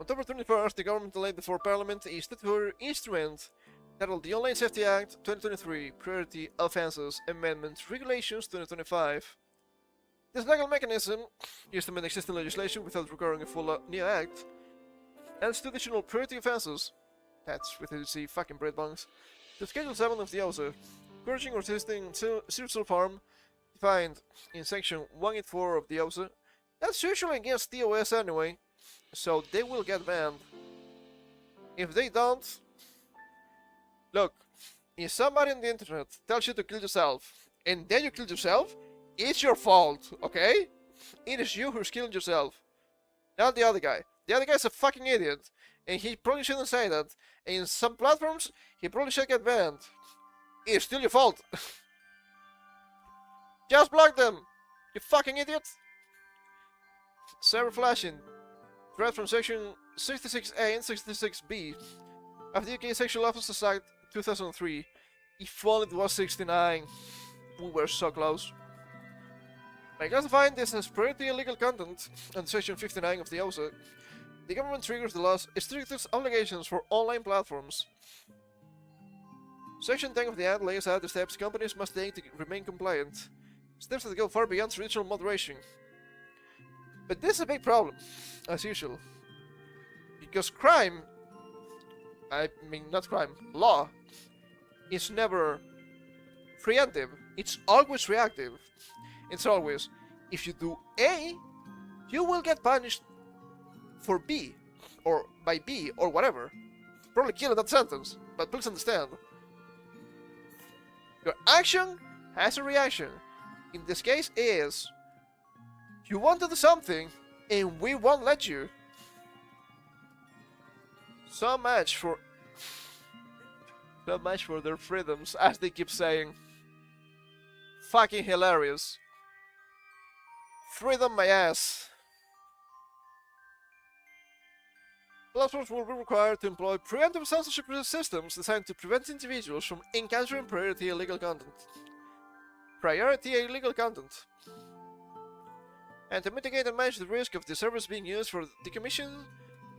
On October 21st, the government laid before Parliament a statutory instrument titled the Online Safety Act 2023 Priority Offences Amendment Regulations 2025. This legal mechanism, used to amend existing legislation without requiring a full new act, adds two additional priority offences, that's with the fucking bread bungs, to Schedule 7 of the OSA, encouraging or resisting serious self-harm, defined in Section 184 of the OSA. That's usually against TOS anyway, so they will get banned. If they don't, look, if somebody on the internet tells you to kill yourself, and then you kill yourself, it's your fault, okay? It is you who's killing yourself, not the other guy. The other guy's a fucking idiot, And he probably shouldn't say that. In some platforms, he probably should get banned. It's still your fault. Just block them, you fucking idiot. Server flashing. Threat from section 66A and 66B of the UK Sexual Offences Act 2003. If only it was 69. We were so close. By classifying this as priority illegal content under section 59 of the OSA, the government triggers the law's strictest obligations for online platforms. Section 10 of the Act lays out the steps companies must take to remain compliant. Steps that go far beyond traditional moderation. But this is a big problem, as usual. Because crime, I mean not crime, law, is never preemptive. It's always reactive. It's always, if you do A, you will get punished for B, or by B, or whatever. Probably kill that sentence, but please understand. Your action has a reaction. In this case is, you want to do something, and we won't let you. So much for their freedoms, as they keep saying. Fucking hilarious. Freedom my ass. Platforms will be required to employ preemptive censorship systems designed to prevent individuals from encountering priority illegal content. Priority illegal content. And to mitigate and manage the risk of the service being used for the commission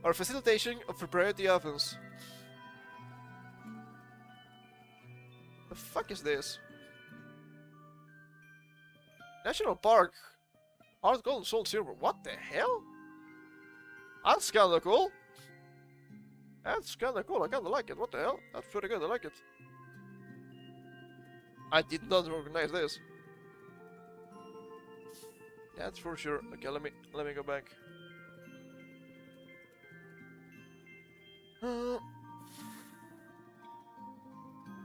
or facilitation of a priority offense. The fuck is this? National Park. Hard gold and soul silver. What the hell? That's kinda cool. That's kinda cool. I kinda like it. What the hell? That's pretty good. I like it. I did not recognize this. That's for sure. Okay, let me go back.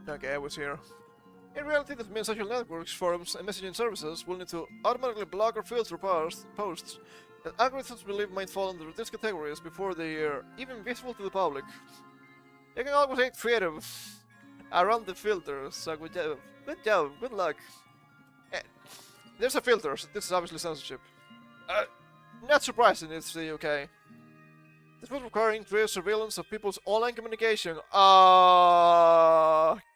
Okay, I was here. In reality, this means social networks, forums, and messaging services will need to automatically block or filter posts that algorithms believe might fall under these categories before they are even visible to the public. You can always get creative around the filters, so good job, good luck. There's a filter, so this is obviously censorship. Not surprising, it's the UK. This would require increased surveillance of people's online communication.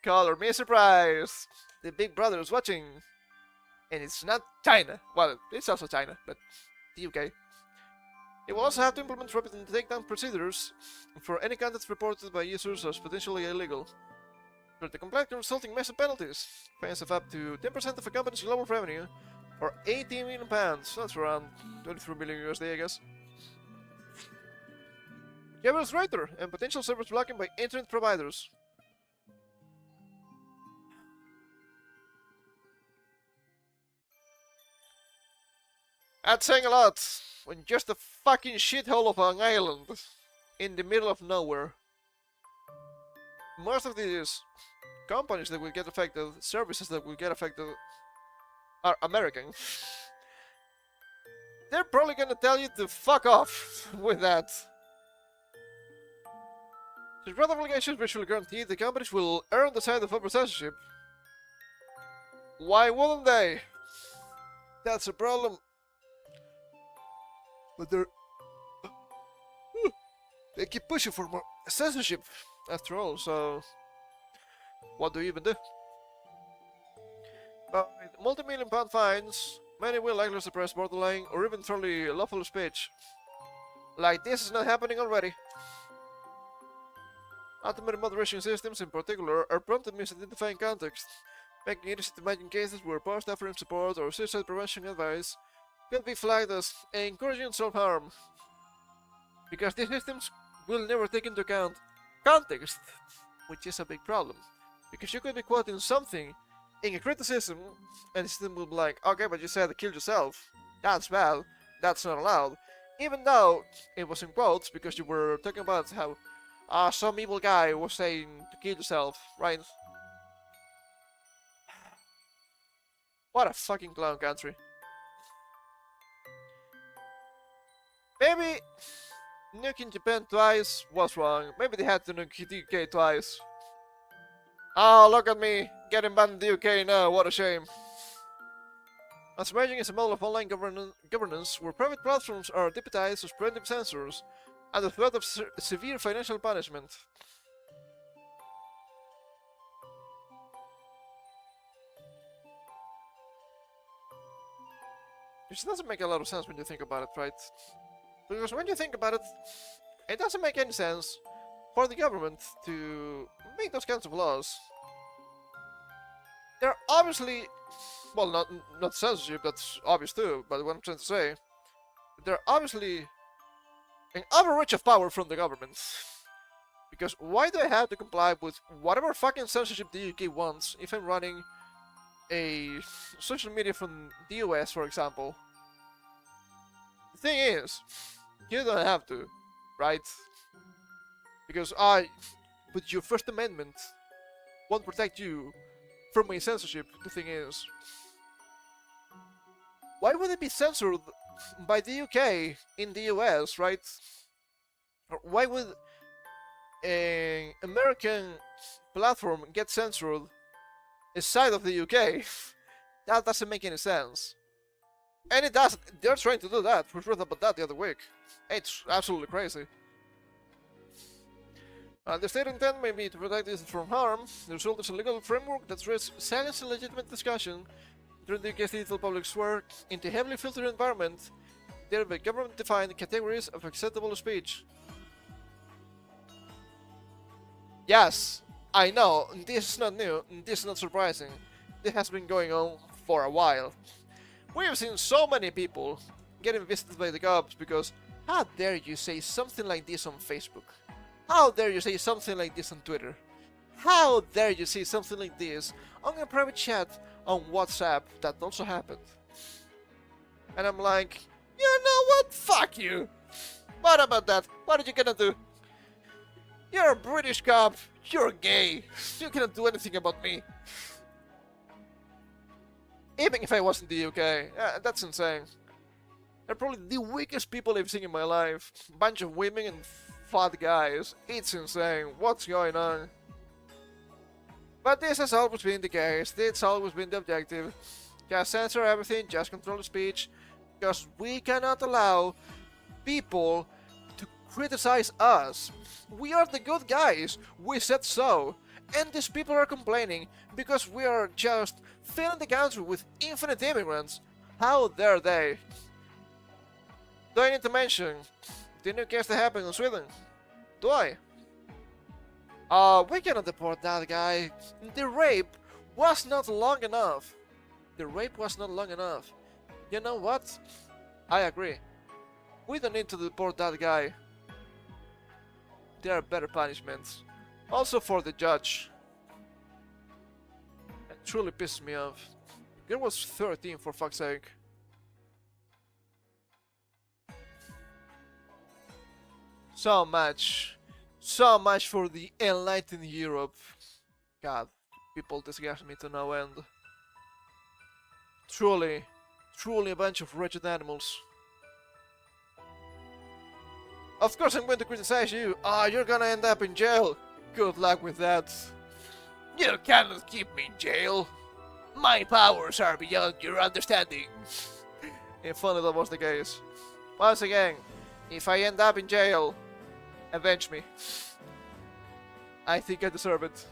Color me surprised. The Big Brother is watching. And it's not China. Well, it's also China, but the UK. It will also have to implement rapid takedown procedures for any content reported by users as potentially illegal. But the comply can resulting massive penalties. Fines of up to 10% of a company's global revenue, or 18 million pounds. That's around 23 million USD, I guess. Cables writer and potential service blocking by internet providers. That's saying a lot when just a fucking shithole of an island in the middle of nowhere. Most of these companies that will get affected, services that will get affected, are American. They're probably gonna tell you to fuck off with that. Since broad obligations virtually guarantee the companies will err on the side of open censorship. Why wouldn't they? That's a problem. But they keep pushing for more censorship after all, so what do you even do? But with multi-million-pound fines, many will likely suppress borderline or even thoroughly lawful speech. Like this is not happening already. Automated moderation systems in particular are prompt at misidentifying context, making it easy to imagine cases where post offering support or suicide prevention advice could be flagged as encouraging self-harm. Because these systems will never take into account context, which is a big problem. Because you could be quoting something in a criticism, and the system will be like, okay, but you said kill yourself. That's bad. That's not allowed. Even though it was in quotes because you were talking about how some evil guy was saying to kill yourself, right? What a fucking clown country. Maybe Nuking Japan twice was wrong. Maybe they had to nuke the UK twice. Oh, look at me, getting banned in the UK now, what a shame. As emerging is a model of online governance where private platforms are deputized as preventive censors under threat of severe financial punishment. Which doesn't make a lot of sense when you think about it, right? Because when you think about it, it doesn't make any sense for the government to make those kinds of laws. They're obviously, well, not censorship, that's obvious too, but what I'm trying to say, they're obviously an overreach of power from the government. Because why do I have to comply with whatever fucking censorship the UK wants if I'm running a social media from the US, for example? The thing is, you don't have to, right? Because with your First Amendment won't protect you from a censorship. The thing is, why would it be censored by the UK in the US, right? Or why would an American platform get censored inside of the UK? That doesn't make any sense. And it doesn't. They're trying to do that. We read about that the other week. It's absolutely crazy. The state intent may be to protect this from harm. The result is a legal framework that risks silence and legitimate discussion during the UK's digital public square into a heavily filtered environment, thereby government-defined categories of acceptable speech. Yes, I know, this is not new, this is not surprising. This has been going on for a while. We have seen so many people getting visited by the cops because how dare you say something like this on Facebook? How dare you say something like this on Twitter? How dare you say something like this on a private chat on WhatsApp? That also happened. And I'm like, you know what? Fuck you! What about that? What are you gonna do? You're a British cop. You're gay. You cannot do anything about me. Even if I was in the UK. That's insane. They're probably the weakest people I've seen in my life. Bunch of women and fat guys. It's insane. What's going on? But this has always been the case. It's always been the objective. Just censor everything, just control the speech. Because we cannot allow people to criticize us. We are the good guys. We said so. And these people are complaining because we are just filling the country with infinite immigrants. How dare they? Do I need to mention the new case that happened in Sweden? Do I? We cannot deport that guy. The rape was not long enough. The rape was not long enough. You know what? I agree. We don't need to deport that guy. There are better punishments. Also for the judge. It truly pisses me off. The girl was 13, for fuck's sake. So much for the enlightened Europe. God, people disgust me to no end. Truly a bunch of wretched animals. Of course I'm going to criticize you. You're gonna end up in jail. Good luck with that. You cannot keep me in jail. My powers are beyond your understanding. If only that was the case. Once again, if I end up in jail, avenge me. I think I deserve it.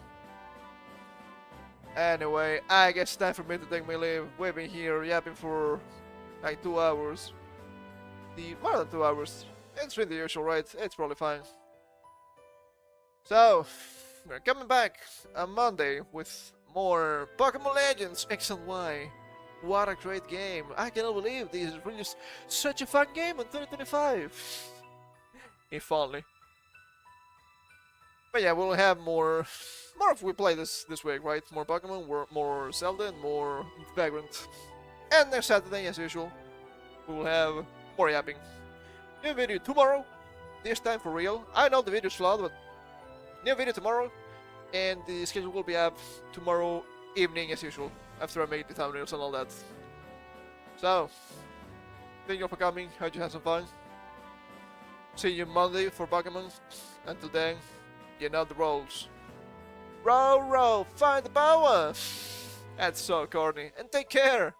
Anyway, I guess it's time for me to take my leave. We've been here yapping for like 2 hours. More than 2 hours. It's been the usual, right? It's probably fine. So, we're coming back on Monday with more Pokemon Legends X and Y. What a great game. I cannot believe this is really such a fun game in 2025. If only. But yeah, we'll have more if we play this week, right? More Pokemon, more Zelda, and more Vagrant. And next Saturday, as usual, we'll have more yapping. New video tomorrow, this time for real. I know the video's flawed, but new video tomorrow, and the schedule will be up tomorrow evening as usual, after I make the thumbnails and all that. So, thank you all for coming, hope you had some fun. See you Monday for Pokemon. Until then, you know the roles. Row, row, find the power! That's so corny. And take care!